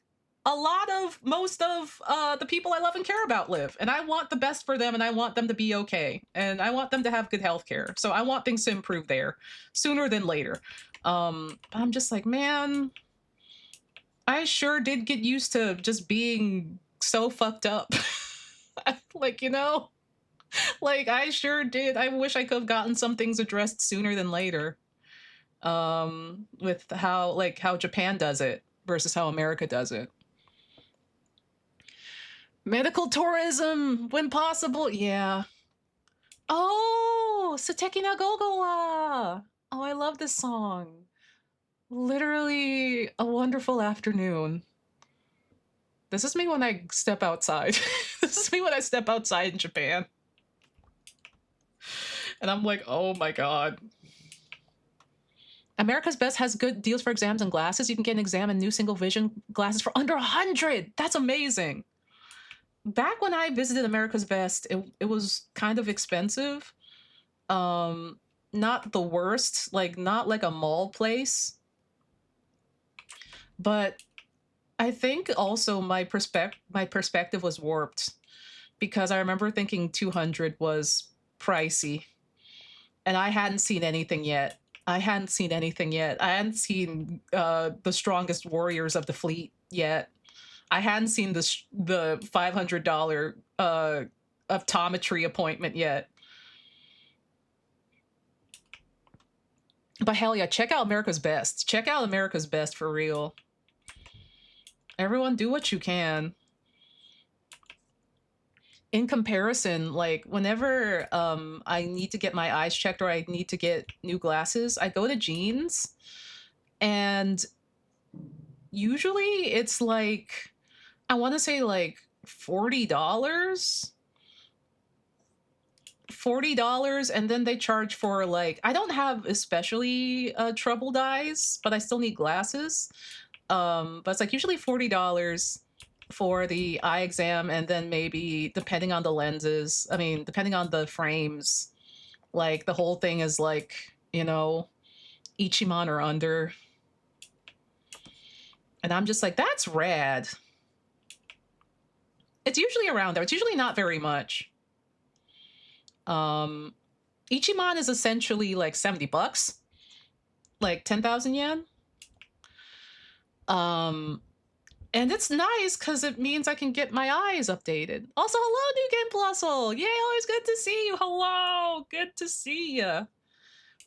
most of the people I love and care about live, and I want the best for them, and I want them to be okay, and I want them to have good health care. So I want things to improve there sooner than later. I'm just like, man, I sure did get used to just being so fucked up. Like, you know, like I sure did. I wish I could have gotten some things addressed sooner than later. With how Japan does it versus how America does it. Medical tourism when possible. Yeah. Oh, Sateki na Gogowa. Oh, I love this song. Literally a wonderful afternoon. This is me when I step outside. This is me when I step outside in Japan. And I'm like, oh my God. America's Best has good deals for exams and glasses. You can get an exam and new single vision glasses for under $100. That's amazing. Back when I visited America's Best, it was kind of expensive. Not the worst, like not like a mall place. But I think also my perspective was warped because I remember thinking 200 was pricey. And I hadn't seen anything yet. I hadn't seen the strongest warriors of the fleet yet. I hadn't seen the $500 optometry appointment yet. But hell yeah, check out America's Best. Check out America's Best for real. Everyone do what you can. In comparison, like whenever I need to get my eyes checked or I need to get new glasses, I go to Jeans, and usually it's like, I want to say like $40. $40, and then they charge for like, I don't have especially troubled eyes, but I still need glasses. But it's like usually $40 for the eye exam, and then maybe depending on the lenses, I mean, depending on the frames, like the whole thing is like, you know, Ichiman or under. And I'm just like, that's rad. It's usually around there. It's usually not very much. Ichiman is essentially like $70, like 10,000 yen. And it's nice because it means I can get my eyes updated. Also, hello, New Game Plusle. Yay, always good to see you. Hello, good to see you.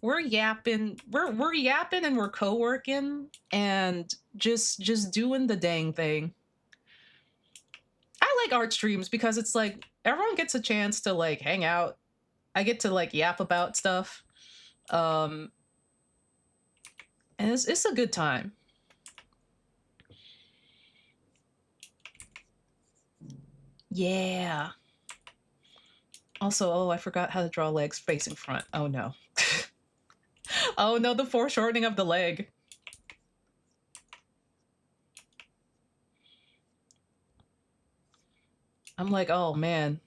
We're yapping. We're yapping and we're co-working and just doing the dang thing. I like art streams because it's like everyone gets a chance to like hang out. I get to like yap about stuff. And it's a good time. Yeah. Also, oh, I forgot how to draw legs facing front. Oh no. Oh no, the foreshortening of the leg. I'm like, oh man,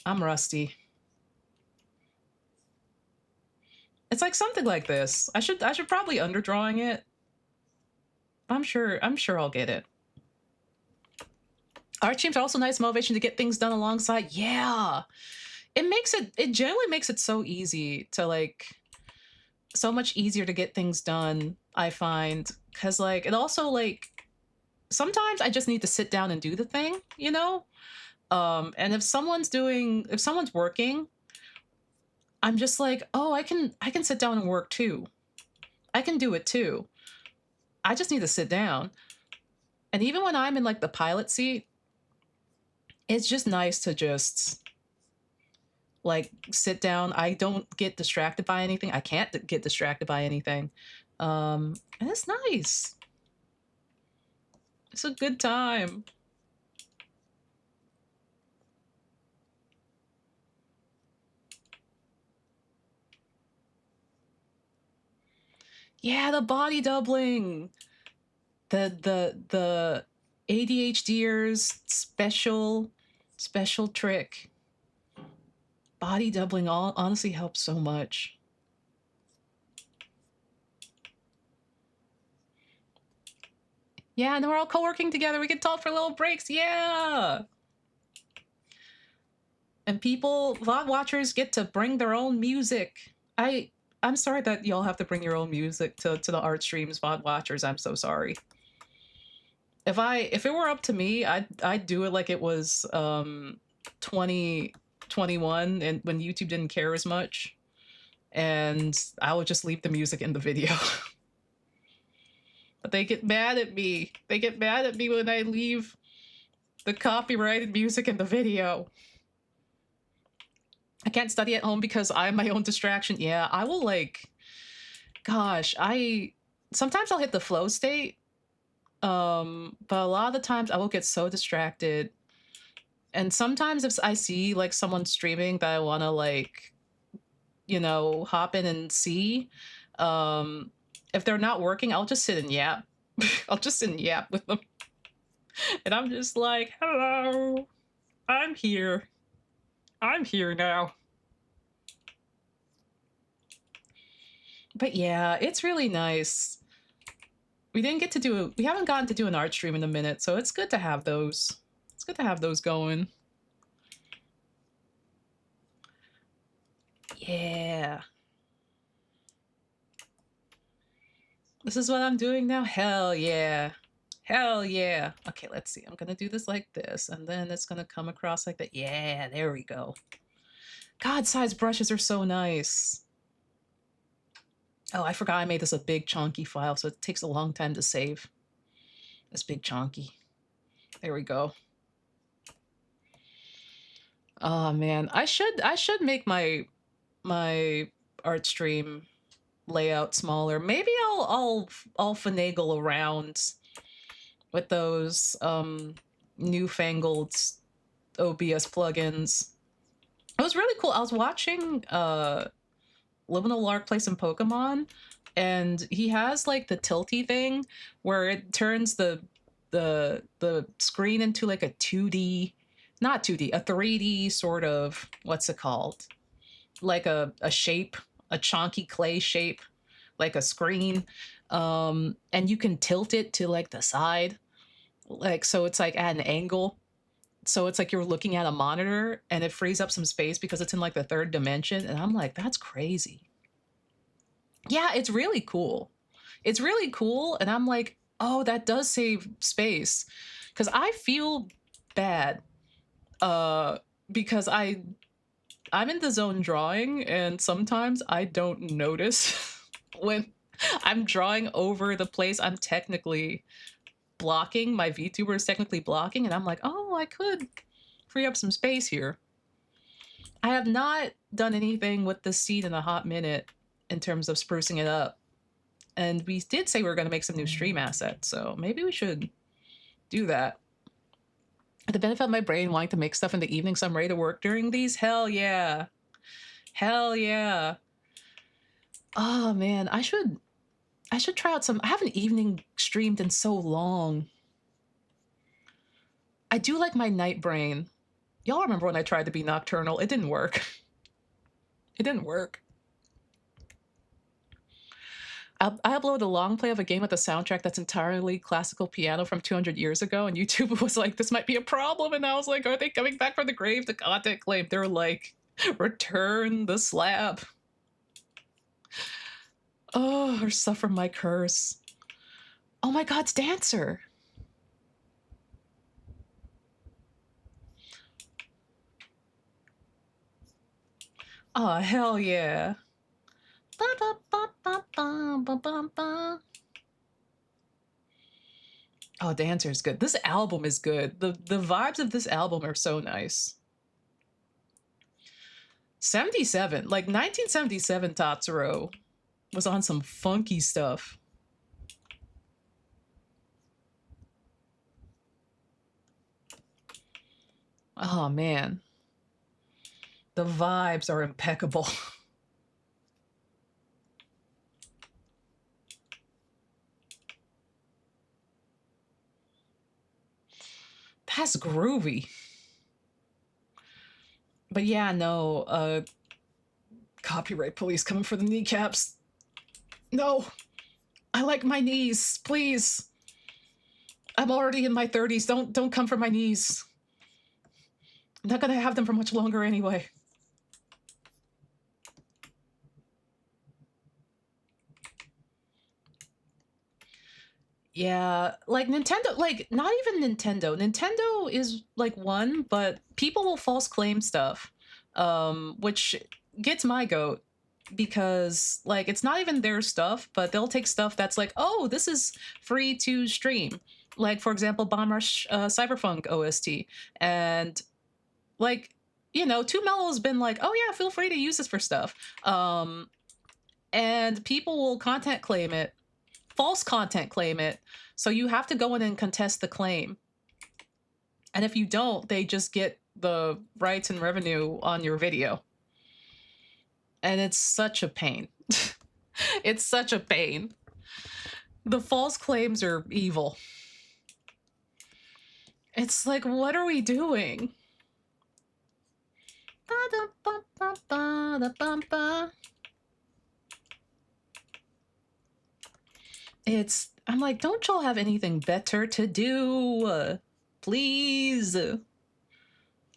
I'm rusty. It's like something like this. I should probably underdrawing it. I'm sure I'll get it. Art streams are also nice motivation to get things done alongside. Yeah. It generally makes it so easy to like, so much easier to get things done, I find. Cause like, it also like, sometimes I just need to sit down and do the thing, you know? And if someone's working, I'm just like, oh, I can sit down and work too. I can do it too. I just need to sit down. And even when I'm in like the pilot seat, it's just nice to just like sit down. I don't get distracted by anything. I can't get distracted by anything. And it's nice. It's a good time. Yeah, the body doubling. The ADHDers special trick. Body doubling honestly helps so much. Yeah, and we're all co-working together. We can talk for little breaks. Yeah. And VOD watchers get to bring their own music. I'm sorry that y'all have to bring your own music to the art streams, VOD watchers. I'm so sorry. If it were up to me, I'd do it like it was 2021 and when YouTube didn't care as much, and I would just leave the music in the video. But they get mad at me. They get mad at me when I leave the copyrighted music in the video. I can't study at home because I'm my own distraction. Yeah, I will like, gosh, sometimes I'll hit the flow state But a lot of the times I will get so distracted. And sometimes if I see like someone streaming that I want to like, you know, hop in and see, um, if they're not working, I'll just sit and yap. I'll just sit and yap with them. And I'm just like, hello, I'm here. I'm here now. But yeah, it's really nice. We haven't gotten to do an art stream in a minute, so it's good to have those. It's good to have those going. Yeah. This is what I'm doing now? Hell yeah. Hell yeah. Okay, let's see. I'm gonna do this like this, and then it's gonna come across like that. Yeah, there we go. God-sized brushes are so nice. Oh, I forgot I made this a big chunky file, so it takes a long time to save. This big chunky. There we go. Oh man, I should make my art stream layout smaller. Maybe I'll finagle around with those newfangled OBS plugins. It was really cool. I was watching Liminal Lark play some Pokemon, and he has like the tilty thing where it turns the screen into like a 2D, not 2D, a 3D sort of, what's it called? Like a shape, a chunky clay shape, like a screen. And you can tilt it to like the side. Like, so it's like at an angle. So it's like you're looking at a monitor, and it frees up some space because it's in like the third dimension. And I'm like, that's crazy. Yeah, it's really cool. It's really cool. And I'm like, oh, that does save space. Because I feel bad because I'm in the zone drawing, and sometimes I don't notice when I'm drawing over the place I'm technically blocking. My VTuber is technically blocking, and I'm like, oh, I could free up some space here. I have not done anything with the seed in a hot minute in terms of sprucing it up. And we did say we were going to make some new stream assets, so maybe we should do that. The benefit of my brain wanting to make stuff in the evening so I'm ready to work during these? Hell yeah. Hell yeah. Oh man, I should try out some. I haven't evening streamed in so long. I do like my night brain. Y'all remember when I tried to be nocturnal? It didn't work. It didn't work. I uploaded a long play of a game with a soundtrack that's entirely classical piano from 200 years ago, and YouTube was like, this might be a problem. And I was like, are they coming back from the grave to content claim? They're like, return the slab. Oh, or suffer my curse. Oh my God, it's Dancer. Oh, hell yeah. Ba, ba, ba, ba, ba, ba, ba, ba. Oh, Dancer is good. This album is good. The vibes of this album are so nice. 77, like 1977 Tatsuro was on some funky stuff. Oh man. The vibes are impeccable. That's groovy. But yeah, no, copyright police coming for the kneecaps. No, I like my knees, please. I'm already in my 30s. Don't come for my knees. I'm not gonna have them for much longer anyway. Yeah, like Nintendo, like not even Nintendo. Nintendo is like one, but people will false claim stuff, which gets my goat because like it's not even their stuff, but they'll take stuff that's like, oh, this is free to stream. Like for example, Bomb Rush Cyberpunk OST, and like, you know, 2Mello's been like, oh yeah, feel free to use this for stuff, and people will content claim it, false content claim it, So you have to go in and contest the claim. And if you don't, they just get the rights and revenue on your video. And it's such a pain. It's such a pain. The false claims are evil. It's like, what are we doing? I'm like, don't y'all have anything better to do? Please.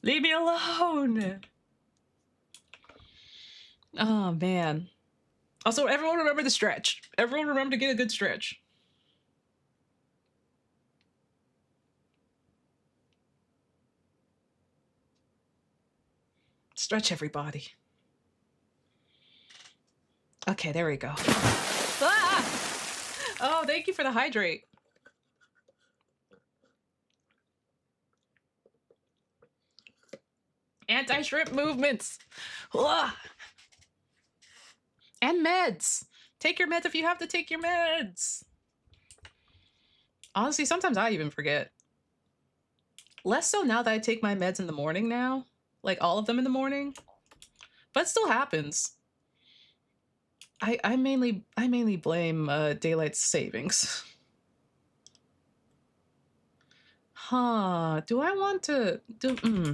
Leave me alone. Oh, man. Also, everyone remember the stretch. Everyone remember to get a good stretch. Stretch, everybody. Okay, there we go. Ah! Oh, thank you for the hydrate. Anti-shrimp movements. Ugh. And meds. Take your meds if you have to take your meds. Honestly, sometimes I even forget. Less so now that I take my meds in the morning now. Like all of them in the morning. But it still happens. I mainly blame daylight savings. Huh. Do I want to do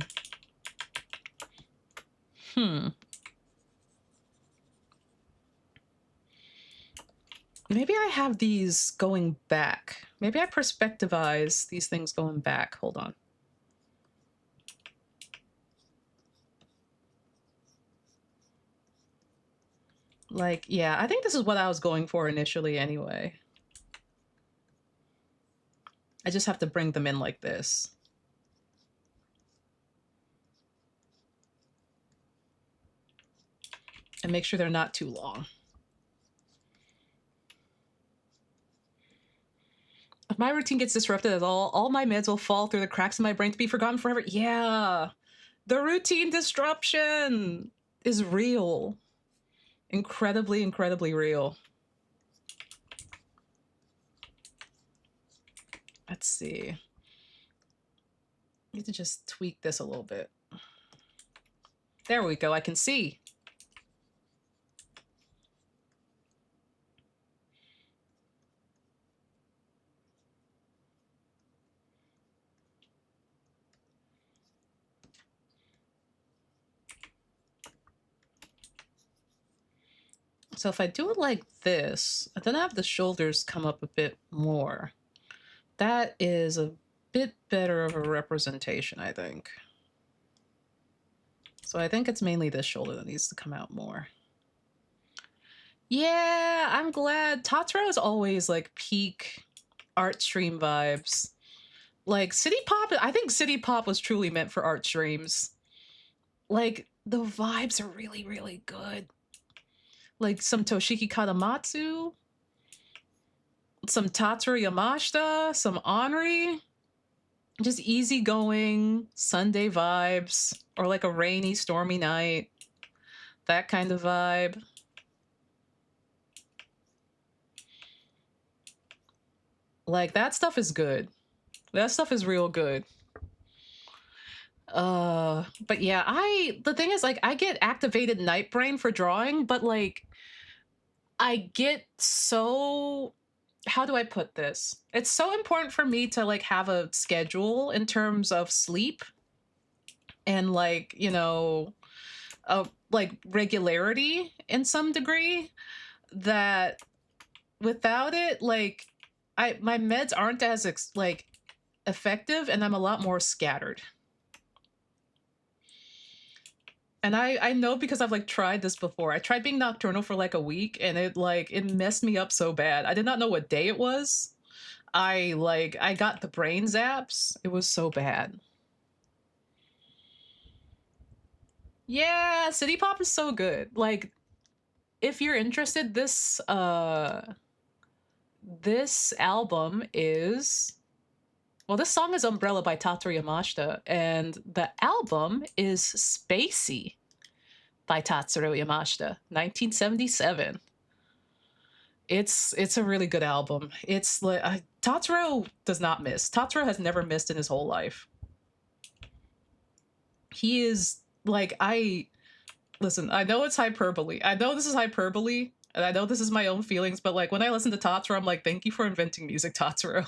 Maybe I have these going back. Maybe I perspectivize these things going back. Hold on. Like, yeah, I think this is what I was going for initially anyway. I just have to bring them in like this. And make sure they're not too long. If my routine gets disrupted at all my meds will fall through the cracks in my brain to be forgotten forever. Yeah, the routine disruption is real. Incredibly, incredibly real. Let's see. I need to just tweak this a little bit. There we go, I can see. So if I do it like this, and then I have the shoulders come up a bit more, that is a bit better of a representation, I think. So I think it's mainly this shoulder that needs to come out more. Yeah, I'm glad. Tatsuro is always like peak art stream vibes. Like City Pop, I think City Pop was truly meant for art streams. Like the vibes are really, really good. Like some Toshiki Katamatsu, some Tatsuro Yamashita, some Henri. Just easygoing Sunday vibes, or like a rainy, stormy night. That kind of vibe. Like, that stuff is good. That stuff is real good. But yeah, the thing is, like, I get activated night brain for drawing, but like, I get so, how do I put this? It's so important for me to like have a schedule in terms of sleep and like, you know, like regularity in some degree, that without it, like my meds aren't as like effective, and I'm a lot more scattered. And I know because I've like tried this before. I tried being nocturnal for like a week, and it messed me up so bad. I did not know what day it was. I got the brain zaps. It was so bad. Yeah, City Pop is so good. Like, if you're interested, this album is, well, this song is Umbrella by Tatsuro Yamashita, and the album is Spacey by Tatsuro Yamashita, 1977. It's a really good album. It's like, Tatsuro does not miss. Tatsuro has never missed in his whole life. He is like, listen, I know it's hyperbole. I know this is hyperbole, and I know this is my own feelings, but like when I listen to Tatsuro, I'm like, thank you for inventing music, Tatsuro.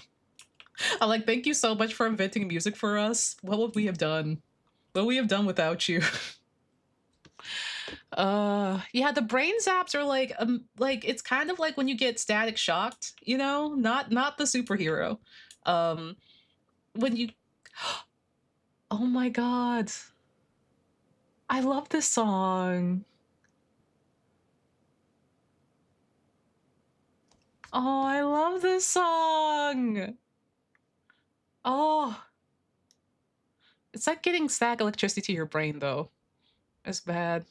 I'm like, thank you so much for inventing music for us. What would we have done? What would we have done without you? Yeah, the brain zaps are like it's kind of like when you get static shocked, you know, not the superhero. When you Oh my god. I love this song. Oh, I love this song. Oh. It's like getting static electricity to your brain though. It's bad.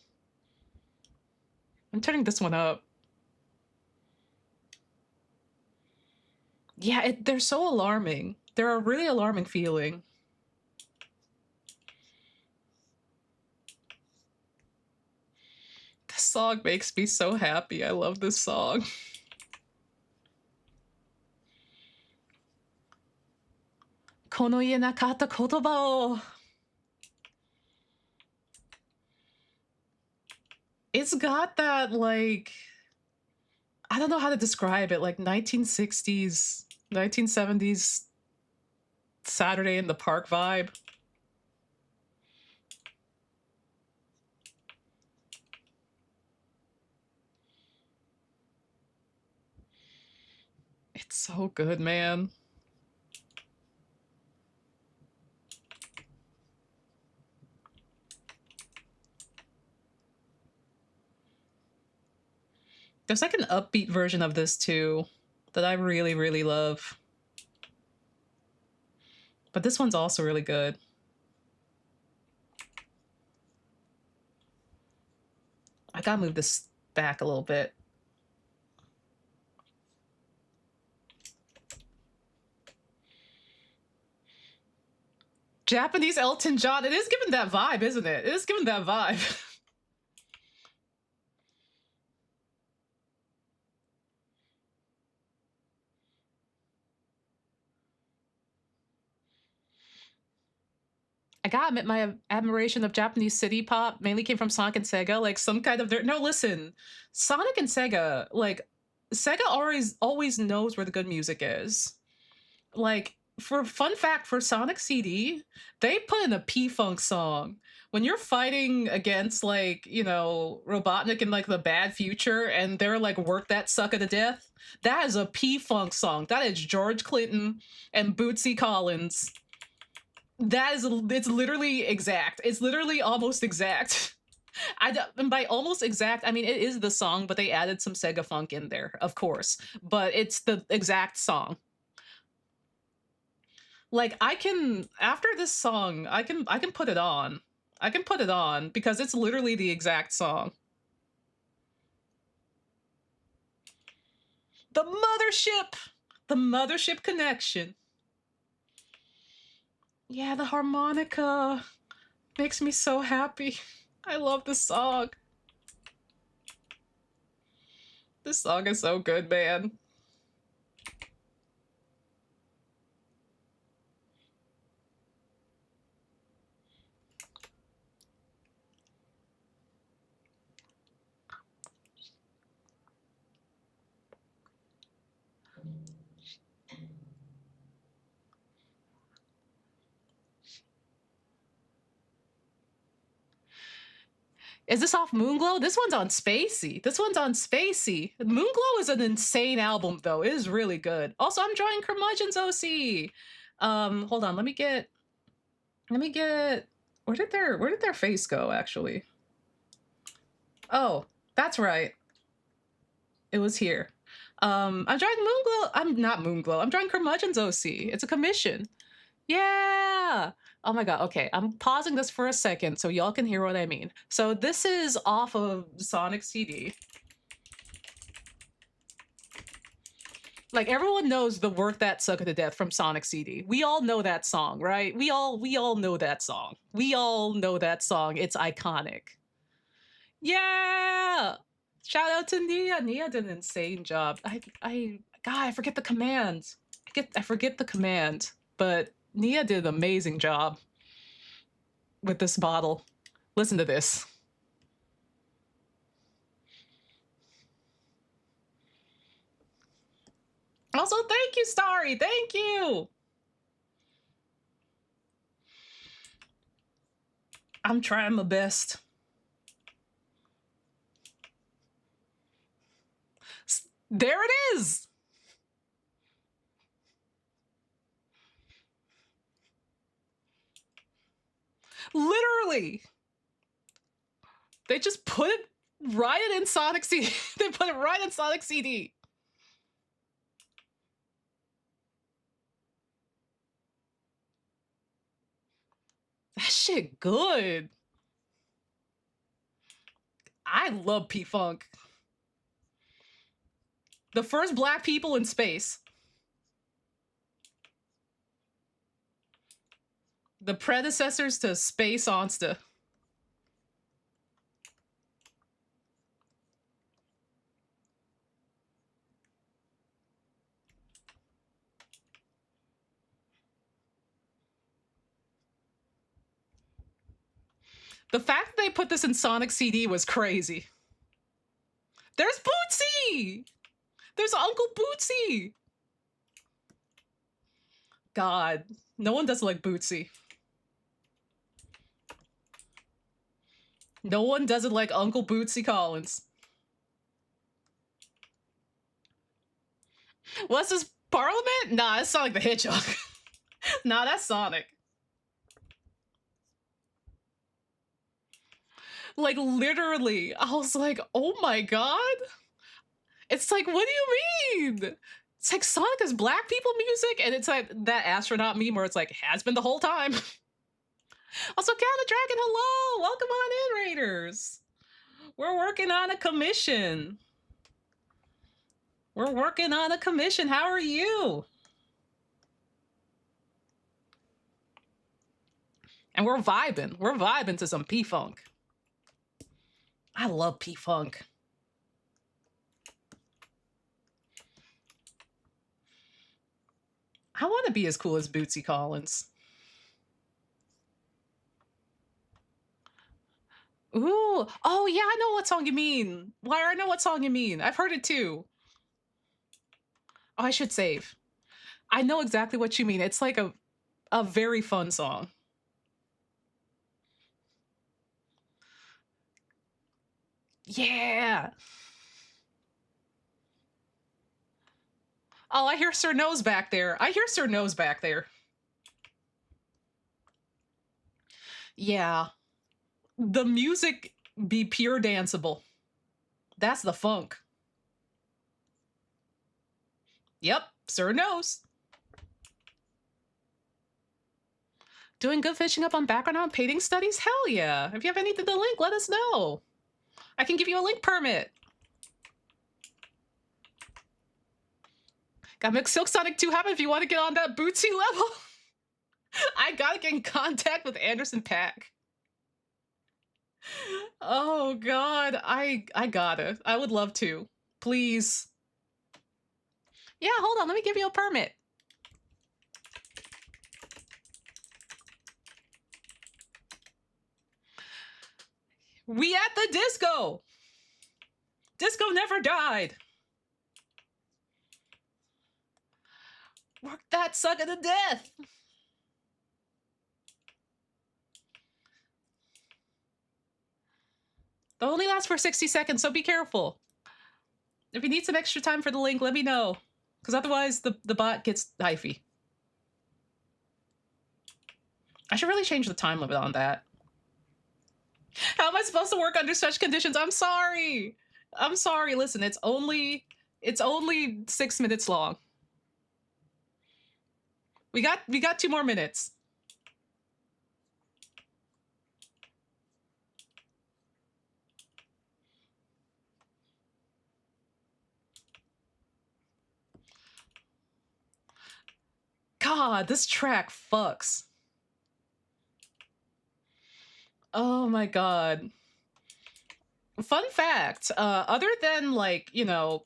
I'm turning this one up. Yeah, they're so alarming. They're a really alarming feeling. This song makes me so happy. I love this song. Kono ie nakata kotoba o. It's got that, like, I don't know how to describe it, like 1960s, 1970s Saturday in the Park vibe. It's so good, man. There's like an upbeat version of this too that I really, really love. But this one's also really good. I gotta move this back a little bit. Japanese Elton John. It is giving that vibe, isn't it? It is giving that vibe. I gotta admit, my admiration of Japanese city pop mainly came from Sonic and Sega. Like some kind of no, listen, Sonic and Sega, like Sega always knows where the good music is. Like, for fun fact, for Sonic CD, they put in a P-Funk song. When you're fighting against, like, you know, Robotnik and like the bad future, and they're like, work that sucker to death, that is a P-Funk song. That is George Clinton and Bootsy Collins. It's literally exact. It's literally almost exact. And by almost exact, I mean, it is the song, but they added some Sega funk in there, of course. But it's the exact song. Like, after this song, I can put it on. I can put it on because it's literally the exact song. The mothership connection. Yeah, the harmonica makes me so happy. I love this song. This song is so good, man. Is this off Moonglow? This one's on Spacey. This one's on Spacey. Moonglow is an insane album, though. It is really good. Also, I'm drawing Curmudgeon's OC. Hold on. Let me get. Where did their face go? Actually. Oh, that's right. It was here. I'm drawing Moonglow. I'm not Moonglow. I'm drawing Curmudgeon's OC. It's a commission. Yeah. Oh my god, okay, I'm pausing this for a second so y'all can hear what I mean. So this is off of Sonic CD. Like, everyone knows the Work That Sucker to Death from Sonic CD. We all know that song, right? We all know that song. We all know that song. It's iconic. Yeah! Shout out to Nia. Nia did an insane job. God, I forget the commands. I forget the command, but Nia did an amazing job with this bottle. Listen to this. Also, thank you, Starry. Thank you. I'm trying my best. There it is. Literally. They just put it right in Sonic CD. They put it right in Sonic CD. That shit good. I love P-Funk. The first black people in space. The predecessors to Space Onsta. The fact that they put this in Sonic CD was crazy. There's Bootsy! There's Uncle Bootsy! God, no one does like Bootsy. No one doesn't like Uncle Bootsy Collins. What's this, Parliament? Nah, that's Sonic the Hedgehog. Nah, that's Sonic. Like, literally, I was like, oh my god. It's like, what do you mean? It's like Sonic is black people music, and it's like that astronaut meme where it's like, has been the whole time. Also, Cat the Dragon, hello! Welcome on in, Raiders. We're working on a commission. We're working on a commission. How are you? And we're vibing. We're vibing to some P-Funk. I love P-Funk. I want to be as cool as Bootsy Collins. Ooh. Oh, yeah, I know what song you mean. Wire, I know what song you mean. I've heard it too. Oh, I should save. I know exactly what you mean. It's like a very fun song. Yeah. Oh, I hear Sir Nose back there. I hear Sir Nose back there. Yeah. The music be pure danceable. That's the funk. Yep, Sir Nose. Doing good fishing up on background on painting studies? Hell yeah. If you have anything to link, let us know. I can give you a link permit. Gotta make Silk Sonic 2 happen if you want to get on that Bootsy level. I gotta get in contact with Anderson Paak. Oh god, I gotta. I would love to. Please. Yeah, hold on, let me give you a permit. We at the disco. Disco never died. Work that sucker to death. They only lasts for 60 seconds, so be careful. If you need some extra time for the link, let me know. Because otherwise, the bot gets hyphy. I should really change the time limit on that. How am I supposed to work under such conditions? I'm sorry. I'm sorry. Listen, it's only 6 minutes long. We got 2 more minutes. God, this track fucks. Oh my god. Fun fact, other than like, you know,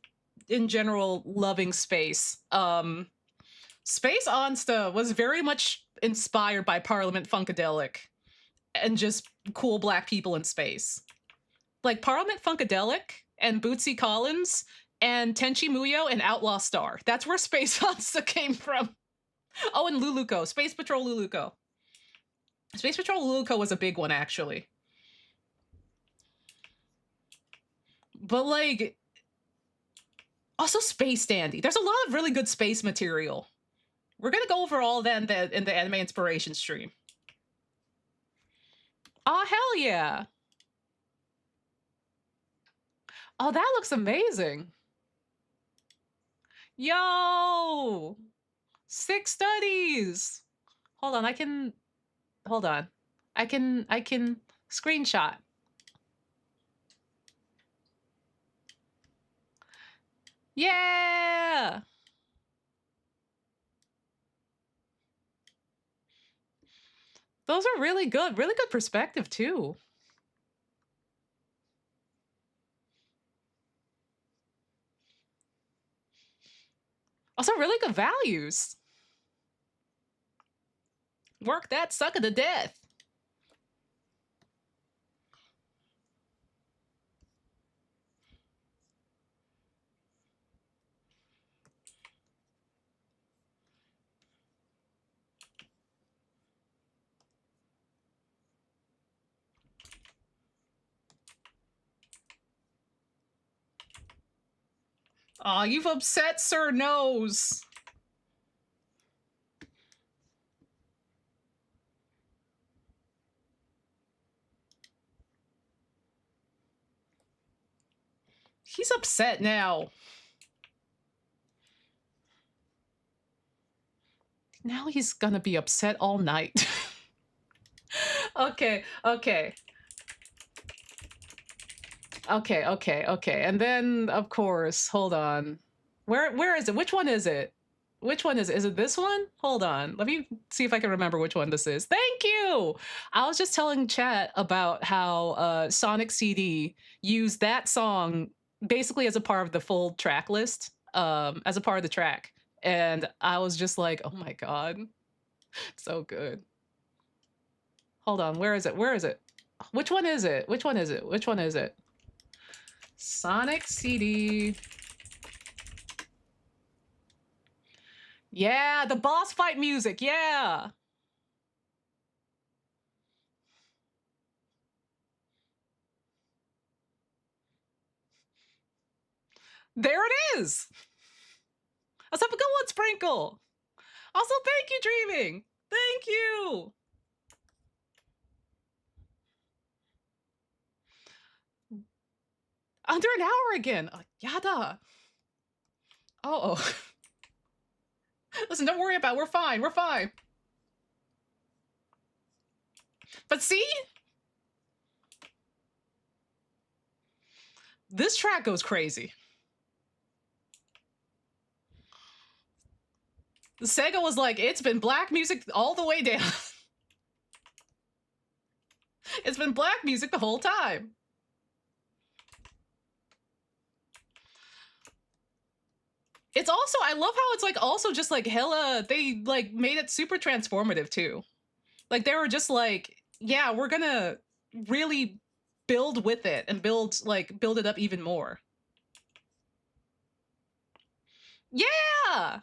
in general loving space, Space Onsta was very much inspired by Parliament Funkadelic and just cool black people in space. Like Parliament Funkadelic and Bootsy Collins and Tenchi Muyo and Outlaw Star. That's where Space Onsta came from. Oh, and Luluko. Space Patrol Luluko. Space Patrol Luluko was a big one, actually. But, like, also Space Dandy. There's a lot of really good space material. We're going to go over all that in the anime inspiration stream. Oh, hell yeah. Oh, that looks amazing. Yo! 6 studies. Hold on, I can screenshot. Yeah! Those are really good perspective too. Also really good values. Work that sucker to death. Aw, you've upset Sir Nose. He's upset now. Now he's gonna be upset all night. Okay. And then, of course, hold on. Where is it? Which one is it? Which one is it? Is it this one? Hold on. Let me see if I can remember which one this is. Thank you! I was just telling chat about how Sonic CD used that song basically as a part of the full track list, as a part of the track. And I was just like, oh my god. So good. Hold on, where is it? Where is it? Which one is it? Which one is it? Which one is it? Sonic CD. Yeah, the boss fight music, yeah. There it is. Let's have a good one, Sprinkle. Also, thank you, Dreaming. Thank you. Under an hour again. Yada. Oh. Listen, don't worry about it. We're fine. We're fine. But see? This track goes crazy. Sega was like, it's been black music all the way down. It's been black music the whole time. It's also, I love how it's like also just like hella, they like made it super transformative too. Like they were just like, yeah, we're gonna really build with it and build it up even more. Yeah!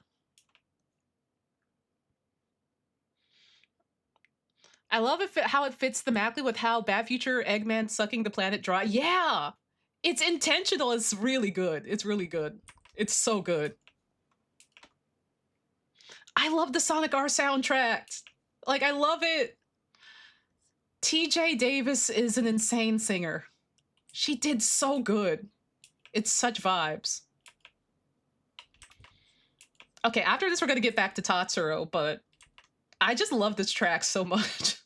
I love it how it fits thematically with how Bad Future Eggman sucking the planet dry. Yeah! It's intentional. It's really good. It's really good. It's so good. I love the Sonic R soundtrack. Like, I love it. TJ Davis is an insane singer. She did so good. It's such vibes. Okay, after this, we're going to get back to Tatsuro, but I just love this track so much.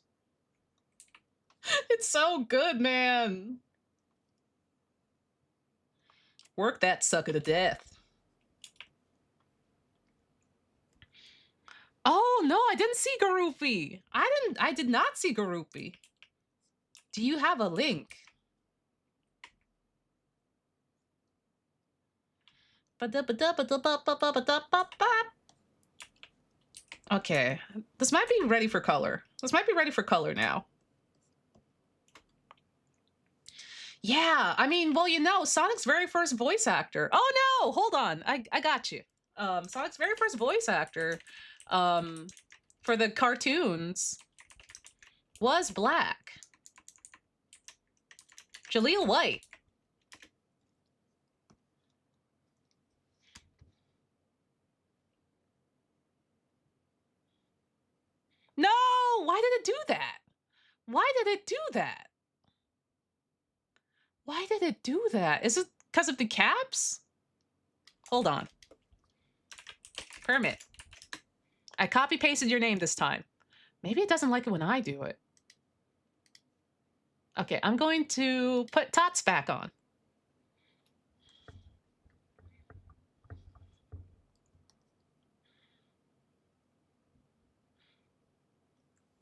It's so good, man. Work that sucker to death. Oh, no, I didn't see Garupi. I did not see Garupi. Do you have a link? Okay, this might be ready for color. This might be ready for color now. Yeah, I mean, well, you know, Sonic's very first voice actor. Oh no, hold on, I got you. Sonic's very first voice actor, for the cartoons was black. Jaleel White. No, why did it do that? Why did it do that? Why did it do that? Is it because of the caps? Hold on. Permit. I copy pasted your name this time. Maybe it doesn't like it when I do it. Okay, I'm going to put Tots back on.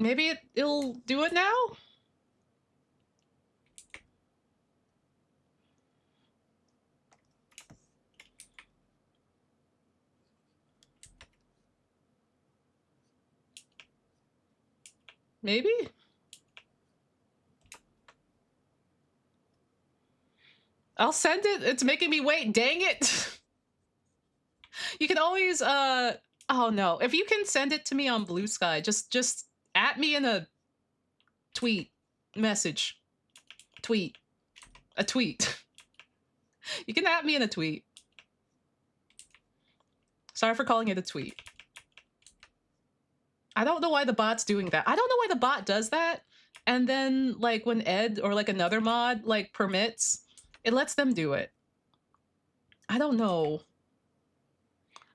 Maybe it'll do it now? Maybe? I'll send it. It's making me wait. Dang it. You can always, oh no. If you can send it to me on Blue Sky, just at me in a tweet message. Tweet. A tweet. You can at me in a tweet. Sorry for calling it a tweet. I don't know why the bot's doing that. I don't know why the bot does that. And then, like, when Ed or, like, another mod, like, permits, it lets them do it. I don't know.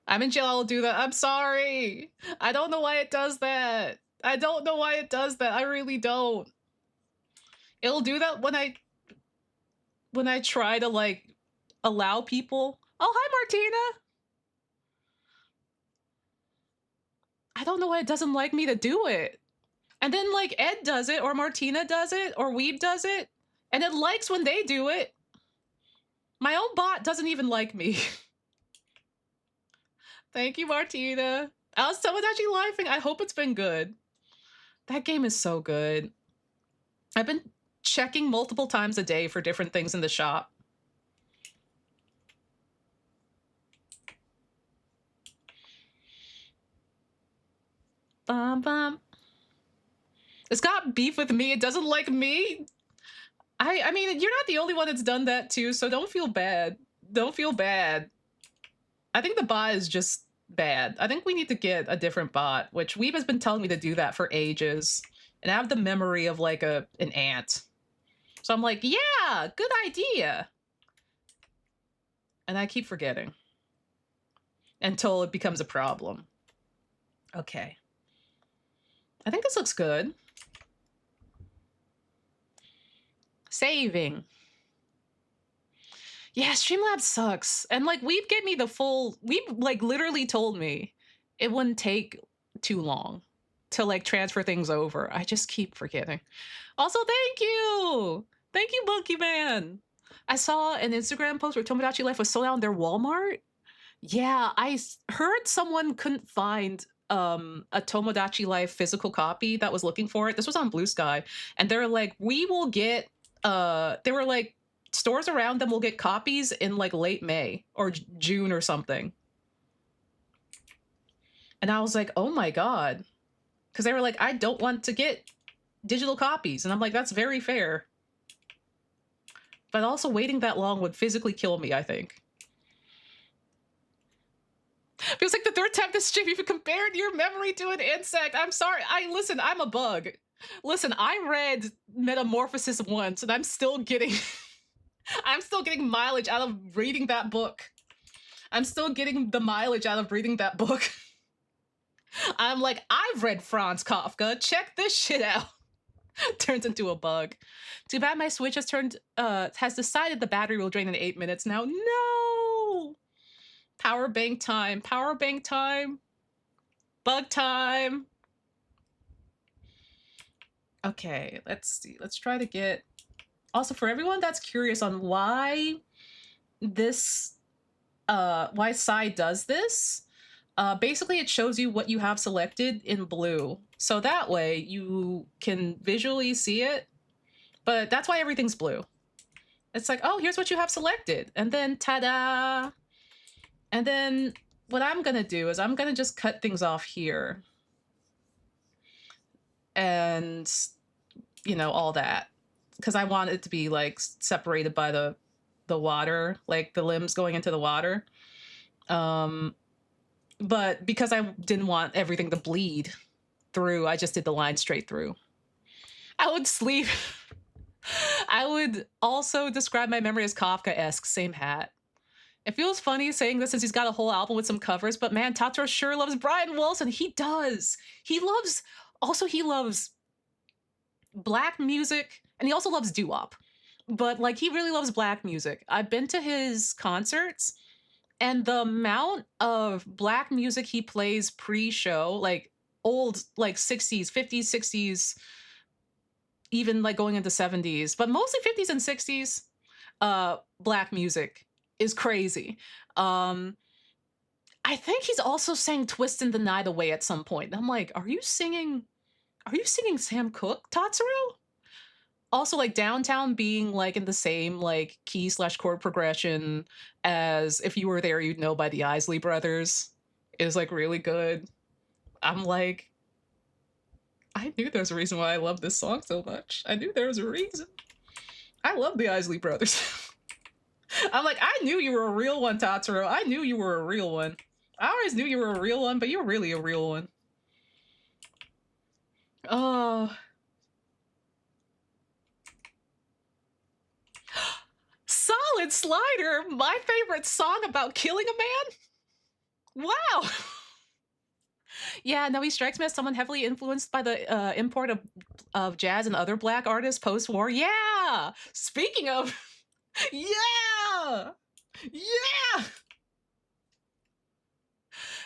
I'm in jail, I'll do that. I'm sorry. I don't know why it does that. I don't know why it does that. I really don't. It'll do that when I try to, like, allow people. Oh, hi, Martina. I don't know why it doesn't like me to do it. And then, like, Ed does it, or Martina does it, or Weeb does it, and it likes when they do it. My own bot doesn't even like me. Thank you, Martina. I was actually laughing. I hope it's been good. That game is so good. I've been checking multiple times a day for different things in the shop. Bum, bum. It's got beef with me. It doesn't like me. I mean, you're not the only one that's done that too, so don't feel bad. Don't feel bad. I think the bot is just bad. I think we need to get a different bot, which Weeb has been telling me to do that for ages. And I have the memory of like an ant. So I'm like, yeah, good idea. And I keep forgetting. Until it becomes a problem. Okay. I think this looks good. Saving. Yeah, Streamlabs sucks. And like Weeb gave me the full, Weeb like literally told me it wouldn't take too long to like transfer things over. I just keep forgetting. Also, thank you. Thank you, Monkey Man. I saw an Instagram post where Tomodachi Life was sold out in their Walmart. Yeah, I heard someone couldn't find a Tomodachi Life physical copy that was looking for it. This was on Blue Sky. And they're like, we will get, they were like, stores around them will get copies in like late May or June or something. And I was like, oh my God. Because they were like, I don't want to get digital copies. And I'm like, that's very fair. But also waiting that long would physically kill me, I think. Feels like the third time this stream you've compared your memory to an insect. I'm sorry. Listen, I'm a bug. Listen, I read Metamorphosis once and I'm still getting I'm still getting mileage out of reading that book. I'm still getting the mileage out of reading that book. I'm like, I've read Franz Kafka. Check this shit out. Turns into a bug. Too bad my Switch has decided the battery will drain in 8 minutes now. No! Power bank time. Power bank time. Bug time. Okay, let's see. Let's try to get... Also, for everyone that's curious on why this... why Sai does this, Basically, it shows you what you have selected in blue. So that way you can visually see it, but that's why everything's blue. It's like, oh, here's what you have selected. And then ta-da! And then what I'm going to do is I'm going to just cut things off here. And, you know, all that. Because I want it to be, like, separated by the water, like the limbs going into the water. But because I didn't want everything to bleed through, I just did the line straight through. I would sleep. I would also describe my memory as Kafka-esque, same hat. It feels funny saying this since he's got a whole album with some covers, but man, Tatsuro sure loves Brian Wilson. He does. He loves black music, and he also loves doo-wop. But like, he really loves black music. I've been to his concerts, and the amount of black music he plays pre-show, like old, like 60s, 50s, 60s, even like going into 70s, but mostly 50s and 60s, black music is crazy. I think he's also sang Twistin' the Night Away at some point. And I'm like, are you singing Sam Cooke, Tatsuro? Also, like, Downtown being like in the same like key / chord progression as If You Were There You'd Know by the Isley Brothers is like really good. I'm like, I knew there was a reason why I love this song so much. I knew there was a reason. I love the Isley Brothers. I'm like, I knew you were a real one, Tatsuro. I knew you were a real one. I always knew you were a real one, but you're really a real one. Oh. Solid Slider, my favorite song about killing a man? Wow. Yeah, no, he strikes me as someone heavily influenced by the import of jazz and other black artists post-war. Yeah! Speaking of... Yeah! Yeah!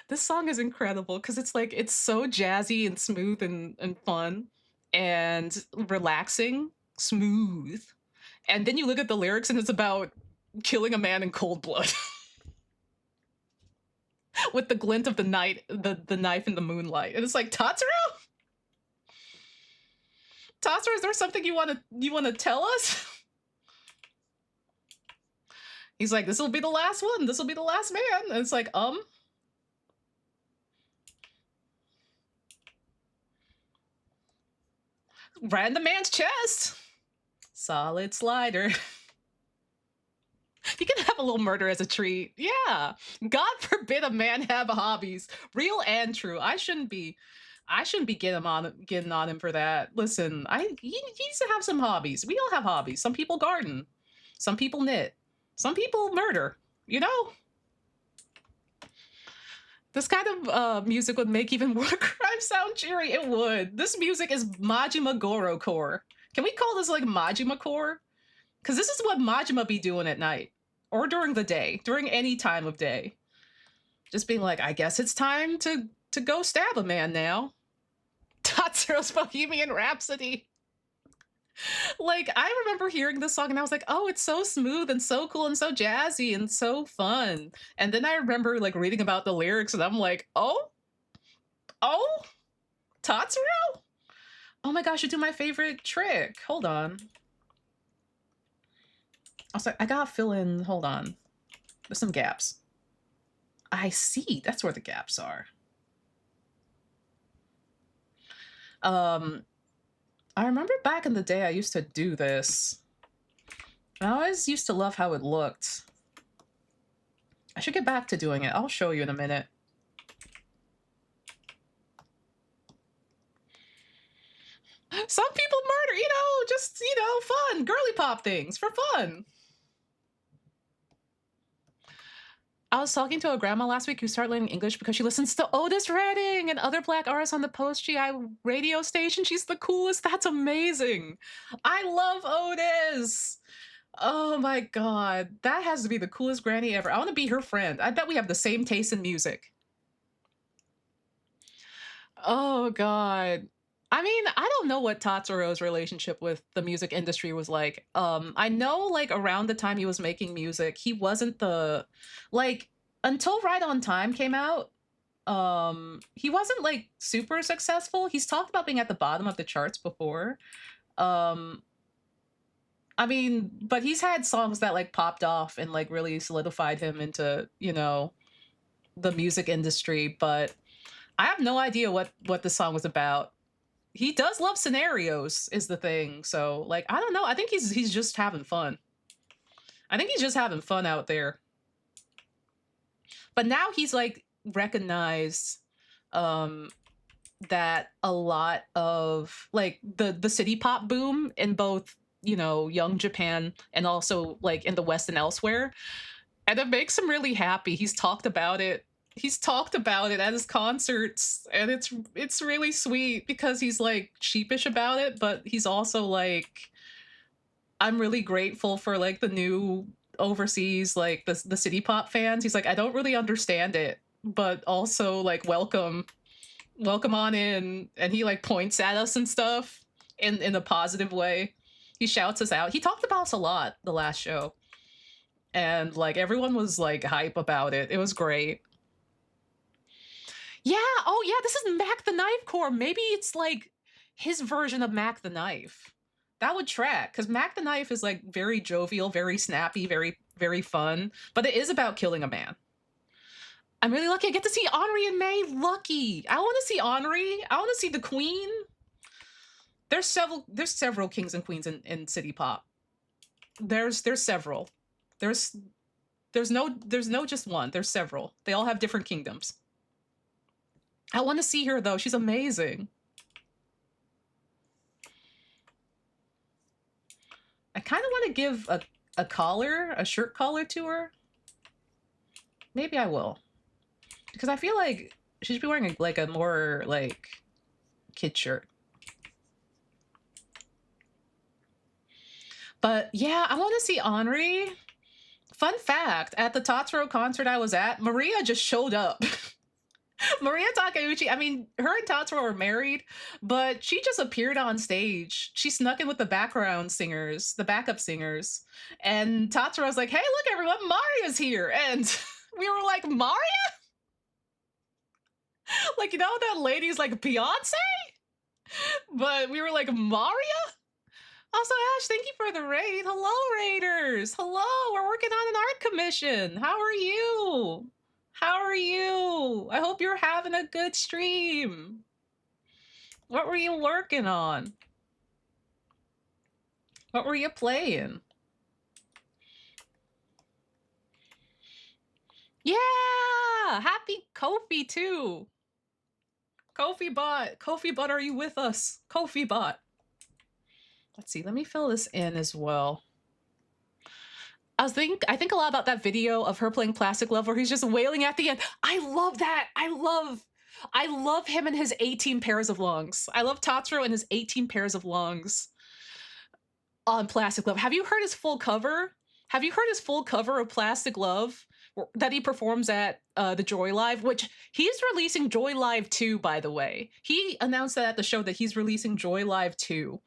This song is incredible because it's like, it's so jazzy and smooth and fun and relaxing. Smooth. And then you look at the lyrics and it's about killing a man in cold blood. With the glint of the night, the knife in the moonlight. And it's like, Tatsuro? Tatsuro, is there something you wanna tell us? He's like, this will be the last one. This will be the last man. And it's like, right in the man's chest. Solid Slider. You can have a little murder as a treat. Yeah. God forbid a man have hobbies. Real and true. I shouldn't be getting on him for that. Listen, he needs to have some hobbies. We all have hobbies. Some people garden. Some people knit. Some people murder. You know? This kind of music would make even more crime sound cheery. It would. This music is Majima Goro core. Can we call this like Majima core? Because this is what Majima be doing at night. Or during the day. During any time of day. Just being like, I guess it's time to go stab a man now. Tatsuro's Bohemian Rhapsody. Like, I remember hearing this song and I was like, oh, it's so smooth and so cool and so jazzy and so fun. And then I remember like reading about the lyrics and I'm like, oh, Tatsuro? Oh my gosh, you do my favorite trick. Hold on. I was like, I gotta fill in, hold on. There's some gaps. I see, that's where the gaps are. I remember back in the day I used to do this. I always used to love how it looked. I should get back to doing it. I'll show you in a minute. Some people murder, just, fun. Girly pop things for fun. I was talking to a grandma last week who started learning English because she listens to Otis Redding and other black artists on the post-GI radio station. She's the coolest. That's amazing. I love Otis. Oh my God. That has to be the coolest granny ever. I want to be her friend. I bet we have the same taste in music. Oh God. I mean, I don't know what Tatsuro's relationship with the music industry was like. I know, like, around the time he was making music, he wasn't until Right on Time came out, He wasn't like super successful. He's talked about being at the bottom of the charts before. Um, I mean, but he's had songs that like popped off and like really solidified him into, you know, the music industry, but I have no idea what the song was about. He does love scenarios is the thing. So like I don't know. I think he's just having fun. I think he's just having fun out there. But now he's like recognized that a lot of like the city pop boom in both, you know, young Japan and also like in the West and elsewhere. And it makes him really happy. He's talked about it. He's talked about it at his concerts, and it's really sweet because he's like sheepish about it, but he's also like, I'm really grateful for like the new overseas like the city pop fans. He's like, I don't really understand it, but also like welcome on in. And he like points at us and stuff in a positive way. He shouts us out. He talked about us a lot the last show. And like everyone was like hype about it. It was great. Yeah, oh yeah, this is Mac the Knife Corps. Maybe it's like his version of Mac the Knife. That would track, because Mac the Knife is like very jovial, very snappy, very, very fun. But it is about killing a man. I'm really lucky I get to see Henri and May. Lucky. I want to see Henri. I want to see the Queen. There's several kings and queens in city pop. There's several. There's no just one. There's several. They all have different kingdoms. I want to see her though. She's amazing. I kind of want to give a shirt collar to her. Maybe I will, because I feel like she should be wearing like a more like kid shirt. But yeah, I want to see Henri. Fun fact, at the Tatsuro concert I was at, Maria just showed up. Maria Takeuchi, I mean, her and Tatsuro are married, but she just appeared on stage. She snuck in with the background singers, the backup singers. And Tatsuro was like, hey, look, everyone, Maria's here. And we were like, Maria? Like, you know, that lady's like Beyonce? But we were like, Maria? Also, Ash, thank you for the raid. Hello, Raiders. Hello, we're working on an art commission. How are you? How are you? I hope you're having a good stream. What were you working on? What were you playing? Yeah! Happy Kofi, too. Kofi Bot, are you with us? Kofi Bot. Let's see, let me fill this in as well. I think a lot about that video of her playing Plastic Love where he's just wailing at the end. I love that. I love him and his 18 pairs of lungs. I love Tatsuro and his 18 pairs of lungs on Plastic Love. Have you heard his full cover? Have you heard his full cover of Plastic Love that he performs at the Joy Live, which he's releasing Joy Live 2, by the way. He announced that at the show that he's releasing Joy Live 2.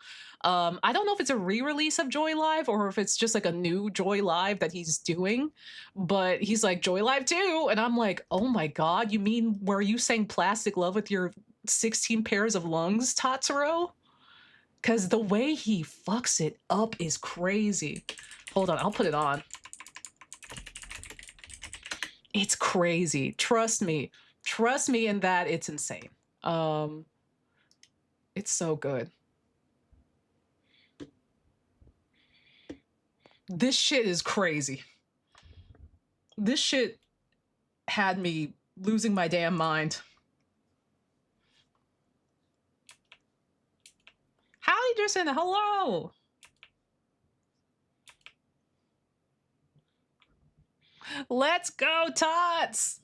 I don't know if it's a re-release of Joy Live or if it's just like a new Joy Live that he's doing, but he's like, Joy Live 2, and I'm like, oh my god, you mean where you sang Plastic Love with your 16 pairs of lungs, Tatsuro? Because the way he fucks it up is crazy. Hold on, I'll put it on. It's crazy. Trust me. Trust me in that it's insane. It's so good. This shit is crazy. This shit had me losing my damn mind. Howdy, Jason. Hello. Let's go, Tots.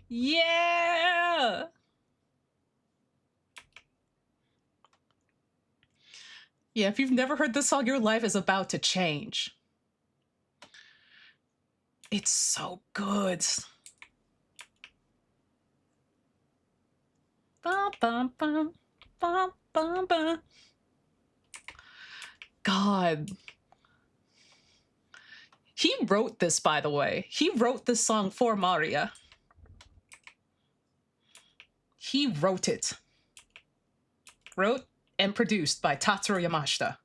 Yeah. Yeah, if you've never heard this song, your life is about to change. It's so good. Bum, bum, bum, bum, bum, bum. God. He wrote this, by the way. He wrote this song for Maria. He wrote it. Wrote and produced by Tatsuro Yamashita.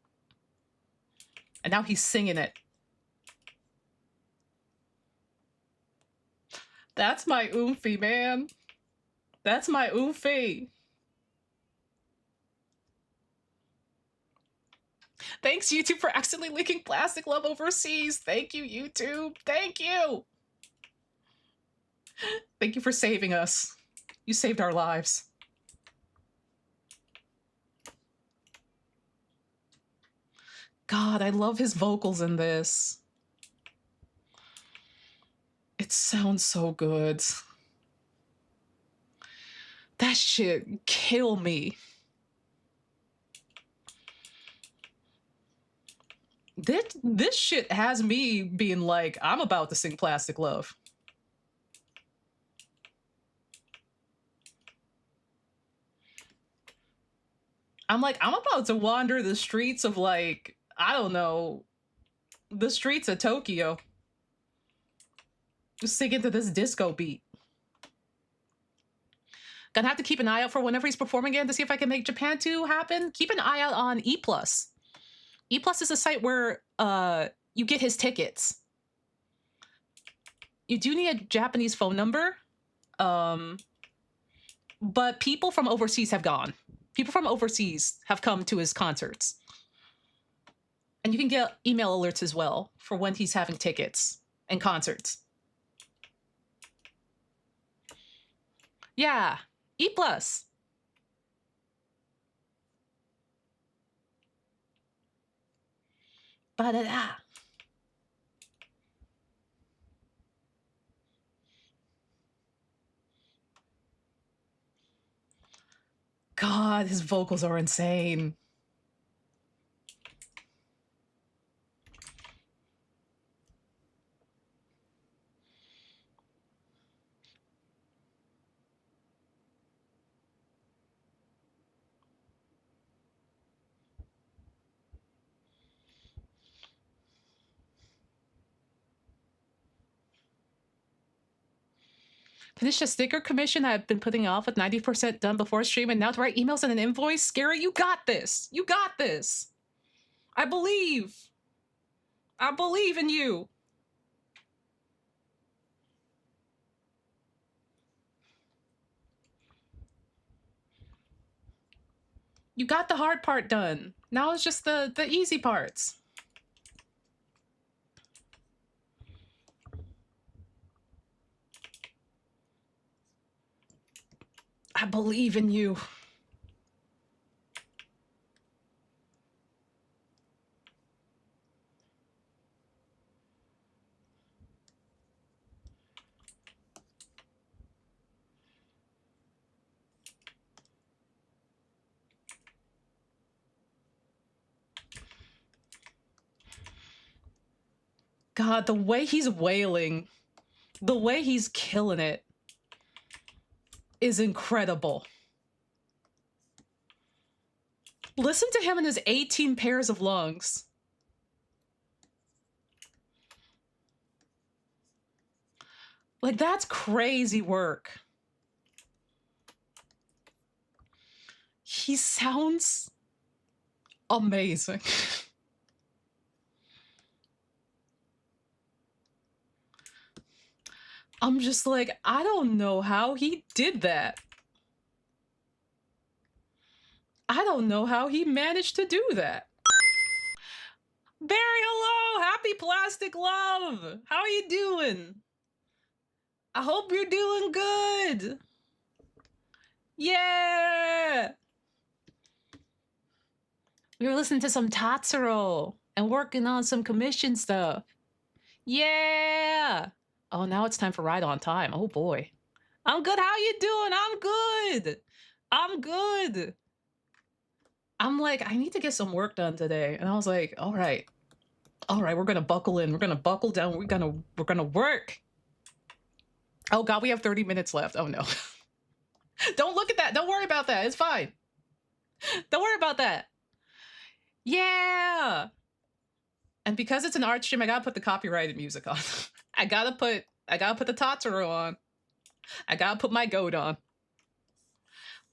And now he's singing it. That's my oomphy, man. That's my oomphy. Thanks, YouTube, for accidentally leaking Plastic Love overseas. Thank you, YouTube. Thank you. Thank you for saving us. You saved our lives. God, I love his vocals in this. It sounds so good. That shit kill me. This shit has me being like, I'm about to sing Plastic Love. I'm like, I'm about to wander the streets of, like, I don't know, the streets of Tokyo. Just singing to this disco beat. Gonna have to keep an eye out for whenever he's performing again to see if I can make Japan 2 happen. Keep an eye out on E+. E+ is a site where you get his tickets. You do need a Japanese phone number, but people from overseas have gone. People from overseas have come to his concerts. And you can get email alerts as well for when he's having tickets and concerts. Yeah, E+. Ba-da-da. God, his vocals are insane. Finished a sticker commission I've been putting off with 90% done before stream, and now to write emails and an invoice? Scary, you got this. You got this. I believe. I believe in you. You got the hard part done. Now it's just the easy parts. I believe in you. God, the way he's wailing, the way he's killing it is incredible. Listen to him and his 18 pairs of lungs. Like, that's crazy work. He sounds amazing. I'm just like, I don't know how he did that. I don't know how he managed to do that. Barry, hello! Happy Plastic Love! How are you doing? I hope you're doing good! Yeah! We were listening to some Tatsuro and working on some commission stuff. Yeah! Oh, now it's time for Ride on Time. Oh boy. I'm good. How you doing? I'm good. I'm good. I'm like, I need to get some work done today. And I was like, all right, we're gonna buckle in. We're gonna buckle down. We're gonna work. Oh God, we have 30 minutes left. Oh no. Don't look at that. Don't worry about that. It's fine. Don't worry about that. Yeah. And because it's an art stream, I gotta put the copyrighted music on. I gotta put the Totoro on. I gotta put my goat on.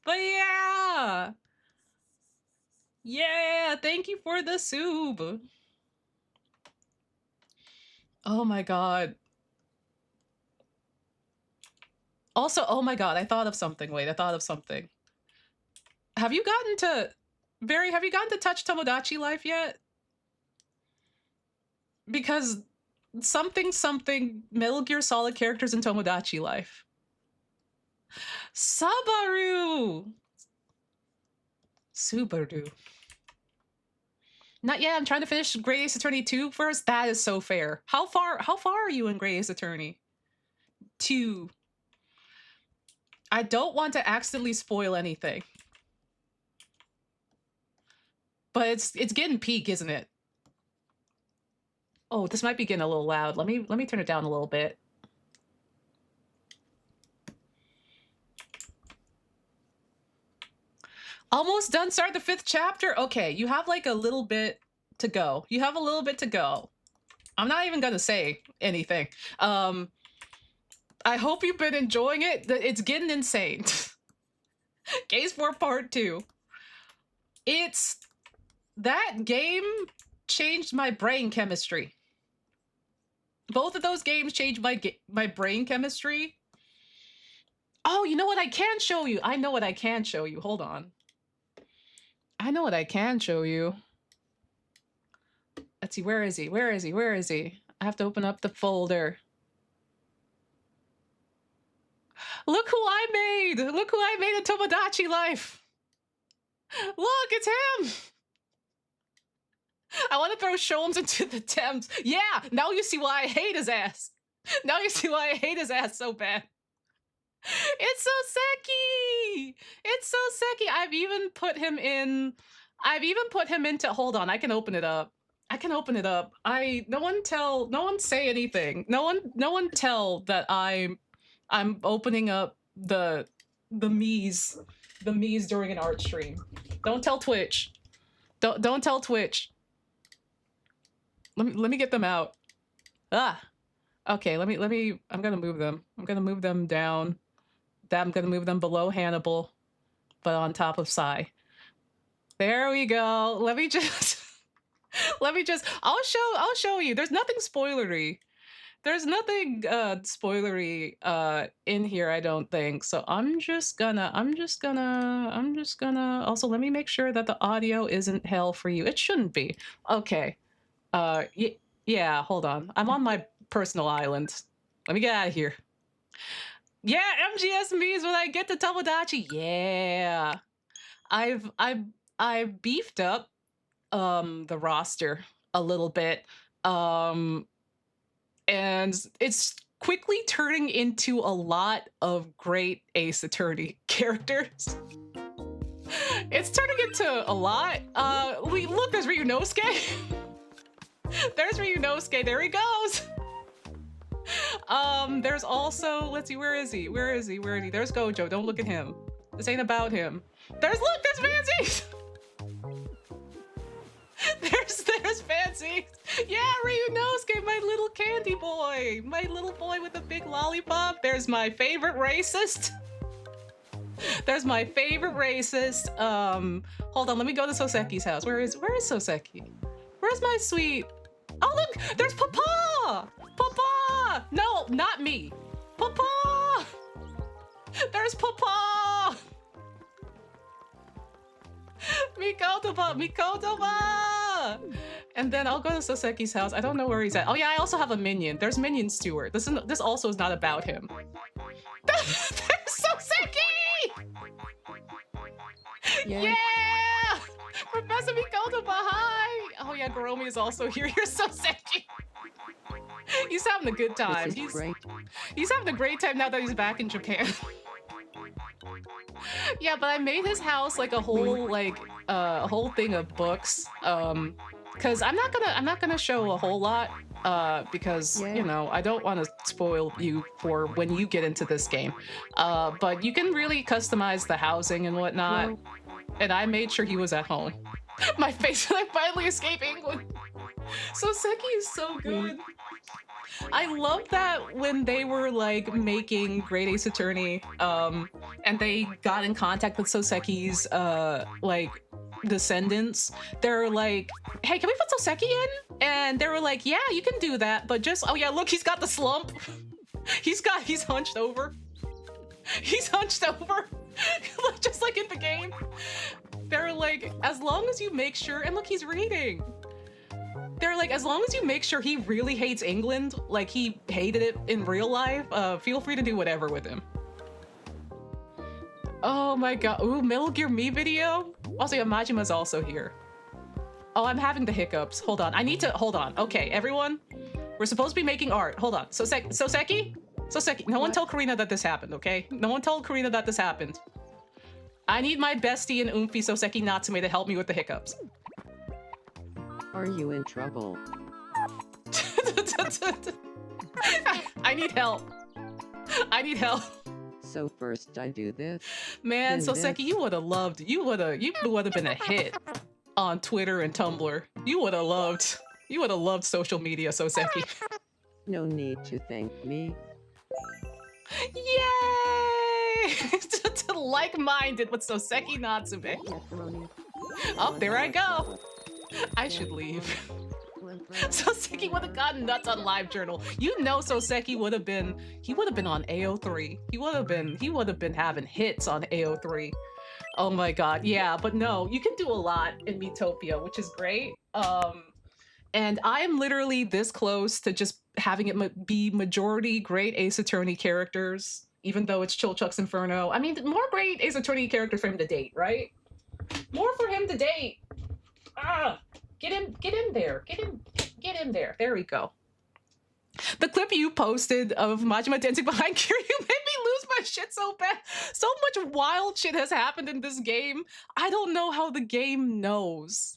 But yeah. Yeah, thank you for the soup. Oh my god. Also, oh my god, I thought of something. Wait, I thought of something. Have you gotten to touch Tomodachi Life yet? Because something Metal Gear Solid characters in Tomodachi Life. Subaru! Subaru. Not yet, I'm trying to finish Great Ace Attorney 2 first. That is so fair. How far are you in Great Ace Attorney 2? I don't want to accidentally spoil anything. But it's getting peak, isn't it? Oh, this might be getting a little loud. Let me turn it down a little bit. Almost done. Start the 5th chapter. Okay, you have like a little bit to go. You have a little bit to go. I'm not even gonna say anything. I hope you've been enjoying it. It's getting insane. Gaze 4 Part 2. That game changed my brain chemistry. Both of those games changed my brain chemistry. Oh, you know what I can show you? I know what I can show you. Hold on. I know what I can show you. Let's see, where is he? Where is he? Where is he? I have to open up the folder. Look who I made! Look who I made in Tomodachi Life! Look, it's him! I want to throw Sholmes into the Thames. Yeah, now you see why I hate his ass. Now you see why I hate his ass so bad. It's Soseki! It's Soseki! I've even put him into, hold on, I can open it up. I can open it up. No one say anything. No one tell that I'm opening up the Mii's during an art stream. Don't tell Twitch. Don't tell Twitch. Let me get them out. Ah. Okay, let me I'm gonna move them. I'm gonna move them down. I'm gonna move them below Hannibal, but on top of Sai. There we go. Let me just I'll show you. There's nothing spoilery. There's nothing spoilery in here, I don't think. So I'm just gonna also let me make sure that the audio isn't hell for you. It shouldn't be. Okay. Yeah, hold on. I'm on my personal island. Let me get out of here. Yeah, MGS Mii's when I get to Tomodachi. Yeah. I've beefed up the roster a little bit. And it's quickly turning into a lot of great Ace Attorney characters. It's turning into a lot. Look, there's Ryunosuke. There's Ryunosuke. There he goes. There's also, let's see, where is he? Where is he? Where is he? There's Gojo. Don't look at him. This ain't about him. There's Fancy. There's Fancy. Yeah, Ryunosuke, my little candy boy. My little boy with a big lollipop. There's my favorite racist. There's my favorite racist. Hold on, let me go to Soseki's house. Where is Soseki? Where's my sweet? Oh look, there's Papa! Papa! No, not me. Papa! There's Papa! Mikotoba! And then I'll go to Soseki's house. I don't know where he's at. Oh yeah, I also have a minion. There's Minion Stewart. This also is not about him. There's Soseki! Yeah! Professor Mikotoba, hi! Oh yeah, Goromi is also here. You're Soseki. He's having a good time. He's having a great time now that he's back in Japan. Yeah, but I made his house like a whole thing of books. Because I'm not gonna show a whole lot. Because you know, I don't want to spoil you for when you get into this game. But you can really customize the housing and whatnot. Well, and I made sure he was at home. My face when I finally escape England. Soseki is so good. I love that when they were like making Great Ace Attorney, and they got in contact with Soseki's like descendants. They're like, "Hey, can we put Soseki in?" And they were like, "Yeah, you can do that, but just oh yeah, look, he's got the slump. he's hunched over. He's hunched over, just like in the game." They're like, as long as you make sure, and look, he's reading. They're like, as long as you make sure he really hates England, like he hated it in real life, feel free to do whatever with him. Oh my god. Ooh, Metal Gear Me video? Also, yeah, Majima's also here. Oh, I'm having the hiccups. Hold on. I need to, hold on. Okay, everyone. We're supposed to be making art. Hold on. Soseki? Soseki. No one tell Karina that this happened, okay? No one told Karina that this happened. I need my bestie and Oomphy Soseki Natsume to help me with the hiccups. Are you in trouble? I need help. I need help. So first I do this. Man, then Soseki, this. you would have loved, you would have been a hit on Twitter and Tumblr. You would have loved social media, Soseki. No need to thank me. Yay! to like-minded with Soseki Natsume. Macaroni. Oh, there I go. I should leave. Soseki would have gotten nuts on LiveJournal. You know Soseki would have been, he would have been on AO3. He would have been having hits on AO3. Oh my god, yeah, but no, you can do a lot in Miitopia, which is great. And I'm literally this close to just having it be majority Great Ace Attorney characters, even though it's Chulchuck's Inferno. I mean, more Great Ace Attorney characters for him to date, right? More for him to date. Ah, get in there. Get in there. There we go. The clip you posted of Majima dancing behind Kiryu made me lose my shit so bad. So much wild shit has happened in this game. I don't know how the game knows.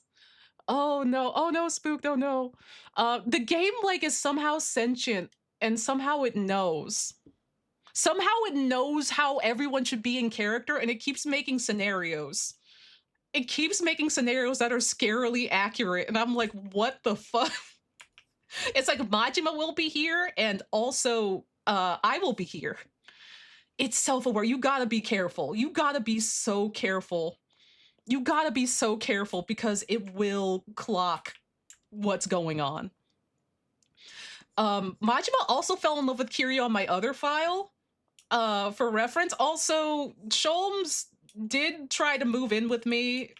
Oh no, spooked, oh no. The game like is somehow sentient and somehow it knows. Somehow it knows how everyone should be in character and it keeps making scenarios. It keeps making scenarios that are scarily accurate and I'm like, what the fuck? It's like Majima will be here and also I will be here. It's self-aware. You gotta be careful. You gotta be so careful. You gotta be so careful because it will clock what's going on. Majima also fell in love with Kiryu on my other file. For reference, also, Sholmes did try to move in with me,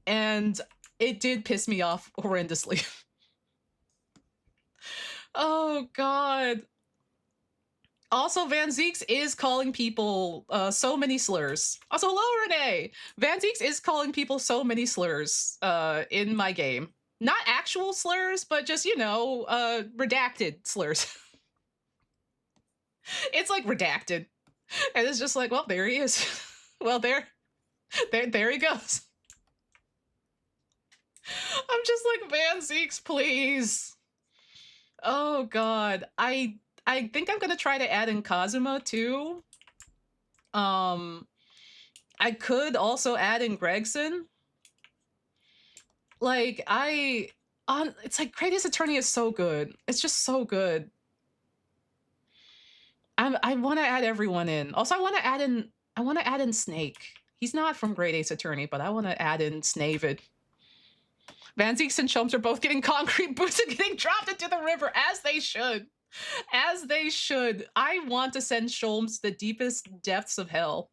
and it did piss me off horrendously. Oh, God. Also, Van Zeeks is calling people so many slurs. Also, hello, Renee! Van Zeeks is calling people so many slurs in my game. Not actual slurs, but just, you know, redacted slurs. It's like redacted. And it's just like, well, there he is. Well, there he goes. I'm just like, Van Zeeks, please. Oh, God. I think I'm gonna try to add in Kazuma too. I could also add in Gregson. Like it's like Great Ace Attorney is so good. It's just so good. I want to add everyone in. Also, I want to add in Snake. He's not from Great Ace Attorney, but I want to add in Snavid. Van Zeeks and Sholmes are both getting concrete boots and getting dropped into the river, as they should. As they should. I want to send Sholmes to the deepest depths of hell.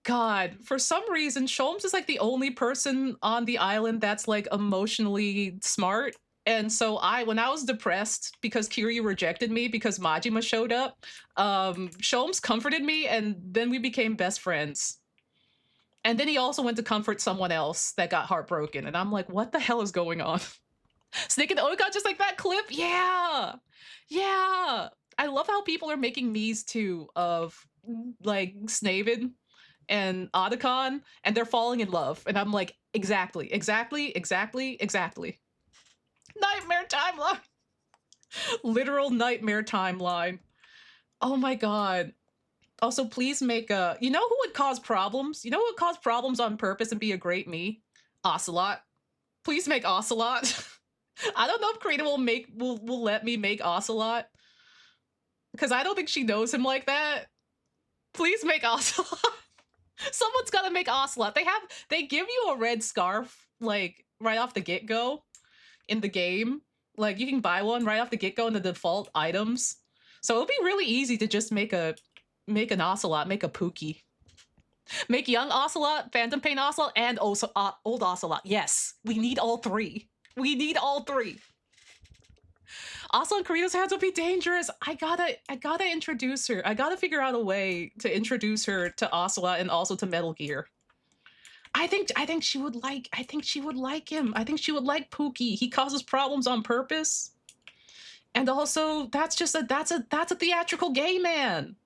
God, for some reason, Sholmes is like the only person on the island that's like emotionally smart. And so when I was depressed because Kiryu rejected me because Majima showed up, Sholmes comforted me and then we became best friends. And then he also went to comfort someone else that got heartbroken. And I'm like, what the hell is going on? Snake and Oika, just like that clip? Yeah. Yeah. I love how people are making memes too of like Snavid and Otacon and they're falling in love. And I'm like, exactly. Nightmare timeline. Literal nightmare timeline. Oh my God. Also, please make a, you know who would cause problems? You know who would cause problems on purpose and be a great me? Ocelot. Please make Ocelot. I don't know if Karina will let me make Ocelot. Because I don't think she knows him like that. Please make Ocelot. Someone's gotta make Ocelot. They give you a red scarf, like, right off the get-go in the game. Like, you can buy one right off the get-go in the default items. So it'll be really easy to just make an Ocelot, make a Pookie. Make young Ocelot, Phantom Pain Ocelot, and also old Ocelot. Yes, we need all three. We need all three. Ocelot in Karina's hands will be dangerous. I gotta introduce her. I gotta figure out a way to introduce her to Ocelot and also to Metal Gear. I think she would like him. I think she would like Pookie. He causes problems on purpose. And also, that's a theatrical gay man.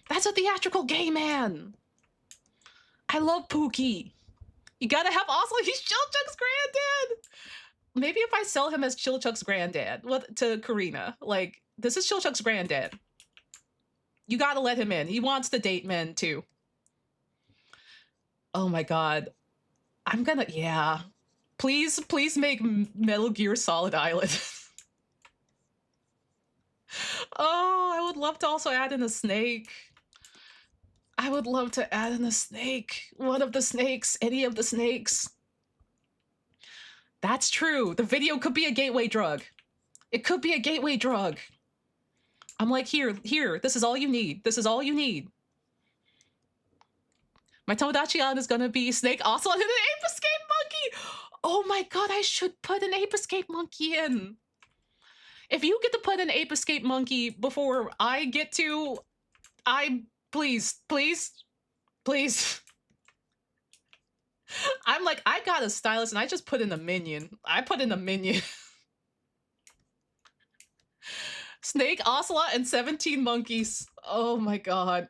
That's a theatrical gay man. I love Pookie. You gotta have Ocelot. He's Chilchuck's granddad. Maybe if I sell him as Chilchuck's granddad to Karina, like, this is Chilchuck's granddad. You gotta let him in. He wants to date men too. Oh my god. Yeah. Please make Metal Gear Solid Island. Oh, I would love to also add in a snake. I would love to add in a snake. One of the snakes, any of the snakes. That's true. The video could be a gateway drug. It could be a gateway drug. I'm like, here, this is all you need. This is all you need. My Tomodachi Island is gonna be Snake, Ocelot, and an Ape Escape Monkey! Oh my god, I should put an Ape Escape Monkey in. If you get to put an Ape Escape Monkey before I get to, please. I'm like, I got a stylist and I just put in a minion. I put in a minion. Snake, Ocelot, and 17 monkeys. Oh my god.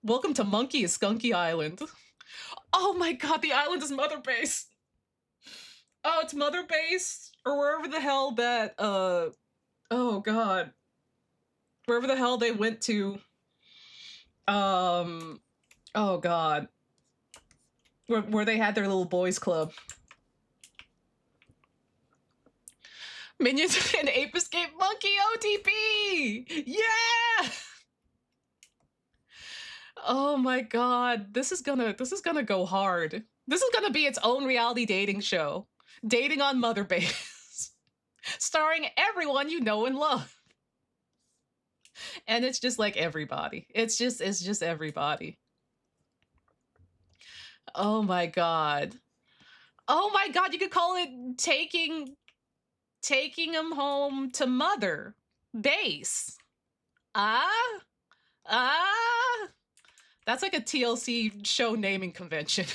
Welcome to Monkey Skunky Island. Oh my god, the island is Mother Base. Oh, it's Mother Base, or wherever the hell that, oh god. Wherever the hell they went to. Oh god. Where they had their little boys club. Minions and Ape Escape Monkey OTP! Yeah! Oh my god, this is gonna go hard. This is gonna be its own reality dating show. Dating on Mother Base. Starring everyone you know and love. And it's just like everybody. It's just everybody. Oh my god. Oh my god, you could call it taking him home to Mother Base. That's like a TLC show naming convention.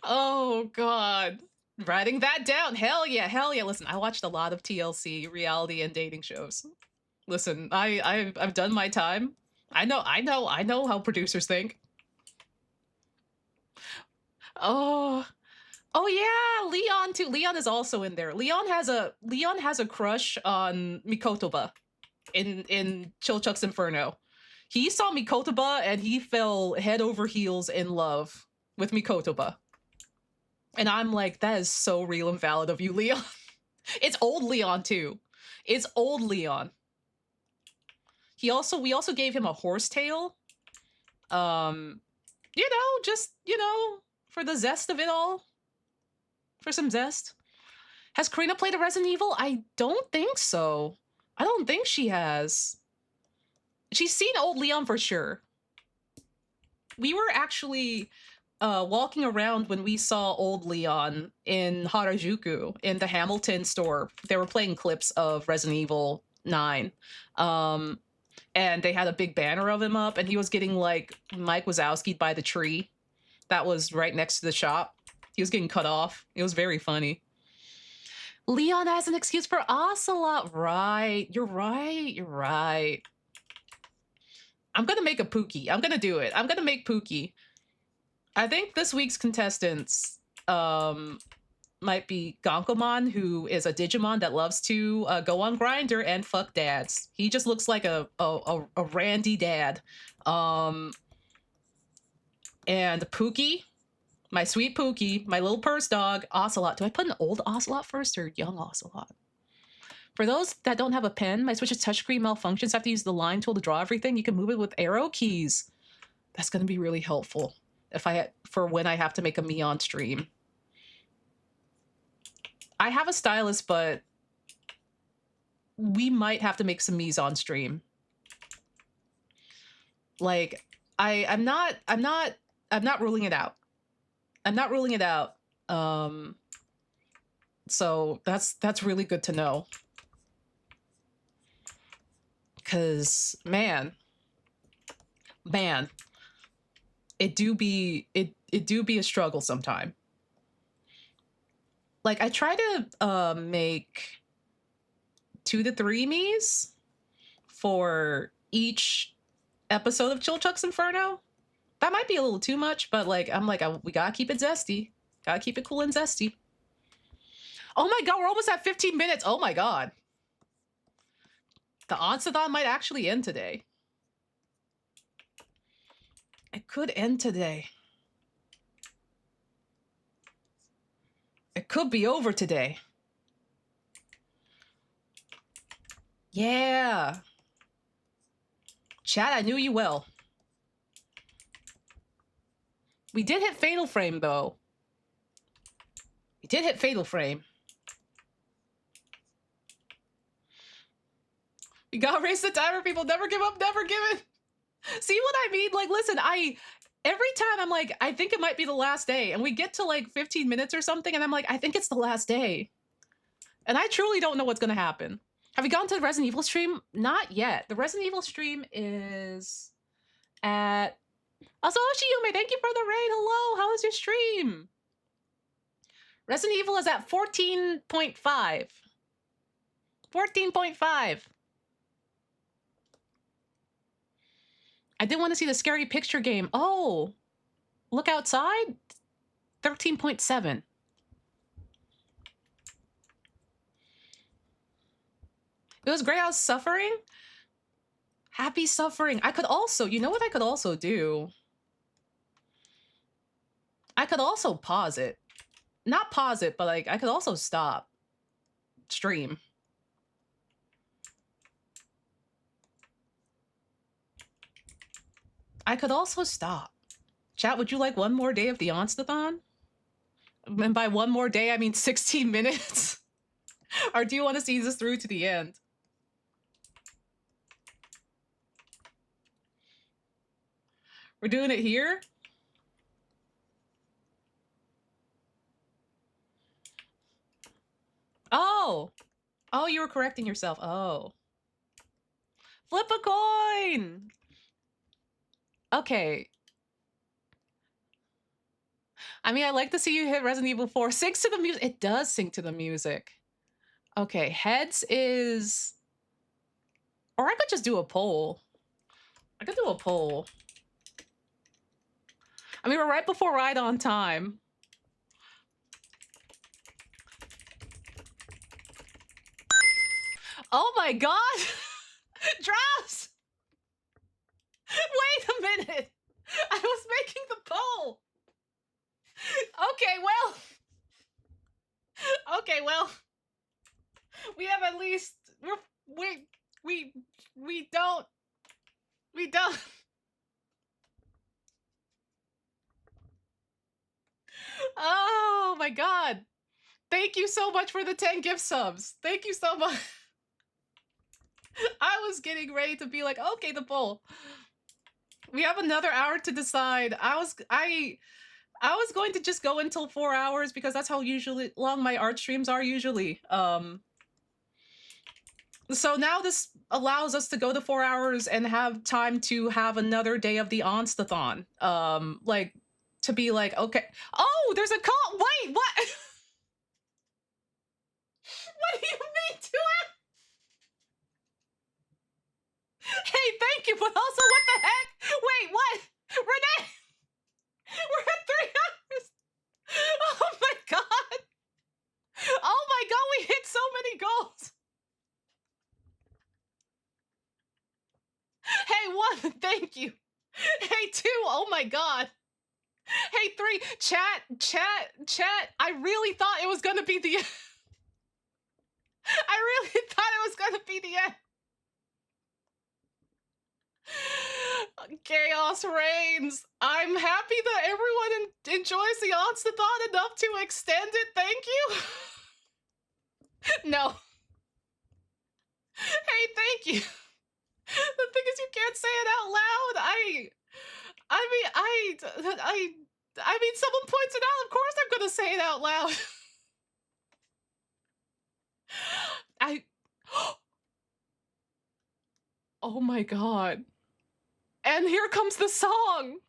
Oh god. Writing that down. Hell yeah. Listen, I watched a lot of TLC reality and dating shows. Listen, I've done my time. I know how producers think. Oh yeah, Leon too. Leon is also in there. Leon has a crush on Mikotoba in Chilchuck's Inferno. He saw Mikotoba and he fell head over heels in love with Mikotoba. And I'm like, that is so real and valid of you, Leon. It's old Leon too. It's old Leon. We also gave him a horsetail. For the zest of it all. For some zest. Has Karina played a Resident Evil? I don't think so. I don't think she has. She's seen old Leon for sure. We were actually walking around when we saw old Leon in Harajuku in the Hamilton store. They were playing clips of Resident Evil 9. And they had a big banner of him up, and he was getting, like, Mike Wazowski'd by the tree that was right next to the shop. He was getting cut off. It was very funny. Leon has an excuse for Ocelot. Right. You're right. I'm gonna make a Pookie. I'm gonna do it. I'm gonna make Pookie. I think this week's contestants might be Gonkomon, who is a Digimon that loves to go on Grindr and fuck dads. He just looks like a randy dad. And Pookie, My sweet Pookie, my little purse dog, Ocelot. Do I put an old Ocelot first or young Ocelot? For those that don't have a pen, my Switch's touchscreen malfunctions. I have to use the line tool to draw everything. You can move it with arrow keys. That's going to be really helpful for when I have to make a me on stream. I have a stylus, but we might have to make some me's on stream. Like, I'm not ruling it out. I'm not ruling it out. So that's really good to know. Cause man, it do be a struggle sometime. Like I try to make 2 to 3 me's for each episode of Chill Chuck's Inferno. That might be a little too much, but like I'm like we gotta keep it zesty, gotta keep it cool and zesty. Oh my god, we're almost at 15 minutes. Oh my god. The Onstathon might actually end today. It could end today. It could be over today. Yeah. Chat, I knew you well. We did hit Fatal Frame, though. We did hit Fatal Frame. You gotta raise the timer, people. Never give up, never give it. See what I mean? Like, listen, every time I'm like, I think it might be the last day. And we get to like 15 minutes or something. And I'm like, I think it's the last day. And I truly don't know what's going to happen. Have you gone to the Resident Evil stream? Not yet. The Resident Evil stream is at... Also, Oshiyume, thank you for the raid. Hello, how was your stream? Resident Evil is at 14.5. 14.5. I did want to see the scary picture game. Oh, look outside. 13.7. It was great. I was suffering. Happy suffering. I could also, you know what I could also do? I could also pause it. Not pause it, but like I could also stop stream. I could also stop. Chat, would you like one more day of the Onstathon? And by one more day, I mean 16 minutes. Or do you want to see this through to the end? We're doing it here? Oh. Oh, you were correcting yourself. Oh. Flip a coin! Okay. I mean, I like to see you hit Resident Evil 4. Syncs to the music. It does sync to the music. Okay, heads is... Or I could just do a poll. I could do a poll. I mean, we're right before Ride on Time. Oh my god! Drops! Wait a minute! I was making the poll! Okay, well... Okay, well... We have at least... We don't... We don't... Oh my god! Thank you so much for the 10 gift subs. Thank you so much. I was getting ready to be like, okay, the poll. We have another hour to decide. I was going to just go until 4 hours because that's how long my art streams are usually. So now this allows us to go to 4 hours and have time to have another day of the Onstathon. Like to be like, okay. Oh, there's a call. Wait, what? What do you mean to it? Hey, thank you, but also what the heck? Wait, what? Renee! We're at 3 hours! Oh my god! Oh my god, we hit so many goals! Hey, 1, thank you. Hey, 2, oh my god. Hey, 3, sorry. Chat. I really thought it was gonna be the end. I really thought it was gonna be the end. Chaos reigns. I'm happy that everyone enjoys the Onstathon enough to extend it. Thank you. No. Hey, thank you. The thing is, you can't say it out loud. I mean, someone points it out. Of course, I'm gonna say it out loud. Oh my god. And here comes the song.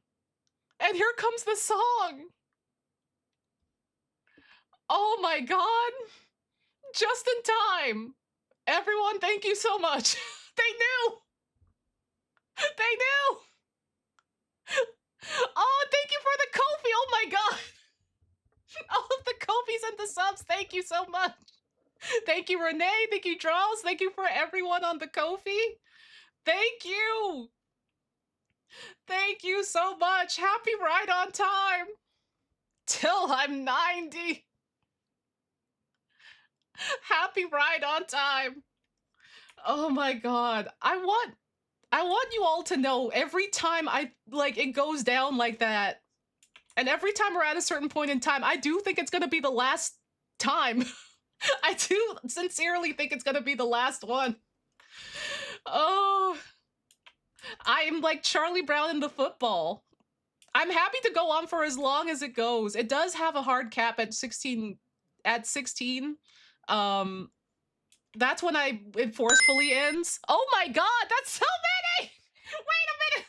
And here comes the song. Oh my god. Just in time. Everyone, thank you so much. They knew. They knew. Oh, thank you for the Ko-fi. Oh my god. All of the Ko-fis and the subs, thank you so much. Thank you, Renee. Thank you, Draws. Thank you for everyone on the Ko-fi. Thank you. Thank you so much. Happy Ride on Time. Till I'm 90. Happy Ride on Time. Oh my god. I want you all to know every time it goes down like that, and every time we're at a certain point in time, I do think it's gonna be the last time. I do sincerely think it's gonna be the last one. Oh, I'm like Charlie Brown in the football. I'm happy to go on for as long as it goes. It does have a hard cap at 16. At 16. That's when it forcefully ends. Oh my god, that's so many! Wait a minute!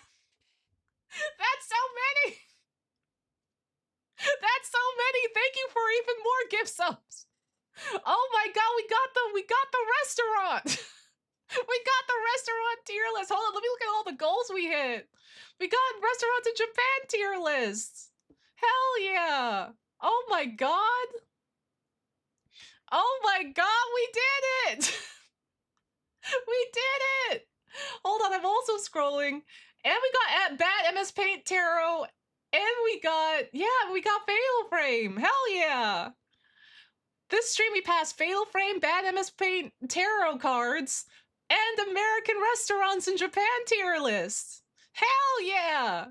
That's so many! That's so many! Thank you for even more gift subs! Oh my god, we got the restaurant! We got the restaurant tier list! Hold on, let me look at all the goals we hit! We got restaurants in Japan tier lists! Hell yeah! Oh my god! Oh my god, we did it! We did it! Hold on, I'm also scrolling. And we got Bad MS Paint Tarot. And we got Fatal Frame. Hell yeah! This stream we passed Fatal Frame, Bad MS Paint Tarot cards, and American Restaurants in Japan tier list. Hell yeah!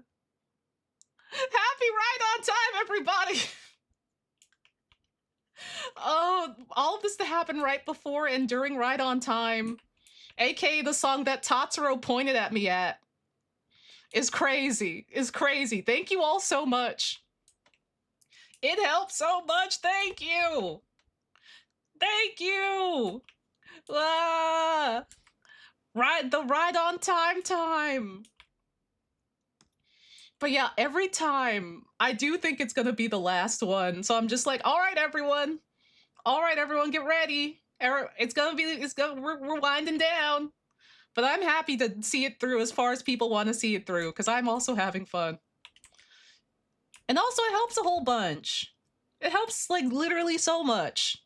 Happy Ride on Time, everybody! Oh, all of this to happen right before and during Ride on Time, aka the song that Tatsuro pointed at me at, is crazy. Is crazy. Thank you all so much. It helps so much. Thank you. Thank you. Ah, the Ride on Time. But yeah, every time I do think it's gonna be the last one. So I'm just like, all right, everyone, get ready. We're winding down. But I'm happy to see it through as far as people want to see it through, because I'm also having fun. And also it helps a whole bunch. It helps like literally so much.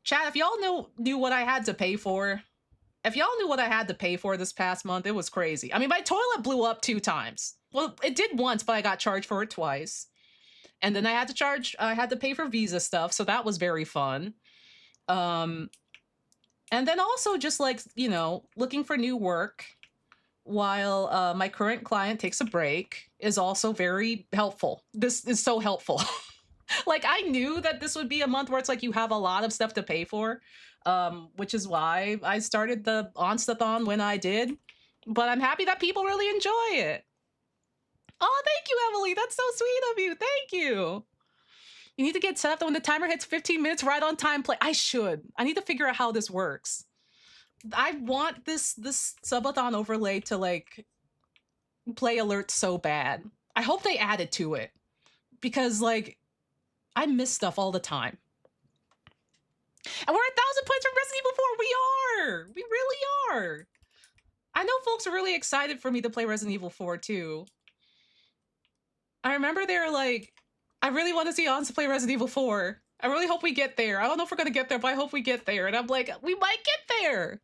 Chat, if y'all knew what I had to pay for, this past month, it was crazy. I mean, my toilet blew up 2 times. Well, it did once, but I got charged for it twice. And then I had to pay for visa stuff, so that was very fun. And then also just like, looking for new work while my current client takes a break is also very helpful. This is so helpful. Like, I knew that this would be a month where it's like you have a lot of stuff to pay for, which is why I started the Onstathon when I did. But I'm happy that people really enjoy it. Oh, thank you, Emily. That's so sweet of you. Thank you. You need to get set up that when the timer hits 15 minutes, right on time play. I need to figure out how this works. I want this subathon overlay to like play alerts so bad. I hope they add it to it, because like I miss stuff all the time. And we're 1,000 points from Resident Evil 4. We are. We really are. I know folks are really excited for me to play Resident Evil 4 too. I remember they're like, I really want to see Onsta play Resident Evil 4. I really hope we get there. I don't know if we're gonna get there, but I hope we get there. And I'm like, we might get there.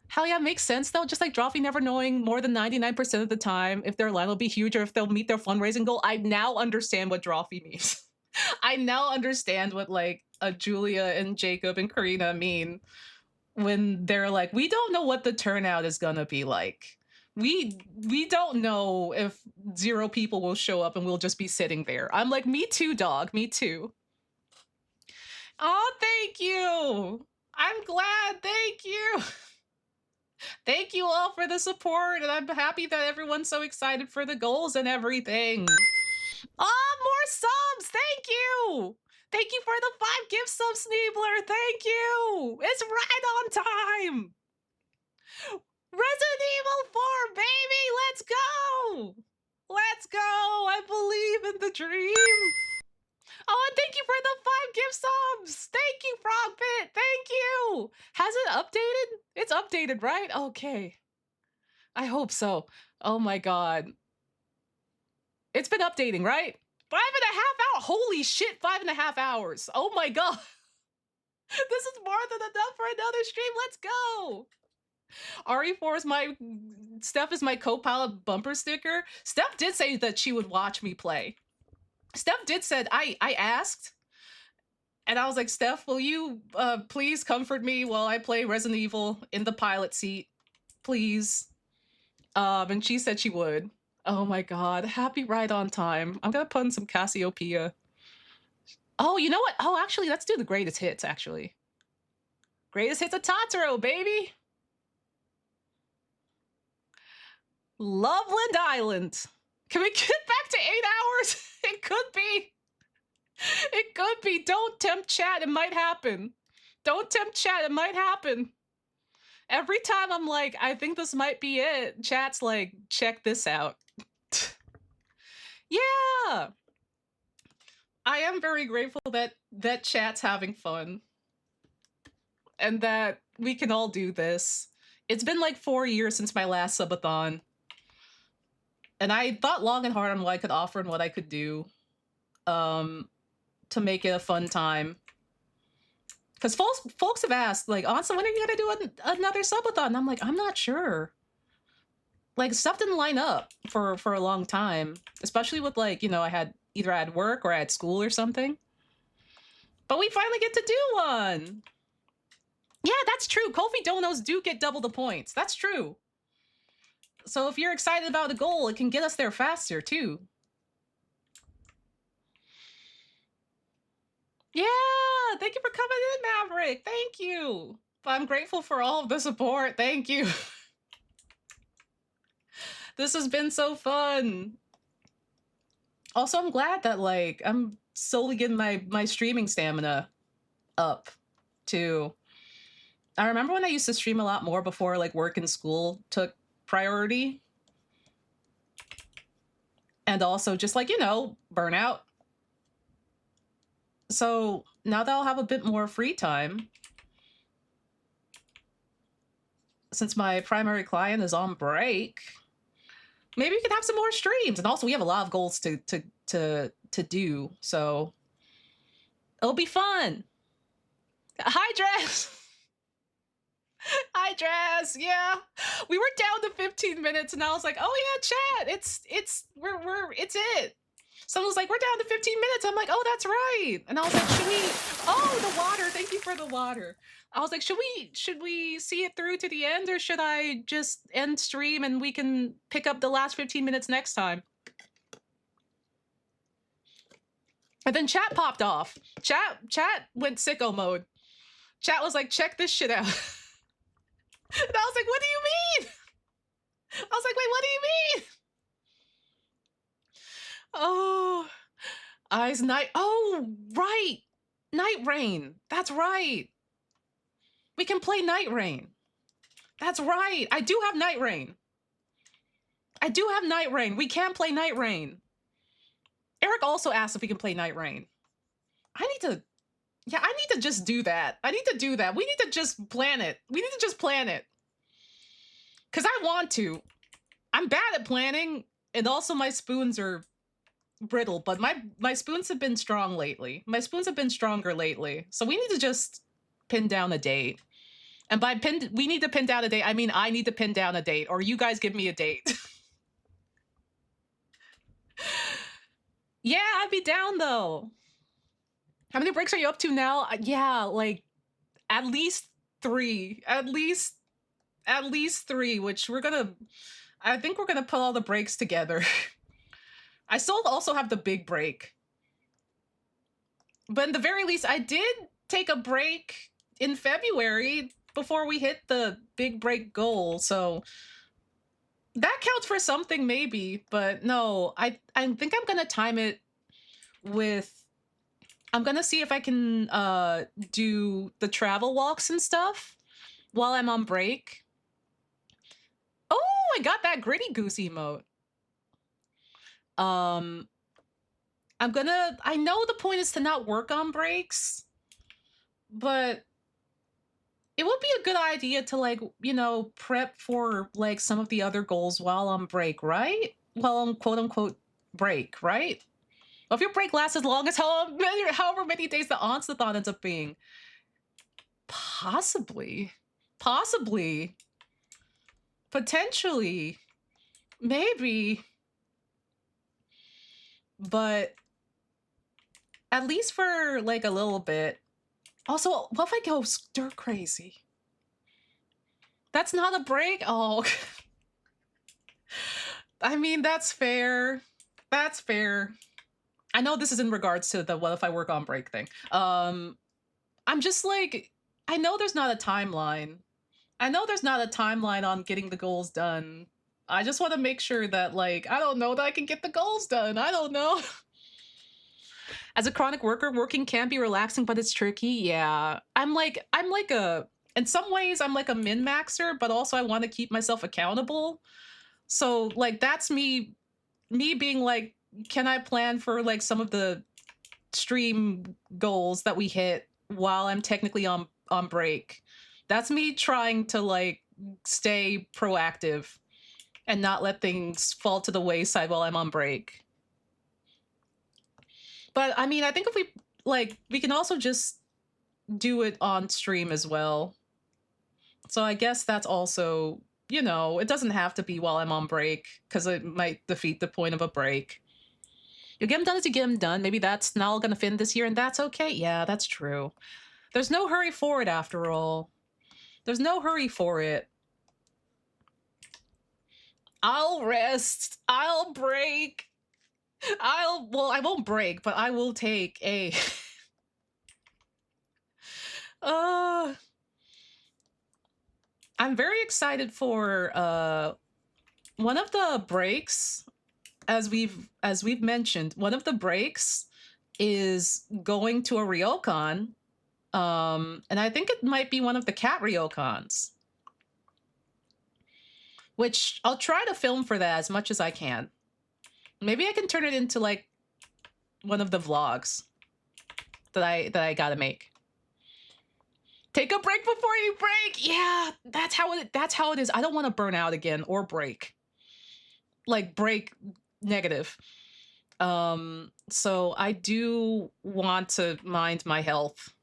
Hell yeah, makes sense though. Just like Drawfee never knowing more than 99% of the time if their line will be huge or if they'll meet their fundraising goal. I now understand what Drawfee means. I now understand what like Julia and Jacob and Karina mean when they're like, we don't know what the turnout is gonna be like. We don't know if 0 people will show up and we'll just be sitting there. I'm like, me too, dog. Me too. Oh, thank you. I'm glad. Thank you. Thank you all for the support, and I'm happy that everyone's so excited for the goals and everything. Oh, more subs! Thank you! Thank you for the 5 gift subs, Sneebler! Thank you! It's right on time! Resident Evil 4, baby! Let's go! Let's go! I believe in the dream! Oh, and thank you for the 5 gift subs! Thank you, Frogpit! Thank you! Has it updated? It's updated, right? Okay. I hope so. Oh my god. It's been updating, right? 5.5 hours. Holy shit, 5.5 hours. Oh my god. This is more than enough for another stream. Let's go. RE4 is my... Steph is my co-pilot bumper sticker. Steph did say that she would watch me play. Steph did said, I asked, and I was like, Steph, will you please comfort me while I play Resident Evil in the pilot seat? Please. And she said she would. Oh my god, happy right on time. I'm gonna put in some Cassiopeia. Oh, you know what? Oh, actually, let's do the greatest hits, actually. Greatest hits of Totoro, baby! Loveland Island. Can we get back to 8 hours? It could be. It could be. Don't tempt chat, it might happen. Don't tempt chat, it might happen. Every time I'm like, I think this might be it, chat's like, check this out. Yeah! I am very grateful that chat's having fun. And that we can all do this. It's been like 4 years since my last subathon. And I thought long and hard on what I could offer and what I could do to make it a fun time. Because folks have asked, like, Onsta, when are you going to do another subathon? And I'm like, I'm not sure. Like, stuff didn't line up for a long time. Especially with, like, you know, I had work or I had school or something. But we finally get to do one. Yeah, that's true. Kofi donos do get double the points. That's true. So if you're excited about the goal, it can get us there faster, too. Yeah, thank you for coming in, Maverick. Thank you. I'm grateful for all of the support. Thank you. This has been so fun. Also, I'm glad that, like, I'm slowly getting my streaming stamina up, too. I remember when I used to stream a lot more before, like, work and school took priority. And also just, like, you know, burnout. So now that I'll have a bit more free time, since my primary client is on break, maybe we can have some more streams. And also we have a lot of goals to do, so it'll be fun. Hi, Dress. Hi, Dress. Yeah, we were down to 15 minutes, and I was like, "Oh yeah, chat. It's it." Someone was like, "We're down to 15 minutes." I'm like, "Oh, that's right." And I was like, "Should we?" Oh, the water. Thank you for the water. I was like, "Should we see it through to the end, or should I just end stream and we can pick up the last 15 minutes next time?" And then chat popped off. Chat went sicko mode. Chat was like, "Check this shit out." And I was like, "What do you mean?" I was like, "Wait, what do you mean?" Oh, eyes night. Oh, right. Night Rain. That's right. We can play Night Rain. That's right. I do have Night Rain. I do have Night Rain. We can play Night Rain. Eric also asked if we can play Night Rain. I need to just do that. I need to do that. We need to just plan it. We need to just plan it. Because I want to. I'm bad at planning, and also my spoons are brittle, but my spoons have been strong lately. My spoons have been stronger lately. So we need to just pin down a date. And by we need to pin down a date, I mean I need to pin down a date, or you guys give me a date. Yeah, I'd be down though. How many breaks are you up to now? Yeah, like at least 3. At least 3, which I think we're gonna put all the breaks together. I still also have the big break. But in the very least, I did take a break in February before we hit the big break goal, so that counts for something maybe. But no, I think I'm gonna time it with, I'm gonna see if I can do the travel walks and stuff while I'm on break. Oh, I got that gritty goose emote. I know the point is to not work on breaks, but it would be a good idea to, like, you know, prep for like some of the other goals while on break, right? While on quote unquote break, right? Well, if your break lasts as long as however many days the Onstathon ends up being, possibly, potentially, maybe, but at least for like a little bit. Also, what if I go stir crazy? That's not a break? Oh. I mean, that's fair. That's fair. I know this is in regards to the what if I work on break thing. I'm just like, I know there's not a timeline. I know there's not a timeline on getting the goals done. I just want to make sure that, like, I don't know, that I can get the goals done. I don't know. As a chronic worker, working can be relaxing, but it's tricky. Yeah. I'm like in some ways, I'm like a min-maxer, but also I want to keep myself accountable. So, like, that's me being like, can I plan for like some of the stream goals that we hit while I'm technically on break? That's me trying to like stay proactive and not let things fall to the wayside while I'm on break. But I mean, I think if we can also just do it on stream as well. So I guess that's also, you know, it doesn't have to be while I'm on break, because it might defeat the point of a break. You get them done as you get them done. Maybe that's not all going to fit in this year, and that's okay. Yeah, that's true. There's no hurry for it, after all. There's no hurry for it. I'll rest. I'll break. Well, I won't break, but I will take a... I'm very excited for one of the breaks, as we've mentioned, one of the breaks is going to a ryokan. And I think it might be one of the cat ryokans, which I'll try to film for that as much as I can. Maybe I can turn it into like one of the vlogs that I gotta make. Take a break before you break. Yeah, that's how it is. I don't want to burn out again or break. Like break negative. So I do want to mind my health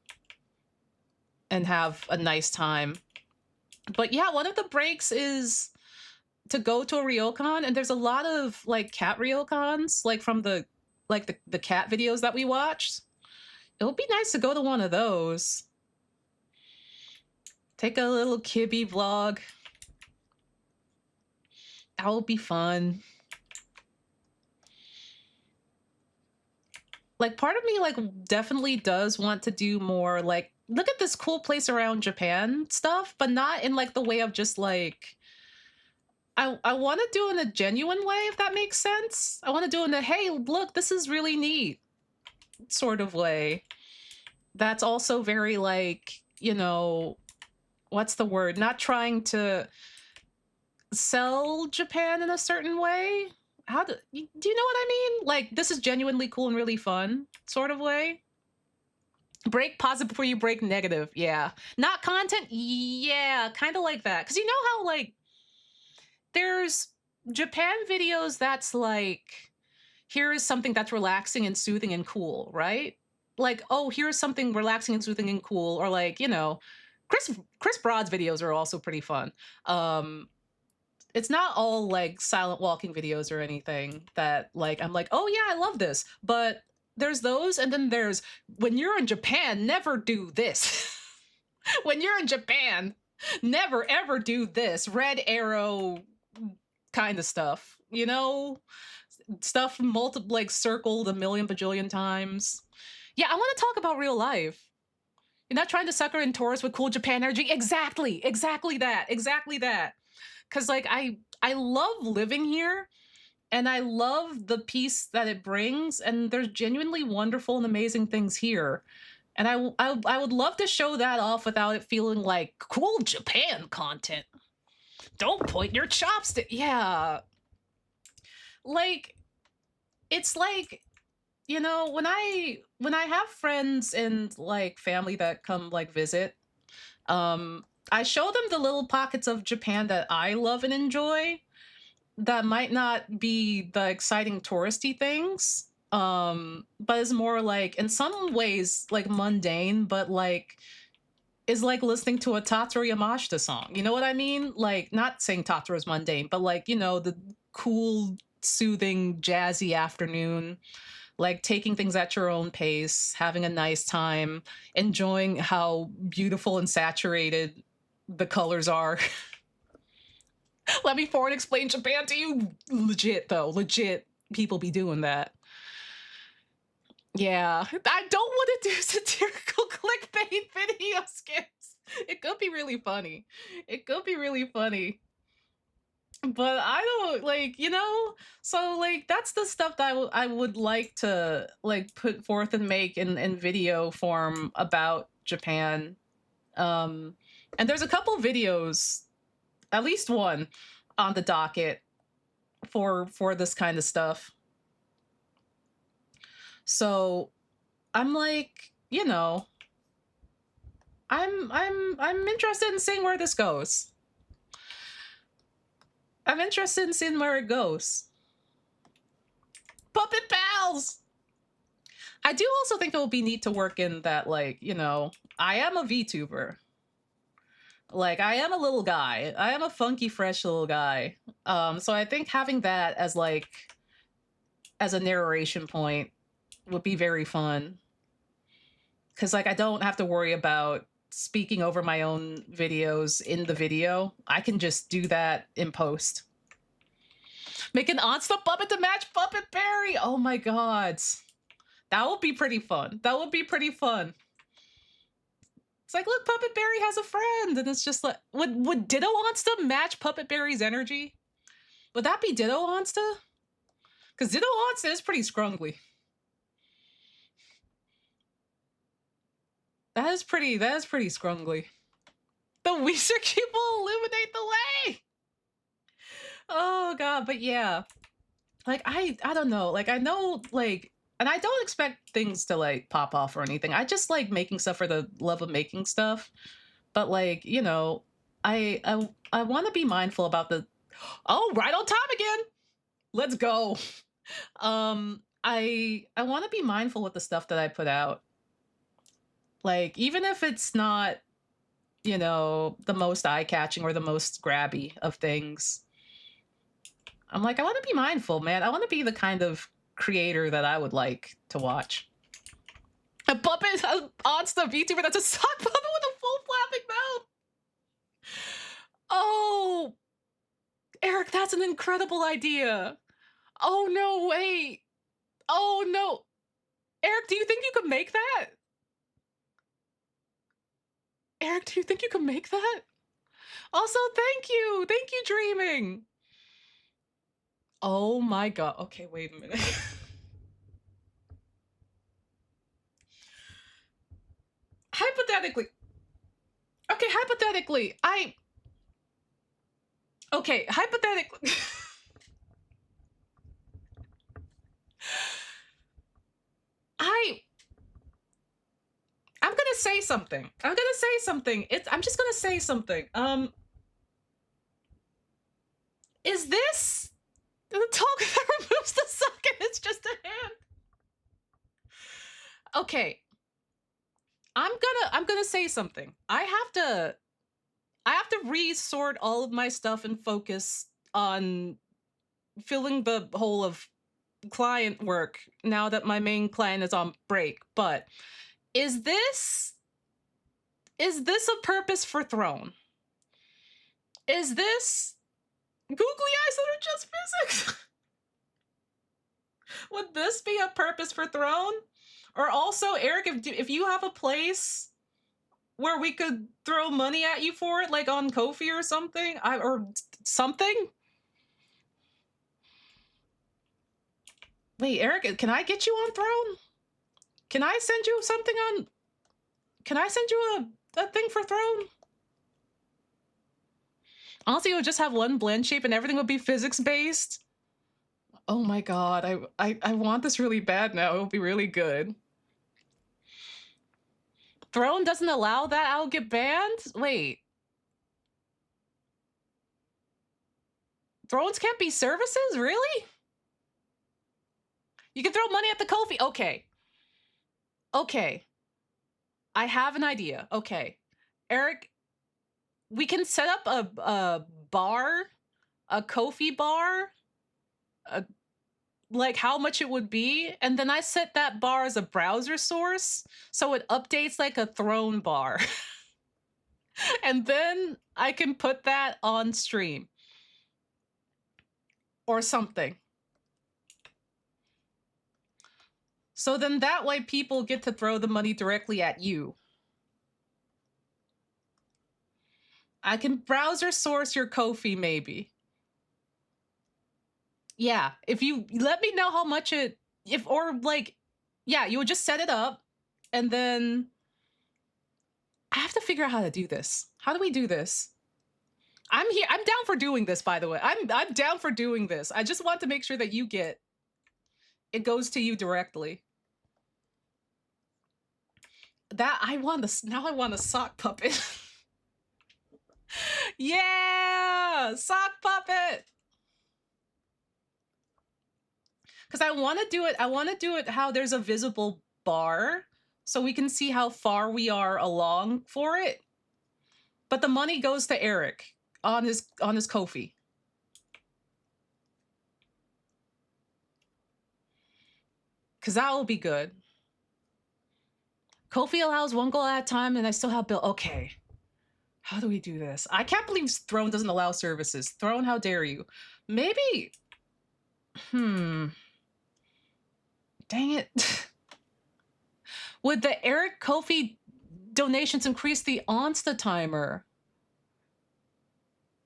and have a nice time. But yeah, one of the breaks is to go to a ryokan, and there's a lot of like cat ryokans, like from the cat videos that we watched. It would be nice to go to one of those. Take a little kibby vlog. That would be fun. Like, part of me like definitely does want to do more like, look at this cool place around Japan stuff, but not in like the way of just like, I want to do in a genuine way, if that makes sense. I want to do in a, hey, look, this is really neat sort of way. That's also very like, you know, what's the word? Not trying to sell Japan in a certain way. Do you know what I mean? Like, this is genuinely cool and really fun sort of way. Break positive before you break negative. Yeah. Not content. Yeah, kind of like that. Because you know how like there's Japan videos that's like, here is something that's relaxing and soothing and cool, right? Like, oh, here's something relaxing and soothing and cool, or like, you know, Chris Broad's videos are also pretty fun. It's not all like silent walking videos or anything that like I'm like, oh yeah, I love this. But there's those, and then there's when you're in Japan, never do this. When you're in Japan, never ever do this red arrow kind of stuff. You know, stuff like circled a million bajillion times. Yeah, I want to talk about real life. You're not trying to sucker in tourists with cool Japan energy. Exactly that. Because like I love living here, and I love the peace that it brings, and there's genuinely wonderful and amazing things here. And I would love to show that off without it feeling like cool Japan content. Don't point your chopstick. Yeah. Like, it's like, you know, when I have friends and like family that come like visit, I show them the little pockets of Japan that I love and enjoy that might not be the exciting touristy things, but is more like in some ways like mundane, but like is like listening to a Tatsuro Yamashita song. You know what I mean? Like, not saying Tatsuro is mundane, but like, you know, the cool, soothing, jazzy afternoon, like taking things at your own pace, having a nice time, enjoying how beautiful and saturated the colors are. Let me foreign explain Japan to you. Legit, though. Legit, people be doing that. Yeah. I don't want to do satirical clickbait video skips. It could be really funny. It could be really funny. But I don't, like, you know? So, like, that's the stuff that I would like to, like, put forth and make in video form about Japan. And there's a couple videos, at least one, on the docket for this kind of stuff. So I'm like, you know, I'm interested in seeing where this goes. I'm interested in seeing where it goes. Puppet pals! I do also think it would be neat to work in that, like, you know, I am a VTuber. Like, I am a little guy. I am a funky, fresh little guy. So I think having that as, like, as a narration point would be very fun. Because, like, I don't have to worry about speaking over my own videos in the video. I can just do that in post. Make an Onsta puppet to match Puppet Berry! Oh my god. That would be pretty fun. That would be pretty fun. It's like, look, Puppet Berry has a friend, and it's just like, would Ditto Onsta match Puppet Berry's energy? Would that be Ditto Onsta? Because Ditto Onsta is pretty scrungly. That is pretty scrungly. The Weezer Cube will illuminate the way! Oh god, but yeah. Like, I don't know. Like, I know, like, and I don't expect things to, like, pop off or anything. I just like making stuff for the love of making stuff. But, like, you know, I want to be mindful about the... Oh, right on time again! Let's go! I want to be mindful with the stuff that I put out. Like, even if it's not, you know, the most eye-catching or the most grabby of things, I'm like, I want to be mindful, man. I want to be the kind of creator that I would like to watch. A puppet, an Onsta VTuber that's a sock puppet with a full flapping mouth. Oh, Eric, that's an incredible idea. Oh, no, wait. Oh, no. Eric, do you think you could make that? Eric, do you think you could make that? Also, thank you. Thank you, Dreaming. Oh my god. Okay, wait a minute. Hypothetically. Okay, hypothetically. Okay, hypothetically. I'm gonna say something. I'm just gonna say something. Is this the token that removes the sock and it's just a hand? Okay. I'm gonna say something. I have to resort all of my stuff and focus on filling the hole of client work now that my main client is on break. But is this a purpose for Throne? Is this googly eyes that are just physics? Would this be a purpose for Throne? Or also, Eric, if you have a place where we could throw money at you for it, like on Ko-fi or something, or something. Wait, Eric, can I get you on Throne? Can I send you something on? Can I send you a thing for Throne? Honestly, it would just have one blend shape and everything would be physics based. Oh my god, I want this really bad now. It will be really good. Throne doesn't allow that? I'll get banned? Wait. Thrones can't be services? Really? You can throw money at the Ko-fi. Okay. Okay. I have an idea. Okay. Eric, we can set up a bar, a Ko-fi bar, like how much it would be, and then I set that bar as a browser source, so it updates like a Throne bar. And then I can put that on stream. Or something. So then that way people get to throw the money directly at you. I can browser source your Ko-fi maybe. Yeah, if you let me know how much it, yeah, you would just set it up and then I have to figure out how to do this. How do we do this? I'm here. I'm down for doing this, by the way. I'm down for doing this. I just want to make sure that you get it goes to you directly. That I want this now. I want a sock puppet. Yeah, sock puppet. Because I want to do it. I want to do it how there's a visible bar, so we can see how far we are along for it. But the money goes to Eric on his Ko-fi. Because that will be good. Ko-fi allows one goal at a time, and I still have bill. Okay. How do we do this? I can't believe Throne doesn't allow services. Throne, how dare you? Maybe. Dang it. Would the Eric Ko-fi donations increase the Onsta timer?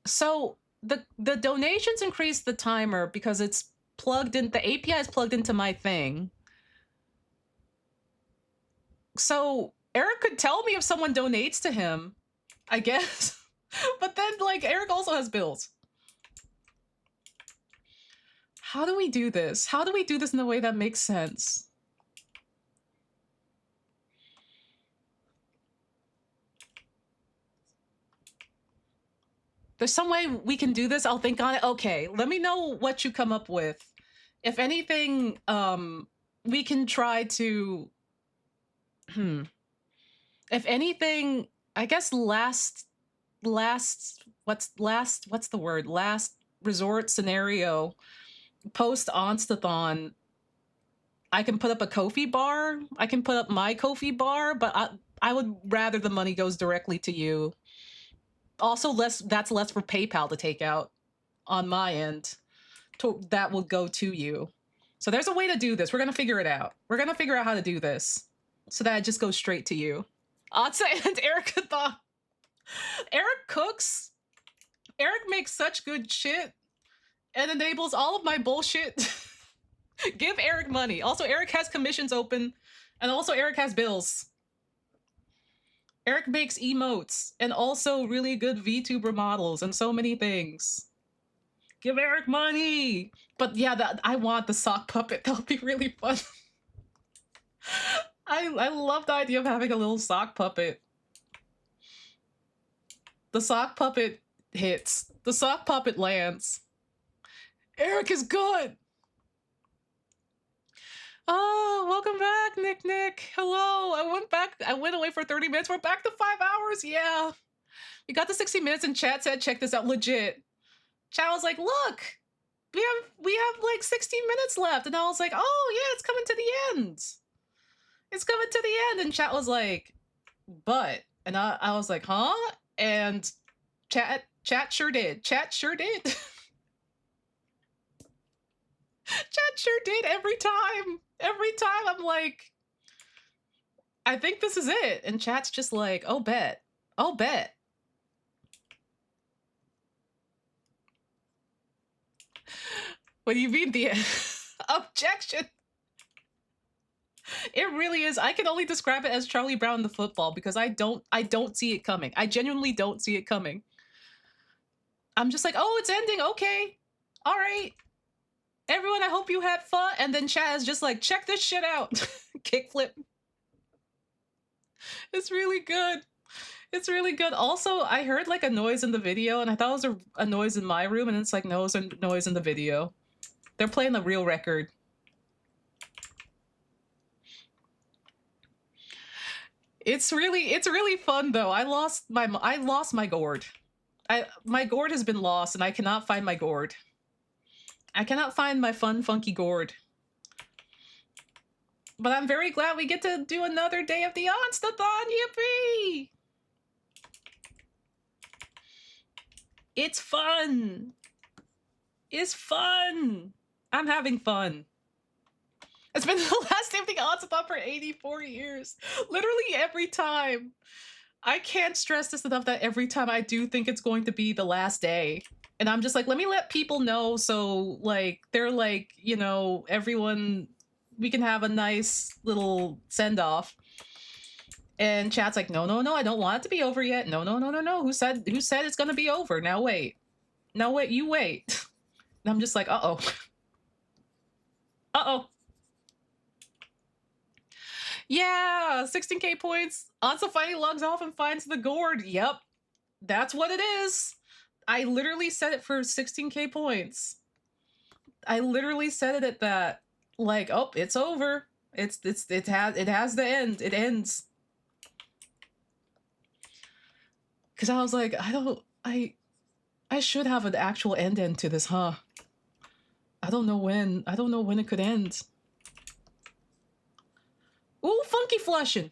So the donations increase the timer because it's plugged in, the API is plugged into my thing. So Eric could tell me if someone donates to him, I guess. But then, like, Eric also has bills. How do we do this? How do we do this in a way that makes sense? There's some way we can do this. I'll think on it. Okay, let me know what you come up with. If anything, we can try to... If anything, I guess last resort scenario, post Onstathon, I can put up a Ko-fi bar. I can put up my Ko-fi bar, but I would rather the money goes directly to you. Also, that's less for PayPal to take out on my end. That will go to you. So there's a way to do this. We're going to figure it out. We're going to figure out how to do this so that it just goes straight to you. Onsta and Ericathon. Eric cooks. Eric makes such good shit and enables all of my bullshit. Give Eric money. Also, Eric has commissions open, and also Eric has bills. Eric makes emotes and also really good VTuber models and so many things. Give Eric money. But yeah, I want the sock puppet. That'll be really fun. I love the idea of having a little sock puppet. The sock puppet hits. The sock puppet lands. Eric is good. Oh, welcome back, Nick. Hello. I went away for 30 minutes. We're back to 5 hours. Yeah. We got to 60 minutes and chat said, check this out. Legit. Chat was like, look, we have like 16 minutes left. And I was like, oh yeah, it's coming to the end. It's coming to the end. And chat was like, but, and I was like, huh? And chat sure did. Chat sure did. Chat sure did every time. Every time I'm like, I think this is it. And chat's just like, oh, bet. Oh, bet. What do you mean the objection? It really is. I can only describe it as Charlie Brown the football because I don't see it coming. I genuinely don't see it coming. I'm just like, oh, it's ending. Okay. All right. Everyone, I hope you had fun. And then chat is just like, check this shit out. Kickflip. It's really good. It's really good. Also, I heard like a noise in the video and I thought it was a noise in my room, and it's like, no, it's a noise in the video. They're playing the real record. It's really fun though. I lost my gourd. My gourd has been lost and I cannot find my gourd. I cannot find my fun, funky gourd. But I'm very glad we get to do another day of the Onstathon. Yippee! It's fun. It's fun. I'm having fun. It's been the last day of the Onstathon for 84 years. Literally every time. I can't stress this enough that every time I do think it's going to be the last day. And I'm just like, let me let people know so, like, they're like, you know, everyone, we can have a nice little send-off. And chat's like, no, I don't want it to be over yet. No. Who said it's gonna be over? Now wait. Now wait, you wait. And I'm just like, uh-oh. Uh-oh. Yeah, 16k points. Onsta finally logs off and finds the gourd. Yep. That's what it is. I literally set it for 16k points. I literally set it at that. Like, oh, it's over. It has the end. It ends. Cause I was like, I should have an actual end to this, huh? I don't know when it could end. Ooh, funky flushing.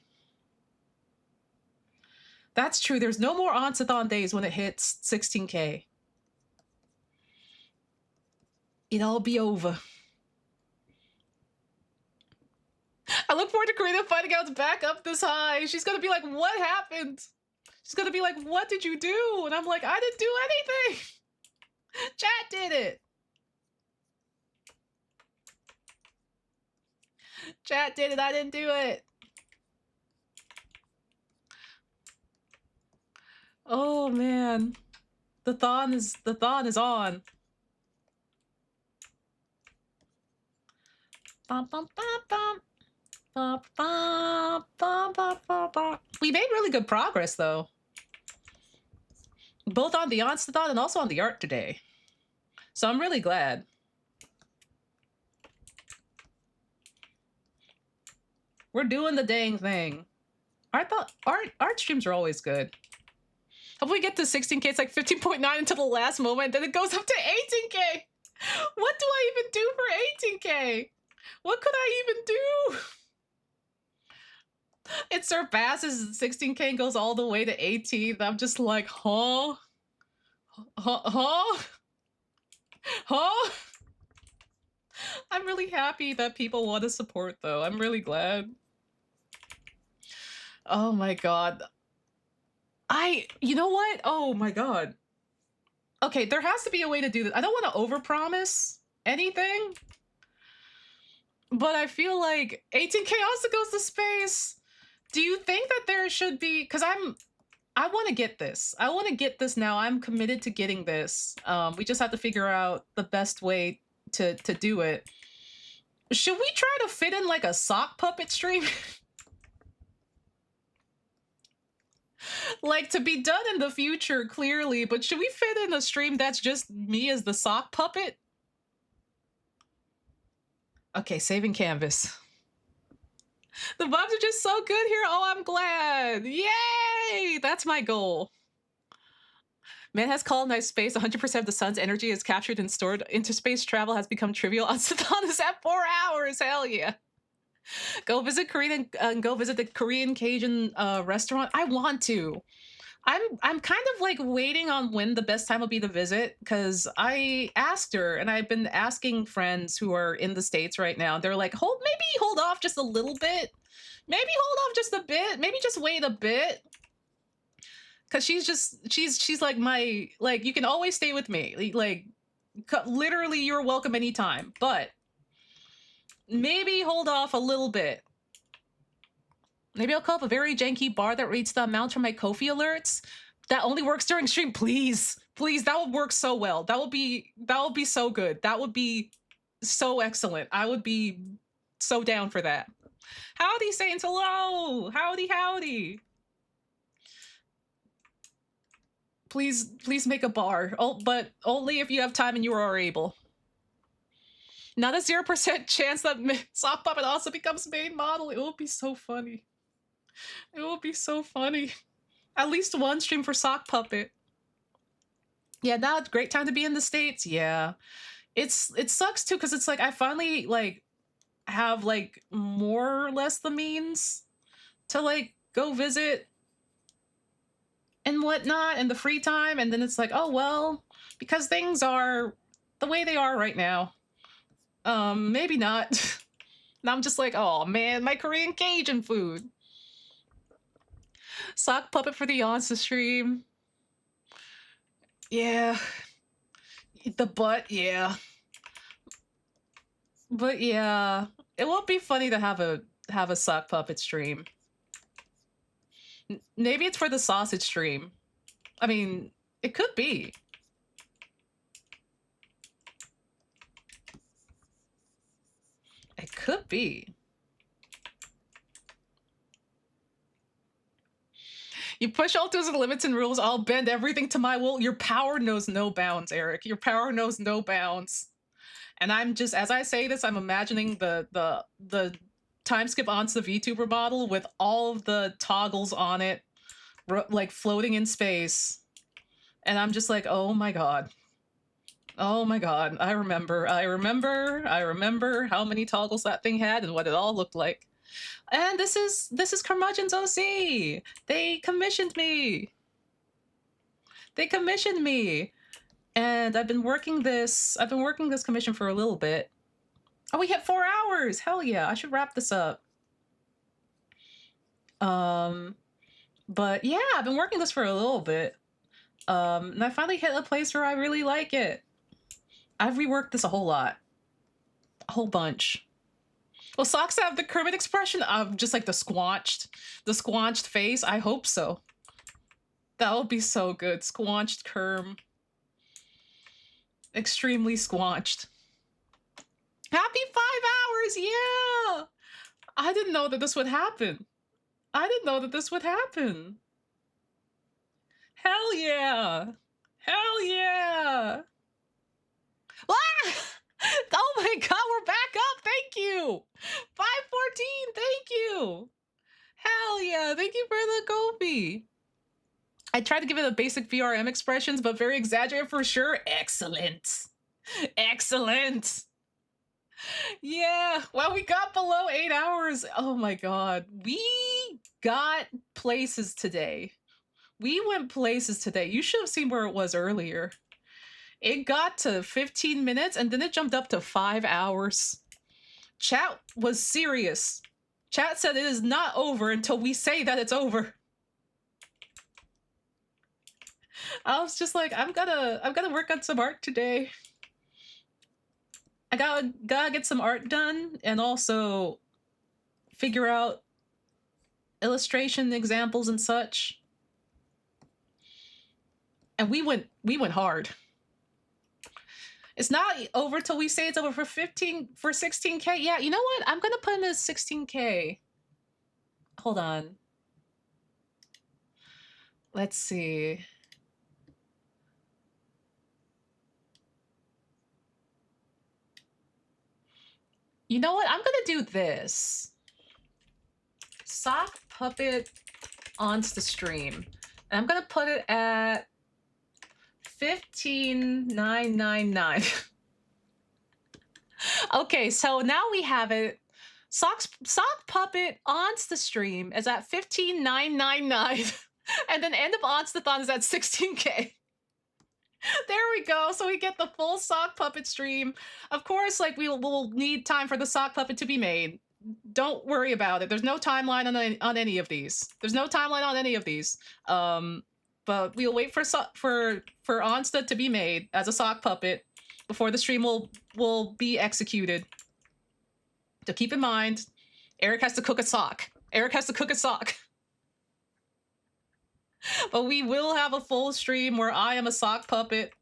That's true. There's no more Onstathon days when it hits 16k. It'll be over. I look forward to Karina finding out it's back up this high. She's gonna be like, what happened? She's gonna be like, what did you do? And I'm like, I didn't do anything. Chat did it. Chat did it. I didn't do it. Oh man, the thon is on. Bum, bum, bum, bum. Bum, bum, bum, bum, bum, bum. We made really good progress though, both on the Onstathon and also on the art today. So I'm really glad. We're doing the dang thing. I thought art streams are always good. If we get to 16k, it's like 15.9 until the last moment, then it goes up to 18k. What do I even do for 18k? What could I even do? It surpasses 16k and goes all the way to 18. I'm just like, huh? I'm really happy that people want to support though. I'm really glad. Oh my god. You know what? Oh my god. Okay, there has to be a way to do this. I don't want to overpromise anything, but I feel like 18k also goes to space. Do you think that there should be, because I want to get this. I want to get this now. I'm committed to getting this. We just have to figure out the best way to do it. Should we try to fit in like a sock puppet stream? Like, to be done in the future, clearly, but should we fit in a stream that's just me as the sock puppet? Okay, saving canvas. The vibes are just so good here. Oh, I'm glad. Yay! That's my goal. Man has colonized space. 100% of the sun's energy is captured and stored. Interspace travel has become trivial. Onstathon is at 4 hours. Hell yeah. Go visit Korean and go visit the Korean Cajun restaurant. I want to. I'm kind of like waiting on when the best time will be to visit because I asked her and I've been asking friends who are in the States right now. They're like, maybe hold off just a little bit. Maybe hold off just a bit. Maybe just wait a bit. Cause she's like my, like, you can always stay with me. Like literally you're welcome anytime, but maybe hold off a little bit. Maybe I'll call up a very janky bar that reads the amount from my Ko-fi alerts. That only works during stream. Please, please, that would work so well. That would be so good. That would be so excellent. I would be so down for that. Howdy, Saints. Hello. Howdy, howdy. Please make a bar. Oh, but only if you have time and you are able. Not a 0% chance that Sock Puppet also becomes main model. It will be so funny. It will be so funny. At least one stream for Sock Puppet. Yeah, now it's a great time to be in the States. Yeah. It sucks too, because it's like I finally like have like more or less the means to like go visit and whatnot and the free time, and then it's like, oh well, because things are the way they are right now. Maybe not. Now I'm just like, oh man, my Korean Cajun food. Sock Puppet for the Onsta stream. Yeah. The butt, yeah. But yeah, it won't be funny to have a Sock Puppet stream. Maybe it's for the sausage stream. I mean, it could be. It could be. You push all those limits and rules, I'll bend everything to my will. Your power knows no bounds, Eric. Your power knows no bounds. And I'm just, as I say this, I'm imagining the time skip onto the VTuber model with all of the toggles on it, like floating in space. And I'm just like, oh my god. Oh my god. I remember how many toggles that thing had and what it all looked like. And this is Curmudgeon's OC. They commissioned me. And I've been working this commission for a little bit. Oh, we hit 4 hours. Hell yeah. I should wrap this up. But yeah, I've been working this for a little bit. And I finally hit a place where I really like it. I've reworked this a whole lot. A whole bunch. Will Socks have the Kermit expression of just like the squanched face? I hope so. That would be so good. Squanched Kerm. Extremely squanched. Happy 5 hours! Yeah! I didn't know that this would happen. Hell yeah! Hell yeah! Ah! Oh my god, we're back up! Thank you! 514, thank you! Hell yeah, thank you for the Gopi! I tried to give it a basic VRM expressions, but very exaggerated for sure. Excellent! Excellent! Yeah, well, we got below 8 hours. Oh my god. We got places today. We went places today. You should have seen where it was earlier. It got to 15 minutes and then it jumped up to 5 hours. Chat was serious. Chat said it is not over until we say that it's over. I was just like, I'm gonna work on some art today. I gotta get some art done and also figure out illustration examples and such. And we went hard. It's not over till we say it's over for 16K. Yeah, you know what? I'm gonna put in a 16K. Hold on. Let's see. You know what? I'm gonna do this. sock puppet Onsta stream. And I'm gonna put it at 15,999. Okay, so now we have it. Sock puppet Onsta stream is at 15,999. And then end of Onstathon is at 16K. There we go. So we get the full sock puppet stream. Of course, like we'll need time for the sock puppet to be made. Don't worry about it. There's no timeline on any of these. There's no timeline on any of these. But we'll wait for Onsta to be made as a sock puppet before the stream will be executed. So keep in mind, Eric has to cook a sock. Eric has to cook a sock. But we will have a full stream where I am a sock puppet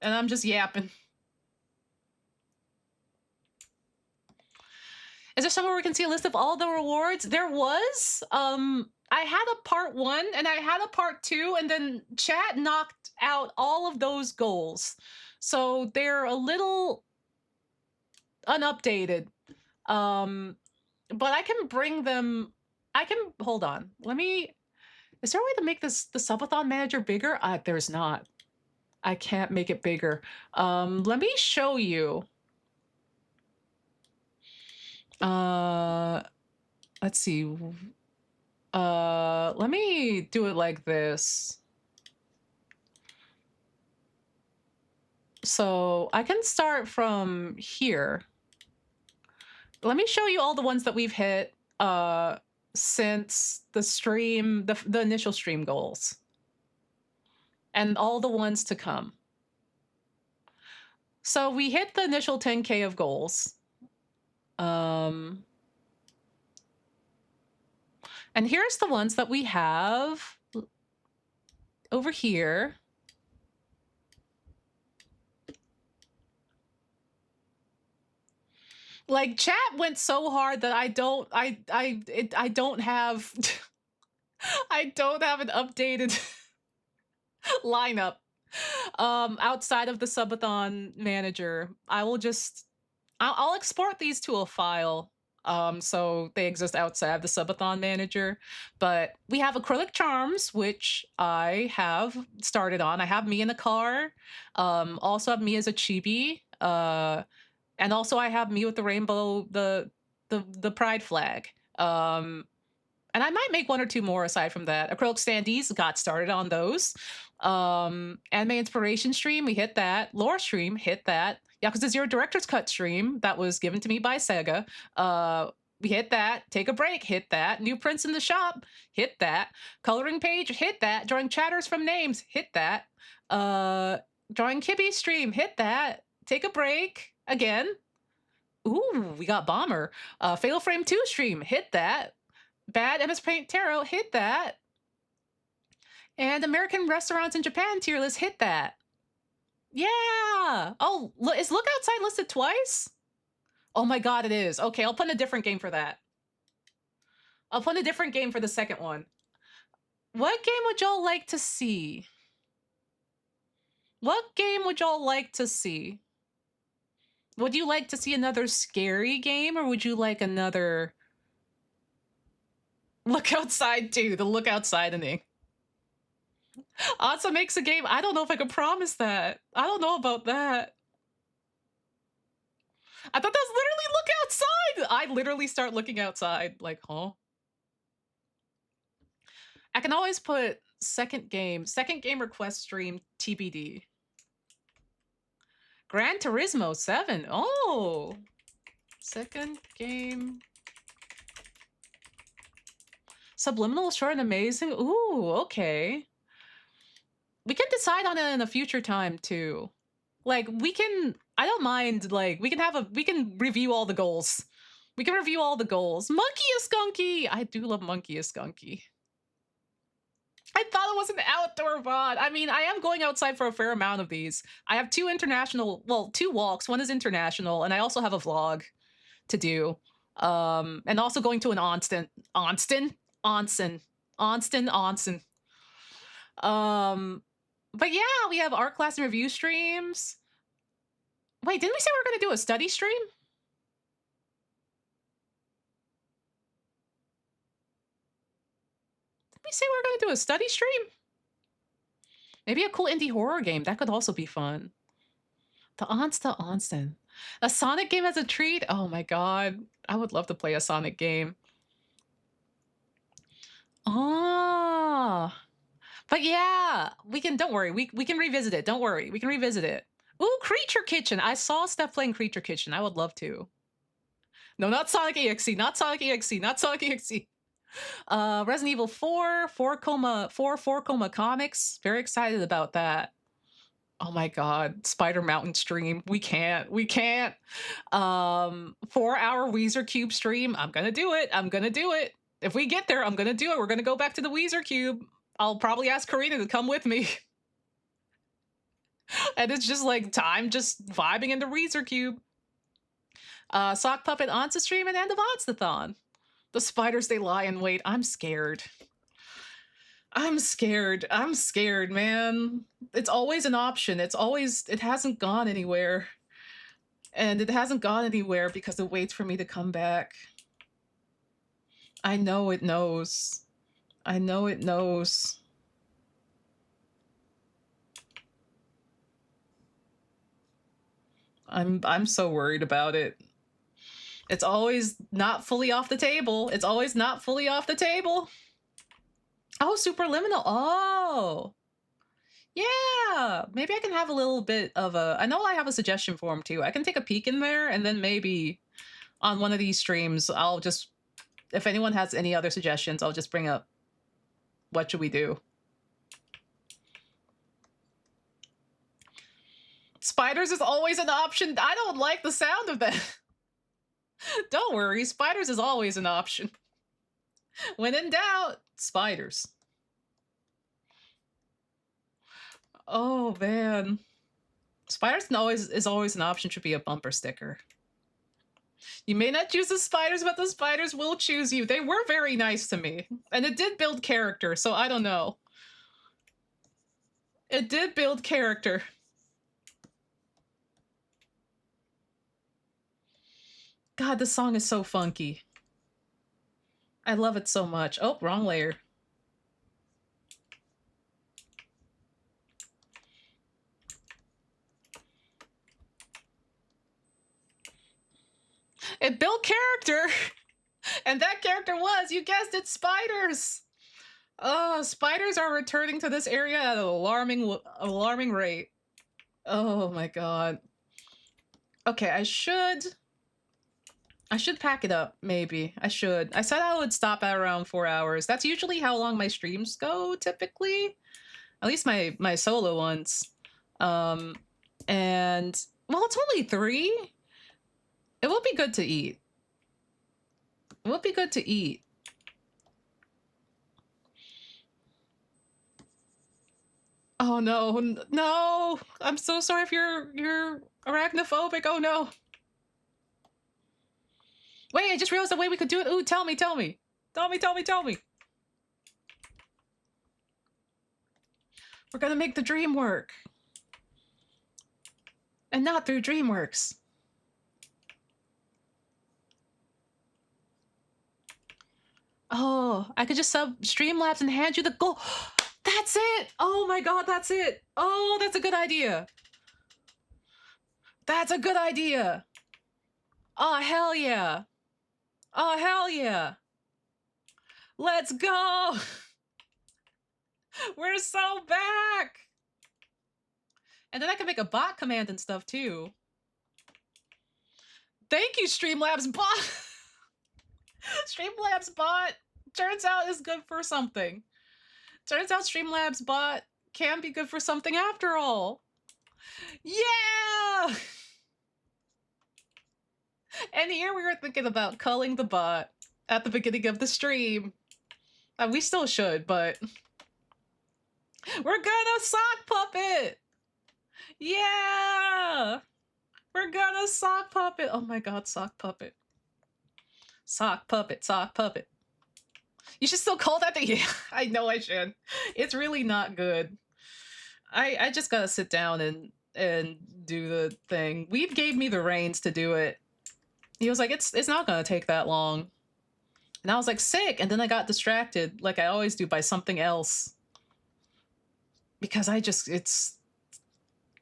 and I'm just yapping. Is there somewhere we can see a list of all the rewards? There was. I had a part 1 and I had a part 2, and then chat knocked out all of those goals. So they're a little unupdated. But I can bring them. Hold on. Is there a way to make the subathon manager bigger? There's not. I can't make it bigger. Let me show you. Let's see. Let me do it like this. So I can start from here. Let me show you all the ones that we've hit since the stream, the initial stream goals, and all the ones to come. So we hit the initial 10K of goals. And here's the ones that we have over here. Like, chat went so hard that I don't have I don't have an updated lineup outside of the subathon manager. I'll export these to a file so they exist outside of the subathon manager. But we have acrylic charms, which I have started on. I have me in the car. Also have me as a chibi. And also I have me with the rainbow, the pride flag. And I might make 1 or 2 more aside from that. Acrylic standees, got started on those. Anime inspiration stream, we hit that. Lore stream, hit that. Yakuza 0 director's cut stream, that was given to me by Sega. We hit that. Take a break, hit that. New prints in the shop, hit that. Coloring page, hit that. Drawing chatters from names, hit that. Drawing Kibby stream, hit that. Take a break. Again. Ooh, we got Bomber. Fatal Frame 2 stream, hit that. Bad MS Paint Tarot, hit that. And American Restaurants in Japan tier list, hit that. Yeah. Oh, is Look Outside listed twice? Oh my god, it is. Okay, I'll put in a different game for that. I'll put in a different game for the second one. What game would y'all like to see? What game would y'all like to see? Would you like to see another scary game, or would you like another Look Outside 2, the Look Outside ending? Onsta makes a game. I don't know if I could promise that. I don't know about that. I thought that was literally Look Outside. I literally start looking outside, like, huh? I can always put second game request stream TBD. Gran Turismo 7. Oh, second game. Subliminal short and amazing. Ooh, okay. We can decide on it in a future time too. Like, I don't mind, like, we can review all the goals. We can review all the goals. Monkey is Skunky! I do love Monkey is Skunky. I thought it was an outdoor VOD. I mean, I am going outside for a fair amount of these. I have 2 walks. One is international, and I also have a vlog to do. And also going to an onsen. But yeah, we have art class and review streams. Wait, didn't we say we were going to do a study stream? we say we're gonna do a study stream? Maybe a cool indie horror game. That could also be fun. The Onsta Onsen. A Sonic game as a treat? Oh my god. I would love to play a Sonic game. Ah. But yeah, we can, don't worry. We can revisit it. Don't worry. We can revisit it. Ooh, Creature Kitchen. I saw Steph playing Creature Kitchen. I would love to. No, not Sonic EXE. Not Sonic EXE. Not Sonic EXE. Resident Evil 4, 4 Coma Comics. Very excited about that. Oh my god, Spider Mountain stream. We can't. 4-hour Weezer Cube stream. I'm gonna do it. I'm gonna do it. If we get there, I'm gonna do it. We're gonna go back to the Weezer Cube. I'll probably ask Karina to come with me. And it's just like time just vibing in the Weezer Cube. Sock Puppet Onsta stream and end of Onstathon. The spiders, they lie in wait. I'm scared. I'm scared, man. It's always an option. It hasn't gone anywhere. And it hasn't gone anywhere because it waits for me to come back. I know it knows. I know it knows. I'm so worried about it. It's always not fully off the table. It's always not fully off the table. Oh, Superliminal. Oh. Yeah. Maybe I can have a little bit of a... I know I have a suggestion form too. I can take a peek in there and then maybe on one of these streams, I'll just... If anyone has any other suggestions, I'll just bring up what should we do. Spiders is always an option. I don't like the sound of that. Don't worry, spiders is always an option. When in doubt, spiders. Oh man. Spiders is always an option, should be a bumper sticker. You may not choose the spiders, but the spiders will choose you. They were very nice to me. And it did build character, so I don't know. It did build character. God, this song is so funky. I love it so much. Oh, wrong layer. It built character. And that character was, you guessed it, spiders. Oh, spiders are returning to this area at an alarming rate. Oh my god. Okay, I should pack it up, maybe. I should. I said I would stop at around 4 hours. That's usually how long my streams go, typically. At least my solo ones. And, well, it's only 3. It will be good to eat. It will be good to eat. Oh no, no! I'm so sorry if you're arachnophobic. Oh no. Wait, I just realized the way we could do it. Ooh, tell me. Tell me. We're gonna make the dream work. And not through DreamWorks. Oh, I could just sub Streamlabs and hand you the goal. That's it! Oh my god, that's it! Oh, that's a good idea. That's a good idea. Oh, hell yeah. Oh, hell yeah. Let's go! We're so back! And then I can make a bot command and stuff too. Thank you, Streamlabs bot! Streamlabs bot turns out is good for something. Turns out Streamlabs bot can be good for something after all. Yeah! And here we were thinking about culling the bot at the beginning of the stream. We still should, but... We're gonna sock puppet! Yeah! We're gonna sock puppet! Oh my god, sock puppet. Sock puppet, sock puppet. You should still call that the... Yeah, I know I should. It's really not good. I just gotta sit down and do the thing. Weeb gave me the reins to do it. He was like, it's not gonna take that long. And I was like, sick. And then I got distracted, like I always do, by something else. Because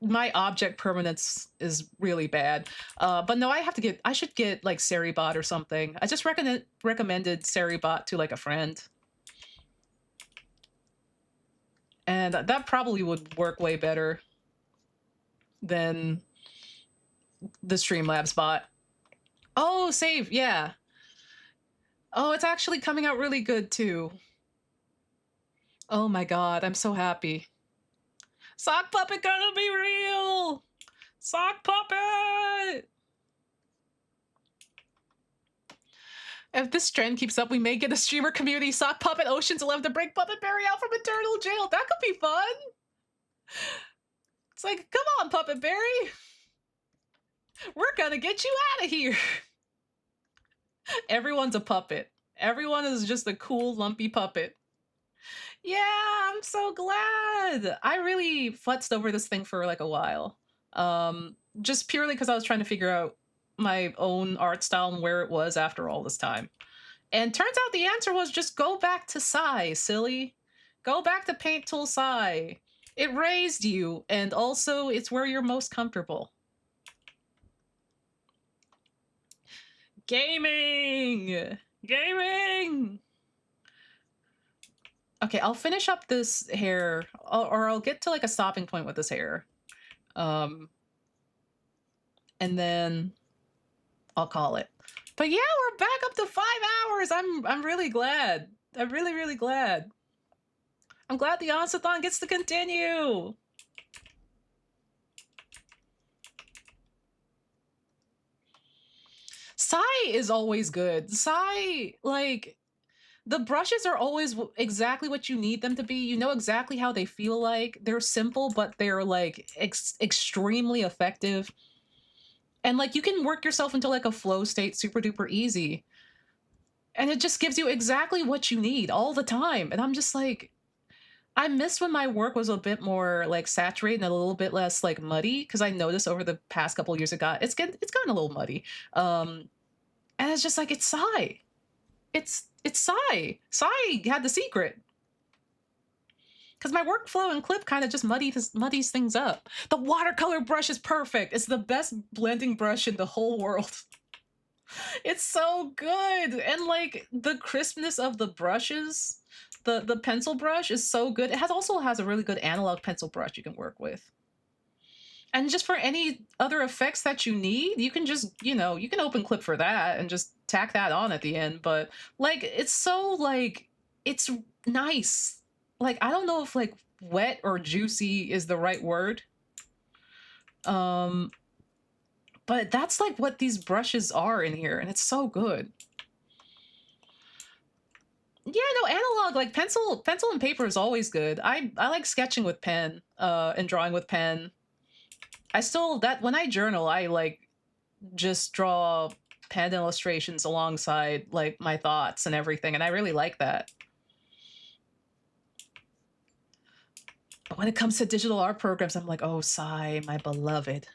my object permanence is really bad. But no, I should get like Seribot or something. I just recommended Seribot to like a friend. And that probably would work way better than the Streamlabs bot. Oh, save, yeah. Oh, it's actually coming out really good too. Oh my god, I'm so happy. Sock Puppet gonna be real! Sock Puppet! If this trend keeps up, we may get a streamer community Sock Puppet Ocean's 11 to break Puppet Berry out from eternal jail. That could be fun! It's like, come on, Puppet Berry! We're gonna get you out of here! Everyone's a puppet. Everyone is just a cool, lumpy puppet. Yeah, I'm so glad. I really futzed over this thing for like a while. Just purely because I was trying to figure out my own art style and where it was after all this time. And turns out the answer was just go back to Psy, silly. Go back to Paint Tool Psy. It raised you, and also it's where you're most comfortable. Gaming! Gaming! Okay, I'll finish up this hair, or I'll get to like a stopping point with this hair. And then I'll call it. But yeah, we're back up to 5 hours. I'm really glad. I'm really, really glad. I'm glad the Onstathon gets to continue. Psy is always good. Psy, like, the brushes are always exactly what you need them to be. You know exactly how they feel like. They're simple, but they're like extremely effective. And like you can work yourself into like a flow state super duper easy. And it just gives you exactly what you need all the time. And I'm just like, I miss when my work was a bit more like saturated and a little bit less like muddy, because I noticed over the past couple of years it's gotten a little muddy. And it's just like, it's Psy. It's Psy. Psy had the secret. Because my workflow and clip kind of just muddies things up. The watercolor brush is perfect. It's the best blending brush in the whole world. It's so good. And like the crispness of the brushes, the pencil brush is so good. It also has a really good analog pencil brush you can work with. And just for any other effects that you need, you can just, you can open clip for that and just tack that on at the end. But like, it's so like, it's nice. Like, I don't know if like wet or juicy is the right word. But that's like what these brushes are in here, and it's so good. Yeah, no, analog, like pencil and paper is always good. I like sketching with pen, and drawing with pen. When I journal, I like just draw pen illustrations alongside like my thoughts and everything, and I really like that. But when it comes to digital art programs, I'm like, oh, Psy, my beloved.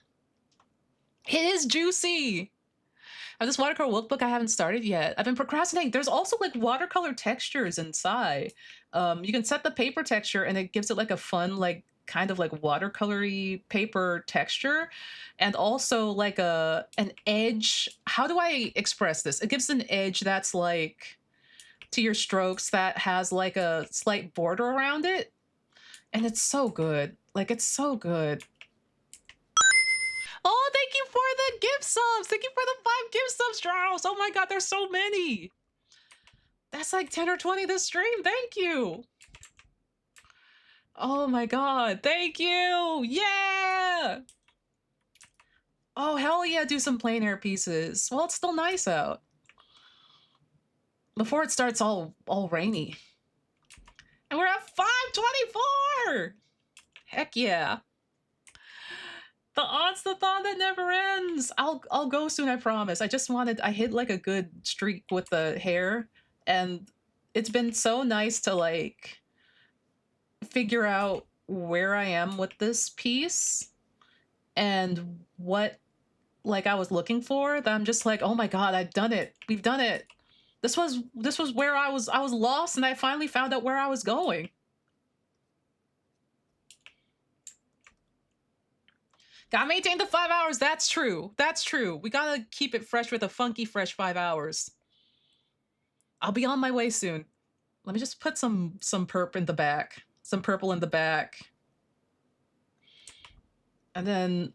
It is juicy. I have this watercolor workbook I haven't started yet. I've been procrastinating. There's also like watercolor textures in Psy. You can set the paper texture and it gives it like a fun, like kind of like watercolory paper texture, and also like an edge. How do I express this? It gives an edge that's like to your strokes that has like a slight border around it. And it's so good. Like, it's so good. Oh, thank you for the gift subs. Thank you for the 5 gift subs, Strauss. Oh my god, there's so many. That's like 10 or 20 this stream. Thank you. Oh my god, thank you. Yeah. Oh, hell yeah, do some plein air pieces. Well, it's still nice out. Before it starts all rainy. And we're at 524! Heck yeah. The Onstathon that never ends. I'll go soon, I promise. I hit like a good streak with the hair, and it's been so nice to like figure out where I am with this piece and what like I was looking for, that I'm just like, oh my god, I've done it. We've done it. This was where I was lost, and I finally found out where I was going. Gotta maintain the 5 hours. That's true. That's true. We gotta keep it fresh with a funky fresh 5 hours. I'll be on my way soon. Let me just put some perp in the back. Some purple in the back. And then,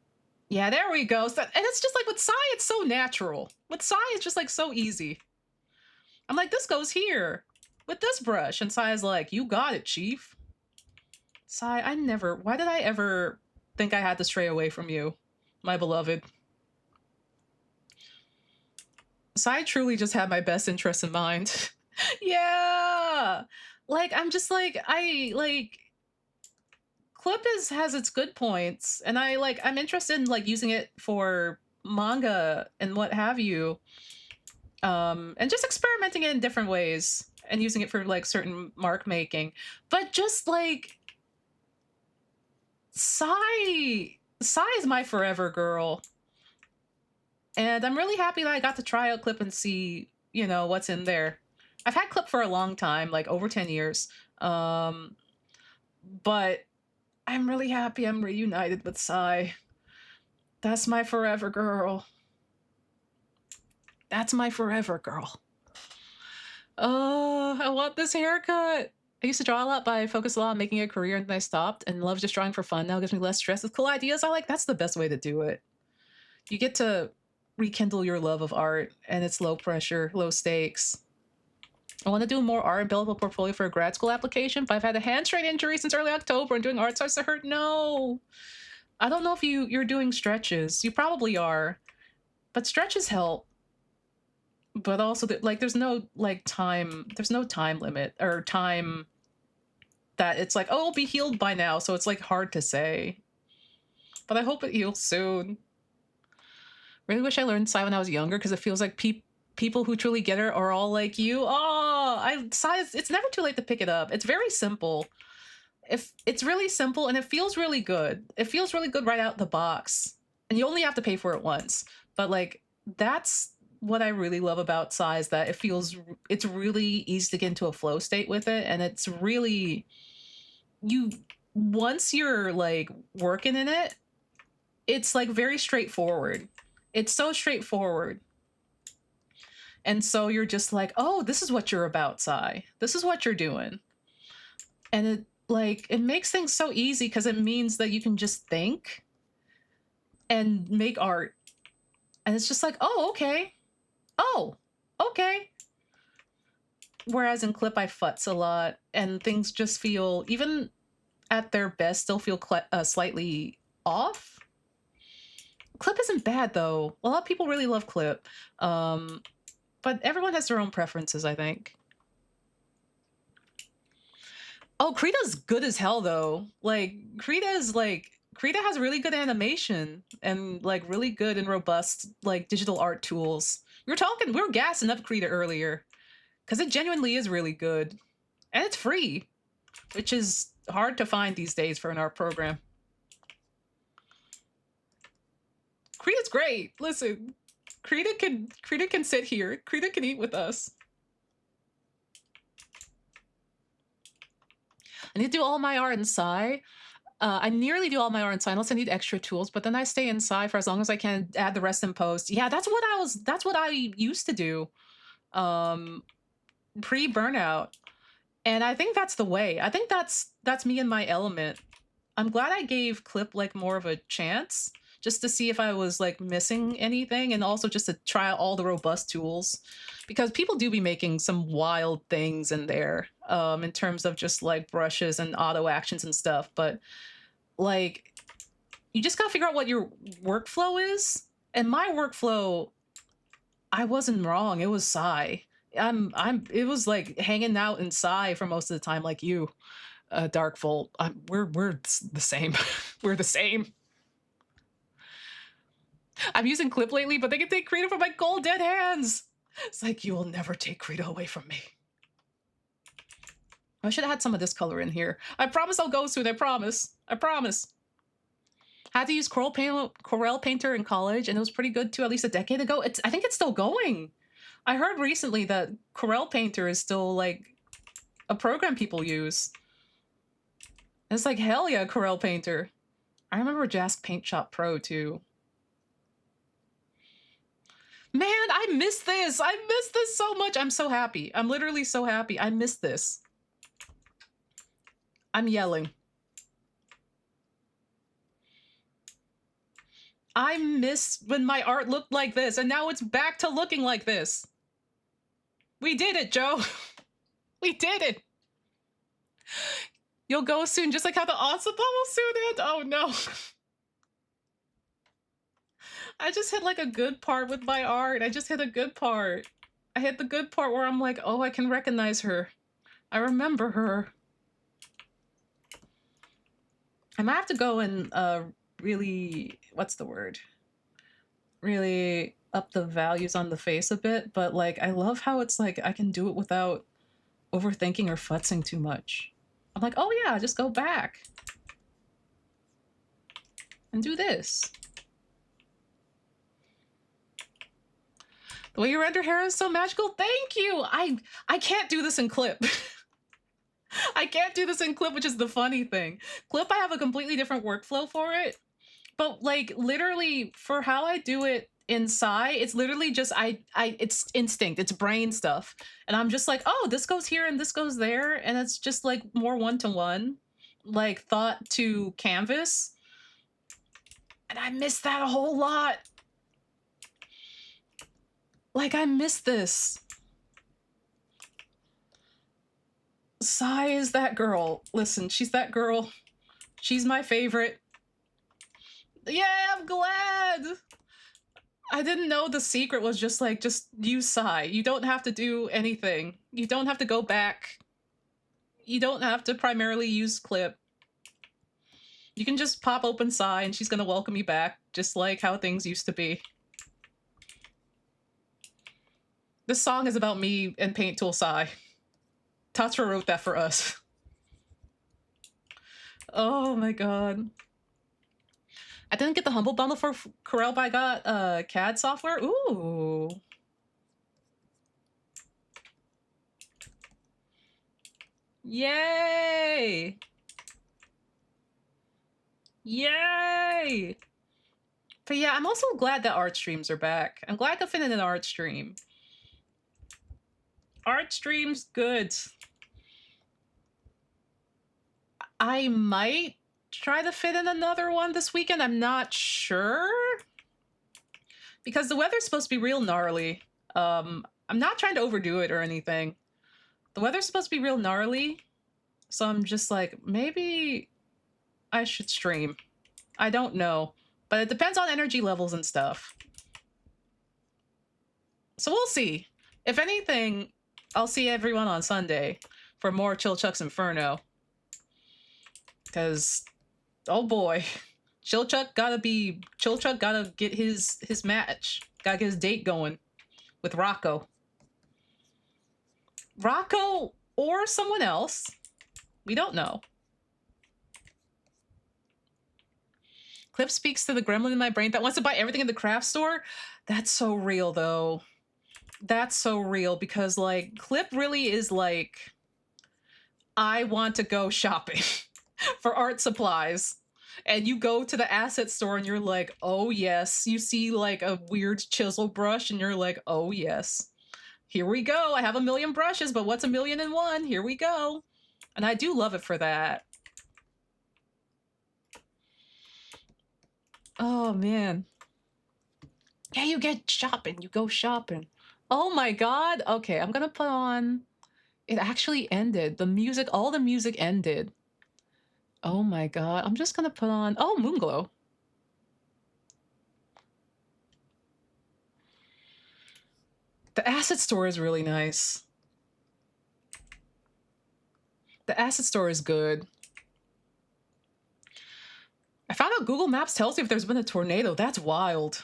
yeah, there we go. So, and it's just like with Psy, it's so natural. With Psy, it's just like so easy. I'm like, this goes here with this brush. And Psy is like, you got it, Chief. Psy, why did I ever think I had to stray away from you, my beloved? Psy truly just had my best interest in mind. Yeah. Like, I'm just like, Clip has its good points, and I'm interested in like using it for manga and what have you. And just experimenting it in different ways and using it for like certain mark making. But just like Psy is my forever girl. And I'm really happy that I got to try out Clip and see, you know, what's in there. I've had Clip for a long time, like over 10 years. But I'm really happy I'm reunited with Psy. That's my forever girl. That's my forever girl. Oh, I want this haircut. I used to draw a lot, but I focused a lot on making a career, and then I stopped and love just drawing for fun. Now it gives me less stress with cool ideas. That's the best way to do it. You get to rekindle your love of art, and it's low pressure, low stakes. I want to do more art and build up a portfolio for a grad school application, but I've had a hamstring injury since early October, and doing art starts to hurt. No. I don't know if you're doing stretches. You probably are. But stretches help. But also, there's no time limit or time that it's like, oh, it'll be healed by now. So it's like hard to say. But I hope it heals soon. Really wish I learned Psy when I was younger, because it feels like people who truly get it are all like you. Oh, it's never too late to pick it up. It's very simple. It's really simple, and it feels really good. It feels really good right out the box. And you only have to pay for it once. But like, that's what I really love about Psy, is that it's really easy to get into a flow state with it. And it's really, once you're like working in it, it's like very straightforward. It's so straightforward. And so you're just like, oh, this is what you're about, Psy. This is what you're doing. And it makes things so easy, because it means that you can just think and make art. And it's just like, oh, okay. Oh, okay. Whereas in Clip, I futz a lot, and things just feel, even at their best, still feel slightly off. Clip isn't bad, though. A lot of people really love Clip. But everyone has their own preferences, I think. Oh, Krita's good as hell, though. Krita has really good animation and really good and robust digital art tools. We were gassing up Krita earlier, because it genuinely is really good. And it's free, which is hard to find these days for an art program. Krita's great. Listen, Krita can sit here. Krita can eat with us. I need to do all my art in Psy. I nearly do all my art in Psy unless I need extra tools, but then I stay in Psy for as long as I can, add the rest in post. Yeah, that's what I used to do pre-burnout. And I think that's the way. I think that's me in my element. I'm glad I gave Clip more of a chance, just to see if I was missing anything, and also just to try out all the robust tools, because people do be making some wild things in there in terms of just brushes and auto actions and stuff. But you just gotta figure out what your workflow is. And my workflow, I wasn't wrong. It was Psy. It was hanging out in Psy for most of the time, like you, Dark Volt. We're the same. We're the same. I'm using Clip lately, but they can take Krita from my cold dead hands. It's you will never take Krita away from me. I should have had some of this color in here. I promise I'll go soon. I promise. I promise. I had to use Corel Painter in college, and it was pretty good too, at least a decade ago. I think it's still going. I heard recently that Corel Painter is still like a program people use. It's like, hell yeah, Corel Painter. I remember Jask Paint Shop Pro too. Man, I miss this. I miss this so much. I'm so happy. I'm literally so happy. I miss this. I'm yelling. I miss when my art looked like this, and now it's back to looking like this. We did it, Joe. We did it. You'll go soon, just like how the Onstathon will soon end. Oh no. I just hit like a good part with my art. I just hit a good part. I hit the good part where I'm like, oh, I can recognize her. I remember her. I might have to go and really, what's the word? Really up the values on the face a bit, but like I love how it's like I can do it without overthinking or futzing too much. I'm like, oh yeah, just go back and do this. The way you render hair is so magical. Thank you. I can't do this in Clip. I can't do this in Clip, which is the funny thing. Clip, I have a completely different workflow for it. But like literally for how I do it in Psy, it's literally just it's instinct, it's brain stuff. And I'm just like, oh, this goes here and this goes there. And it's just like more one-to-one, like thought to canvas. And I miss that a whole lot. Like I miss this. Psy is that girl. Listen, she's that girl. She's my favorite. Yeah, I'm glad. I didn't know the secret was just like, just use Psy. You don't have to do anything. You don't have to go back. You don't have to primarily use Clip. You can just pop open Psy and she's gonna welcome you back, just like how things used to be. This song is about me and Paint Tool Psy. Tatra wrote that for us. Oh my god. I didn't get the Humble Bundle for Corel, but I got CAD software. Ooh. Yay! Yay! But yeah, I'm also glad that art streams are back. I'm glad I could fit in an art stream. Art stream's good. I might try to fit in another one this weekend. I'm not sure. Because the weather's supposed to be real gnarly. I'm not trying to overdo it or anything. The weather's supposed to be real gnarly. So I'm just like, maybe I should stream. I don't know. But it depends on energy levels and stuff. So we'll see. If anything, I'll see everyone on Sunday for more Chill Chuck's Inferno. Because, oh boy, Chill Chuck gotta get his match. Gotta get his date going with Rocco. Rocco or someone else. We don't know. Clip speaks to the gremlin in my brain that wants to buy everything in the craft store. That's so real, though. That's so real because, like, Clip really is like, I want to go shopping for art supplies. And you go to the asset store and you're like, oh, yes. You see, like, a weird chisel brush and you're like, oh, yes. Here we go. I have 1,000,000 brushes, but what's 1,000,001? Here we go. And I do love it for that. Oh, man. Yeah, you get shopping. You go shopping. Oh, my God. Okay, I'm going to put on... It actually ended. The music, all the music ended. Oh, my God. I'm just going to put on... Oh, Moonglow. The asset store is really nice. The asset store is good. I found out Google Maps tells you if there's been a tornado. That's wild.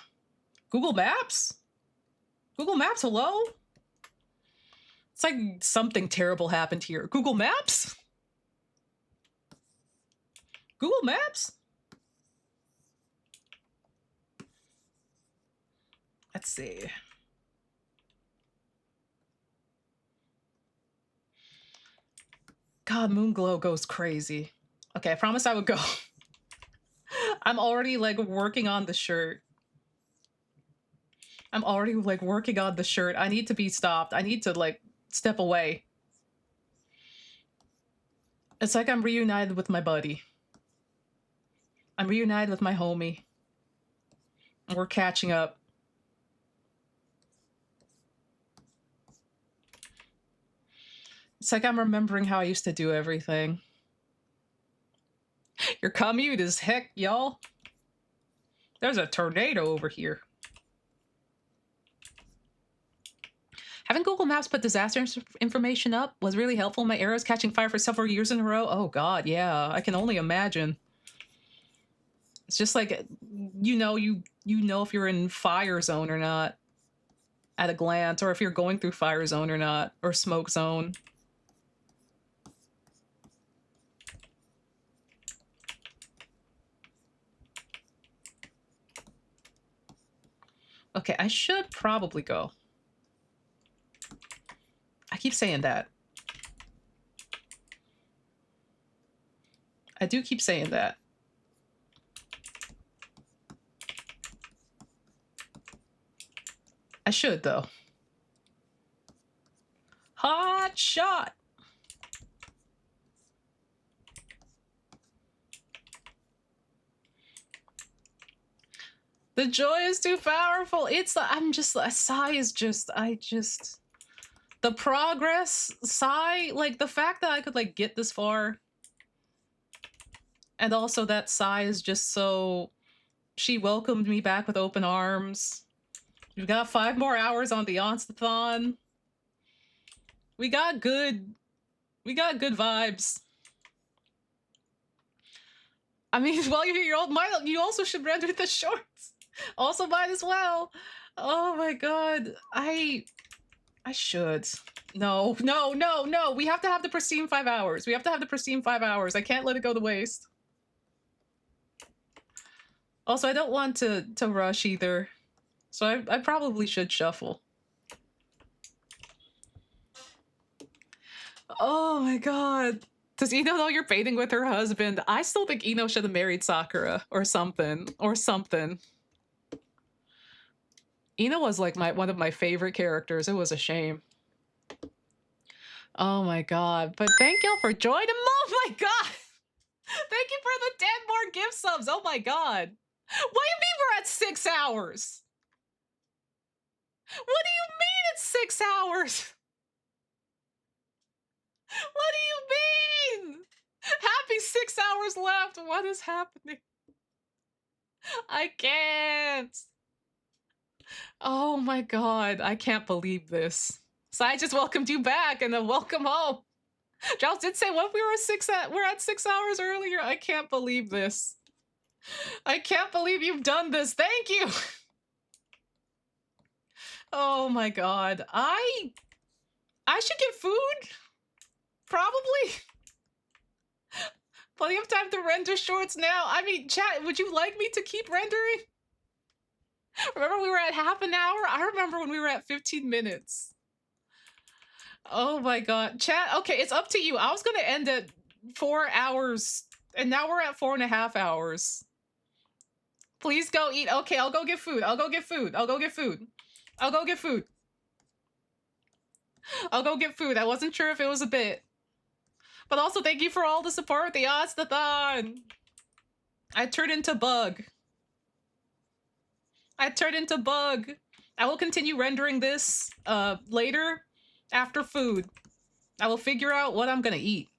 Google Maps? Google Maps, hello? It's like something terrible happened here. Google Maps? Google Maps? Let's see. God, Moonglow goes crazy. Okay, I promise I would go. I'm already like working on the shirt. I'm already like working on the shirt. I need to be stopped. I need to like step away. It's like I'm reunited with my buddy. I'm reunited with my homie. And we're catching up. It's like I'm remembering how I used to do everything. Your commute is heck, y'all. There's a tornado over here. Having Google Maps put disaster information up was really helpful. My arrow's catching fire for several years in a row. Oh god, yeah, I can only imagine. It's just like, you know if you're in fire zone or not at a glance, or if you're going through fire zone or not, or smoke zone. Okay, I should probably go. I keep saying that. I do keep saying that. I should, though. Hot shot! The joy is too powerful. It's, I'm just, Sigh is just, the progress, Sigh, like the fact that I could like get this far. And also that Sigh is just so, she welcomed me back with open arms. We've got 5 more hours on the Onstathon. We got good vibes. I mean, while you're here, you also should render the shorts. Also might as well. Oh my god. I should. No. We have to have the pristine 5 hours. We have to have the pristine 5 hours. I can't let it go to waste. Also, I don't want to rush either. So I probably should shuffle. Oh my god. Does Ino know you're baiting with her husband? I still think Ino should have married Sakura or something. Ino was like one of my favorite characters. It was a shame. Oh my god. But thank y'all for joining. Oh my god. Thank you for the 10 more gift subs. Oh my god. What do you mean we're at 6 hours? What do you mean it's 6 hours? What do you mean? Happy 6 hours left. What is happening? I can't. Oh my god. I can't believe this. So I just welcomed you back and then welcome home. Giles did say what we're at 6 hours earlier. I can't believe this. I can't believe you've done this. Thank you. Oh my god. I should get food. Probably. Plenty of time to render shorts now. I mean, chat, would you like me to keep rendering? Remember we were at half an hour? I remember when we were at 15 minutes. Oh my god. Chat, okay, it's up to you. I was gonna end at 4 hours, and now we're at 4.5 hours. Please go eat. Okay, I'll go get food. I'll go get food. I wasn't sure if it was a bit. But also, thank you for all the support with the Onstathon. I turned into Bug. I will continue rendering this later after food. I will figure out what I'm gonna eat.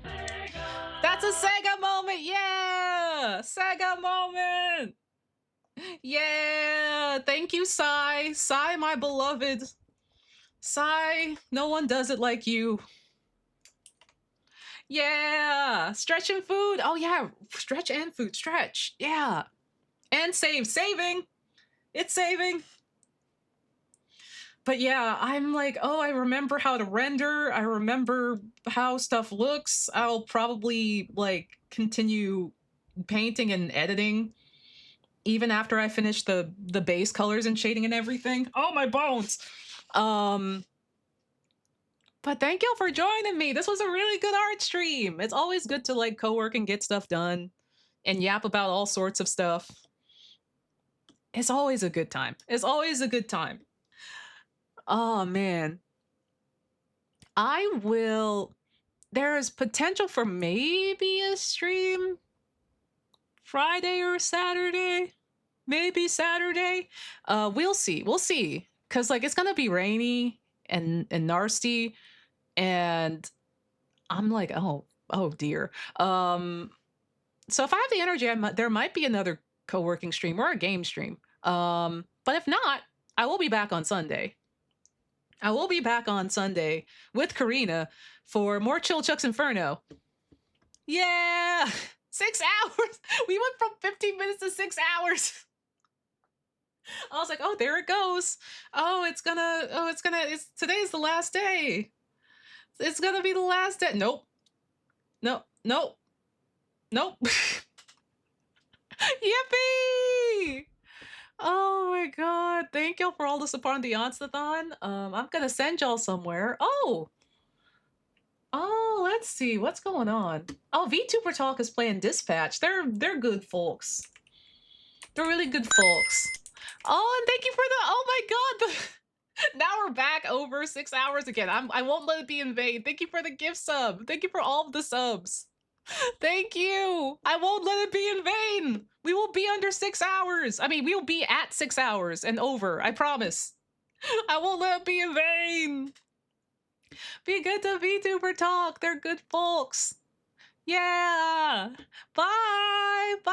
That's a Sega moment! Yeah! Sega moment! Yeah! Thank you, Sai. Sai, my beloved. Sai, no one does it like you. Yeah! Stretch and food. Oh yeah, stretch and food. Stretch. Yeah. And save. Saving! It's saving! But yeah, I'm like, oh, I remember how to render. I remember how stuff looks. I'll probably like continue painting and editing even after I finish the base colors and shading and everything. Oh, my bones! But thank y'all for joining me. This was a really good art stream. It's always good to like co-work and get stuff done and yap about all sorts of stuff. It's always a good time. It's always a good time. Oh man. There is potential for maybe a stream Friday or Saturday. Maybe Saturday. We'll see. We'll see. Cause like it's gonna be rainy and nasty, and I'm like, oh dear. So if I have the energy, there might be another co-working stream or a game stream. But if not, I will be back on Sunday. I will be back on Sunday with Karina for more Chill Chuck's Inferno. Yeah, 6 hours. We went from 15 minutes to 6 hours. I was like, oh, there it goes. Today's the last day. It's gonna be the last day. Nope. Nope. Yippee! Oh my god. Thank y'all for all the support on the Onstathon. I'm gonna send y'all somewhere. Oh, let's see. What's going on? Oh, VTuber Talk is playing Dispatch. They're good folks. They're really good folks. Oh, and thank you for the, oh my god, now we're back over 6 hours again. I won't let it be in vain. Thank you for the gift sub. Thank you for all of the subs. Thank you. I won't let it be in vain. We will be under 6 hours. I mean, we will be at 6 hours and over. I promise. I won't let it be in vain. Be good to VTuber Talk. They're good folks. Yeah. Bye. Bye.